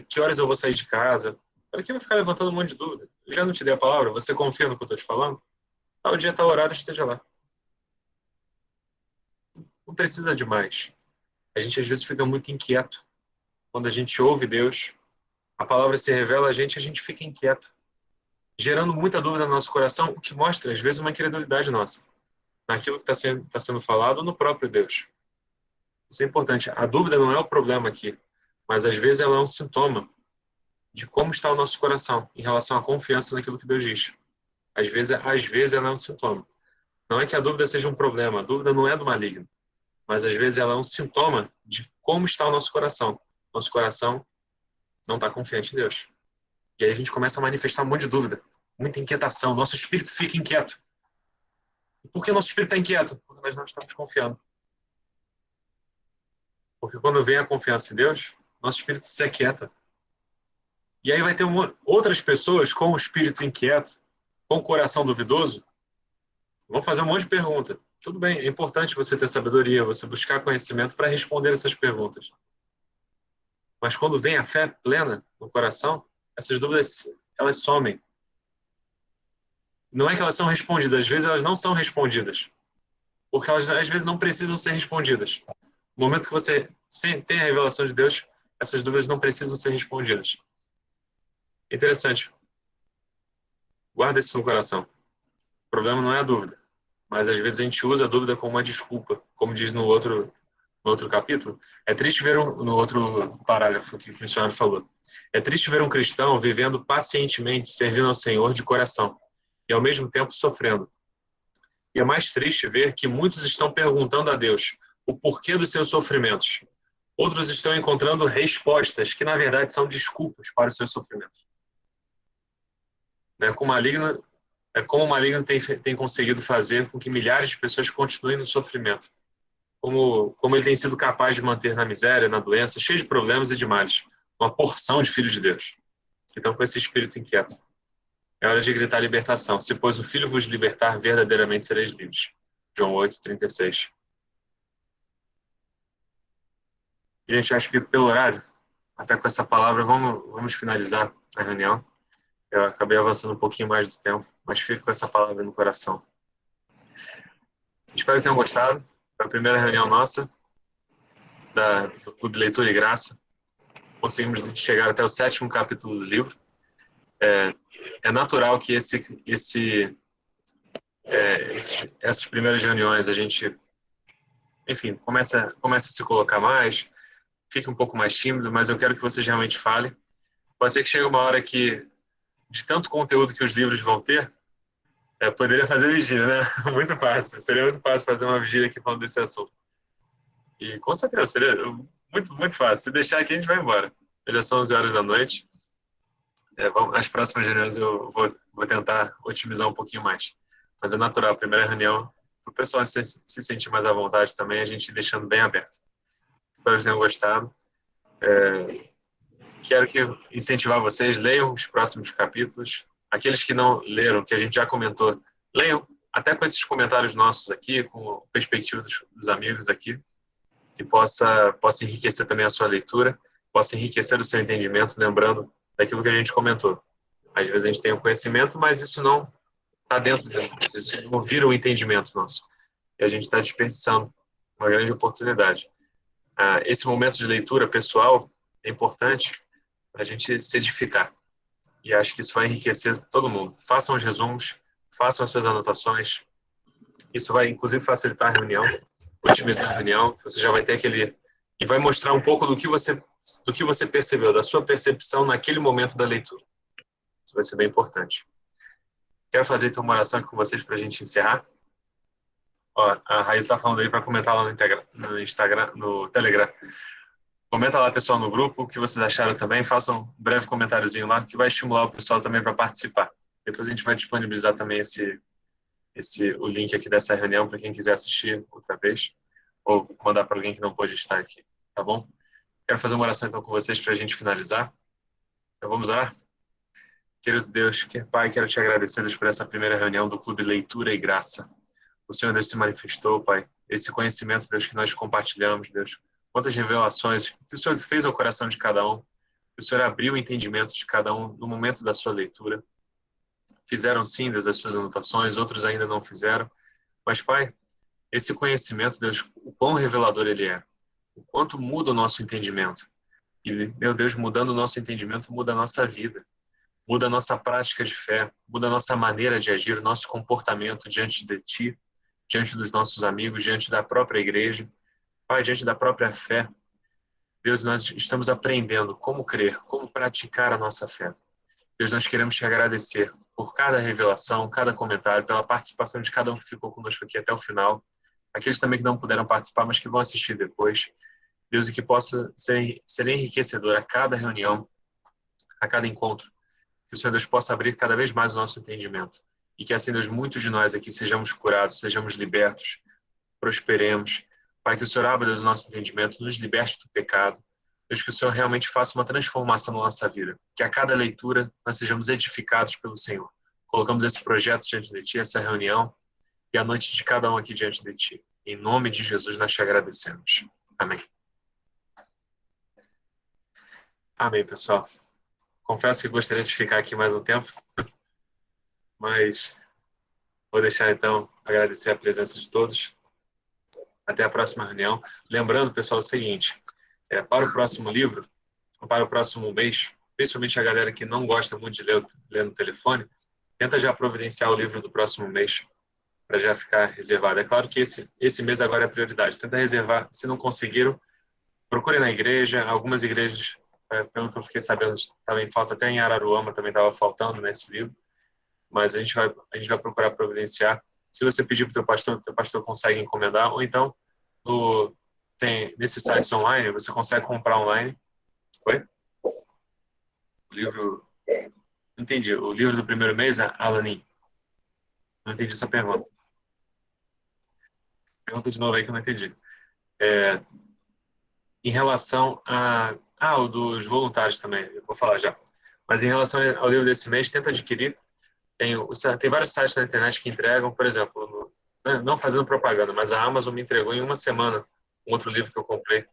[SPEAKER 1] que horas eu vou sair de casa? Para que eu vou ficar levantando um monte de dúvida? Eu já não te dei a palavra, você confia no que eu estou te falando? Tal dia, tal horário, esteja lá. Não precisa de mais. A gente às vezes fica muito inquieto. Quando a gente ouve Deus, a palavra se revela a gente fica inquieto, gerando muita dúvida no nosso coração, o que mostra, às vezes, uma incredulidade nossa, naquilo que está sendo falado no próprio Deus. Isso é importante. A dúvida não é o problema aqui, mas às vezes ela é um sintoma de como está o nosso coração em relação à confiança naquilo que Deus diz. Às vezes ela é um sintoma. Não é que a dúvida seja um problema, a dúvida não é do maligno, mas às vezes ela é um sintoma de como está o nosso coração. Nosso coração não está confiante em Deus. E aí a gente começa a manifestar um monte de dúvida, muita inquietação. Nosso espírito fica inquieto. E por que nosso espírito está inquieto? Porque nós não estamos confiando. Porque quando vem a confiança em Deus, nosso espírito se aquieta. E aí vai ter outras pessoas com o espírito inquieto, com o coração duvidoso, vão fazer um monte de perguntas. Tudo bem, é importante você ter sabedoria, você buscar conhecimento para responder essas perguntas. Mas quando vem a fé plena no coração, essas dúvidas, elas somem. Não é que elas são respondidas, às vezes elas não são respondidas. Porque elas, às vezes, não precisam ser respondidas. No momento que você tem a revelação de Deus, essas dúvidas não precisam ser respondidas. Interessante. Guarda isso no coração. O problema não é a dúvida. Mas, às vezes, a gente usa a dúvida como uma desculpa. Como diz no outro capítulo. É triste ver no outro parágrafo que o missionário falou. É triste ver um cristão vivendo pacientemente, servindo ao Senhor de coração. E, ao mesmo tempo, sofrendo. E é mais triste ver que muitos estão perguntando a Deus o porquê dos seus sofrimentos. Outros estão encontrando respostas que, na verdade, são desculpas para os seus sofrimentos. Como o maligno tem conseguido fazer com que milhares de pessoas continuem no sofrimento. Como ele tem sido capaz de manter na miséria, na doença, cheio de problemas e de males, uma porção de filhos de Deus. Então, com esse espírito inquieto. É hora de gritar libertação. Se, pois, o Filho vos libertar, verdadeiramente sereis livres. João 8:36. Gente, acho que pelo horário até com essa palavra, vamos finalizar a reunião. Eu acabei avançando um pouquinho mais do tempo, mas fico com essa palavra no coração. Espero que tenham gostado. Foi a primeira reunião nossa do Clube Leitura e Graça. Conseguimos chegar até o 7º capítulo do livro. É natural que essas primeiras reuniões a gente, enfim, começa a se colocar mais, fica um pouco mais tímido, mas eu quero que vocês realmente falem. Pode ser que chegue uma hora que, de tanto conteúdo que os livros vão ter, poderia fazer vigília, né? Muito fácil. Seria muito fácil fazer uma vigília aqui falando desse assunto. E com certeza, seria muito, muito fácil. Se deixar aqui, a gente vai embora. Já são 11 horas da noite. As próximas reuniões eu vou tentar otimizar um pouquinho mais. Mas é natural, a primeira reunião, para o pessoal se sentir mais à vontade também, a gente deixando bem aberto. Espero que tenham gostado. Quero incentivar vocês, leiam os próximos capítulos. Aqueles que não leram, que a gente já comentou, leiam, até com esses comentários nossos aqui, com a perspectiva dos amigos aqui, que possa enriquecer também a sua leitura, possa enriquecer o seu entendimento, lembrando daquilo que a gente comentou. Às vezes a gente tem o conhecimento, mas isso não está dentro de nós, isso não vira um entendimento nosso. E a gente está desperdiçando uma grande oportunidade. Esse momento de leitura pessoal é importante para a gente se edificar. E acho que isso vai enriquecer todo mundo. Façam os resumos, façam as suas anotações. Isso vai, inclusive, facilitar a reunião, otimizar a reunião. Você já vai ter e vai mostrar um pouco do que você percebeu, da sua percepção naquele momento da leitura. Isso vai ser bem importante. Quero fazer então uma oração aqui com vocês para a gente encerrar. A Raíssa está falando aí para comentar lá no Instagram, no Telegram. Comenta lá, pessoal, no grupo, o que vocês acharam também. Façam um breve comentáriozinho lá, que vai estimular o pessoal também para participar. Depois a gente vai disponibilizar também o link aqui dessa reunião para quem quiser assistir outra vez, ou mandar para alguém que não pôde estar aqui, tá bom? Quero fazer uma oração então com vocês para a gente finalizar. Então vamos orar? Querido Deus, Pai, quero te agradecer, Deus, por essa primeira reunião do Clube Leitura e Graça. O Senhor, Deus, se manifestou, Pai. Esse conhecimento, Deus, que nós compartilhamos, Deus. Quantas revelações que o Senhor fez ao coração de cada um, que o Senhor abriu o entendimento de cada um no momento da sua leitura. Fizeram sim, Deus, as suas anotações, outros ainda não fizeram. Mas, Pai, esse conhecimento, Deus, o quão revelador ele é, o quanto muda o nosso entendimento. E, meu Deus, mudando o nosso entendimento, muda a nossa vida, muda a nossa prática de fé, muda a nossa maneira de agir, o nosso comportamento diante de Ti, diante dos nossos amigos, diante da própria igreja. Pai, diante da própria fé, Deus, nós estamos aprendendo como crer, como praticar a nossa fé. Deus, nós queremos te agradecer por cada revelação, cada comentário, pela participação de cada um que ficou conosco aqui até o final. Aqueles também que não puderam participar, mas que vão assistir depois. Deus, e que possa ser enriquecedor a cada reunião, a cada encontro. Que o Senhor Deus possa abrir cada vez mais o nosso entendimento. E que assim, Deus, muitos de nós aqui sejamos curados, sejamos libertos, prosperemos. Pai, que o Senhor abra, Deus, o nosso entendimento, nos liberte do pecado. Deus, que o Senhor realmente faça uma transformação na nossa vida. Que a cada leitura nós sejamos edificados pelo Senhor. Colocamos esse projeto diante de Ti, essa reunião, e a noite de cada um aqui diante de Ti. Em nome de Jesus nós te agradecemos. Amém. Amém, pessoal. Confesso que gostaria de ficar aqui mais um tempo, mas vou deixar então agradecer a presença de todos. Até a próxima reunião. Lembrando, pessoal, o seguinte, para o próximo livro, para o próximo mês, principalmente a galera que não gosta muito de ler no telefone, tenta já providenciar o livro do próximo mês, para já ficar reservado. É claro que esse mês agora é a prioridade. Tenta reservar. Se não conseguiram, procure na igreja. Algumas igrejas, pelo que eu fiquei sabendo, estava em falta, até em Araruama também estava faltando nesse livro, mas a gente vai procurar providenciar. Se você pedir para o teu pastor consegue encomendar, ou então nesses sites online, você consegue comprar online. Oi? O livro... Não entendi. O livro do primeiro mês, Alanin? Não entendi sua pergunta. Pergunta de novo aí que eu não entendi. Em relação o dos voluntários também, eu vou falar já. Mas em relação ao livro desse mês, tenta adquirir. Tem vários sites na internet que entregam, por exemplo, não fazendo propaganda, mas a Amazon me entregou em uma semana um outro livro que eu comprei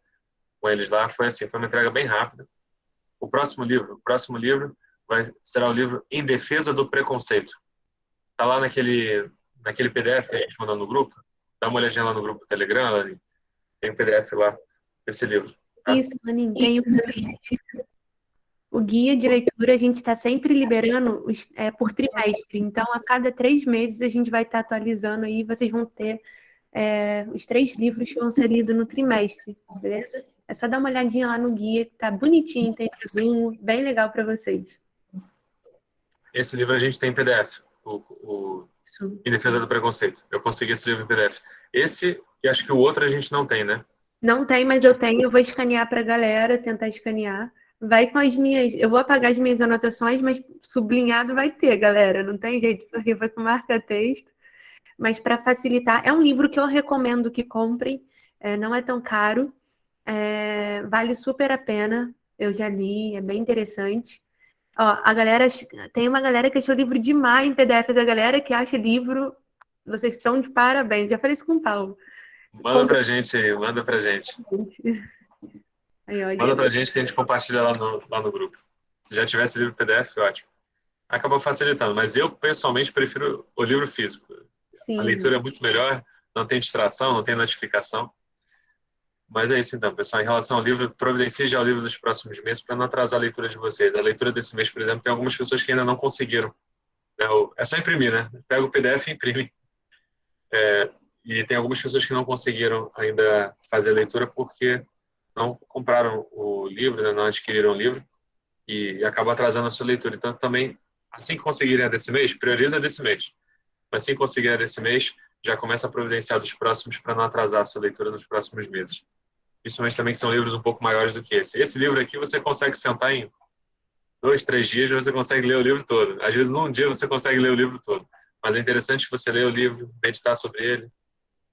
[SPEAKER 1] com eles lá. Foi assim, foi uma entrega bem rápida. próximo livro será o livro Em Defesa do Preconceito. Está lá naquele PDF que a gente mandou no grupo. Dá uma olhadinha lá no grupo do Telegram, Lani. Tem um PDF lá, esse livro. Tá?
[SPEAKER 4] Isso, Aninha, tem o guia de leitura, a gente está sempre liberando por trimestre. Então, a cada 3 meses, a gente vai estar atualizando aí. Vocês vão ter os 3 livros que vão ser lidos no trimestre, beleza? É só dar uma olhadinha lá no guia, que tá bonitinho, tem resumo, bem legal para vocês.
[SPEAKER 1] Esse livro a gente tem em PDF, o Em Defesa do Preconceito. Eu consegui esse livro em PDF. Esse, e acho que o outro a gente não tem, né?
[SPEAKER 4] Não tem, mas eu tenho. Eu vou escanear para a galera, tentar escanear. Vai com as minhas... Eu vou apagar as minhas anotações, mas sublinhado vai ter, galera. Não tem jeito, porque vai com marca-texto. Mas para facilitar, é um livro que eu recomendo que comprem. Não é tão caro. Vale super a pena. Eu já li, é bem interessante. Ó, tem uma galera que achou livro demais em PDF. A galera que acha livro, vocês estão de parabéns. Já falei isso com o Paulo.
[SPEAKER 1] Manda pra gente aí, manda pra gente.
[SPEAKER 4] Aí, ó,
[SPEAKER 1] Manda pra gente que a gente compartilha lá no grupo. Se já tivesse livro PDF, ótimo. Acaba facilitando, mas eu pessoalmente prefiro o livro físico.
[SPEAKER 4] Sim.
[SPEAKER 1] A leitura é muito melhor, não tem distração, não tem notificação. Mas é isso então, pessoal. Em relação ao livro, providencie já o livro dos próximos meses para não atrasar a leitura de vocês. A leitura desse mês, por exemplo, tem algumas pessoas que ainda não conseguiram. É só imprimir, né? Pega o PDF e imprime. E tem algumas pessoas que não conseguiram ainda fazer a leitura porque não compraram o livro, né? Não adquiriram o livro e acaba atrasando a sua leitura. Então, também, assim que conseguirem a desse mês, prioriza a desse mês. Mas assim que conseguirem a desse mês, já começa a providenciar dos próximos para não atrasar a sua leitura nos próximos meses. Principalmente também que são livros um pouco maiores do que esse. Esse livro aqui você consegue sentar em 2, 3 dias e você consegue ler o livro todo. Às vezes, num dia você consegue ler o livro todo. Mas é interessante que você leia o livro, meditar sobre ele,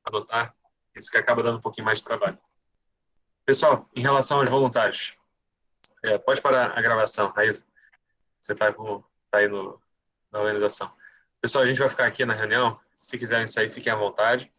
[SPEAKER 1] anotar. Isso que acaba dando um pouquinho mais de trabalho. Pessoal, em relação aos voluntários, pode parar a gravação, Raíssa. Você está aí na organização. Pessoal, a gente vai ficar aqui na reunião. Se quiserem sair, fiquem à vontade.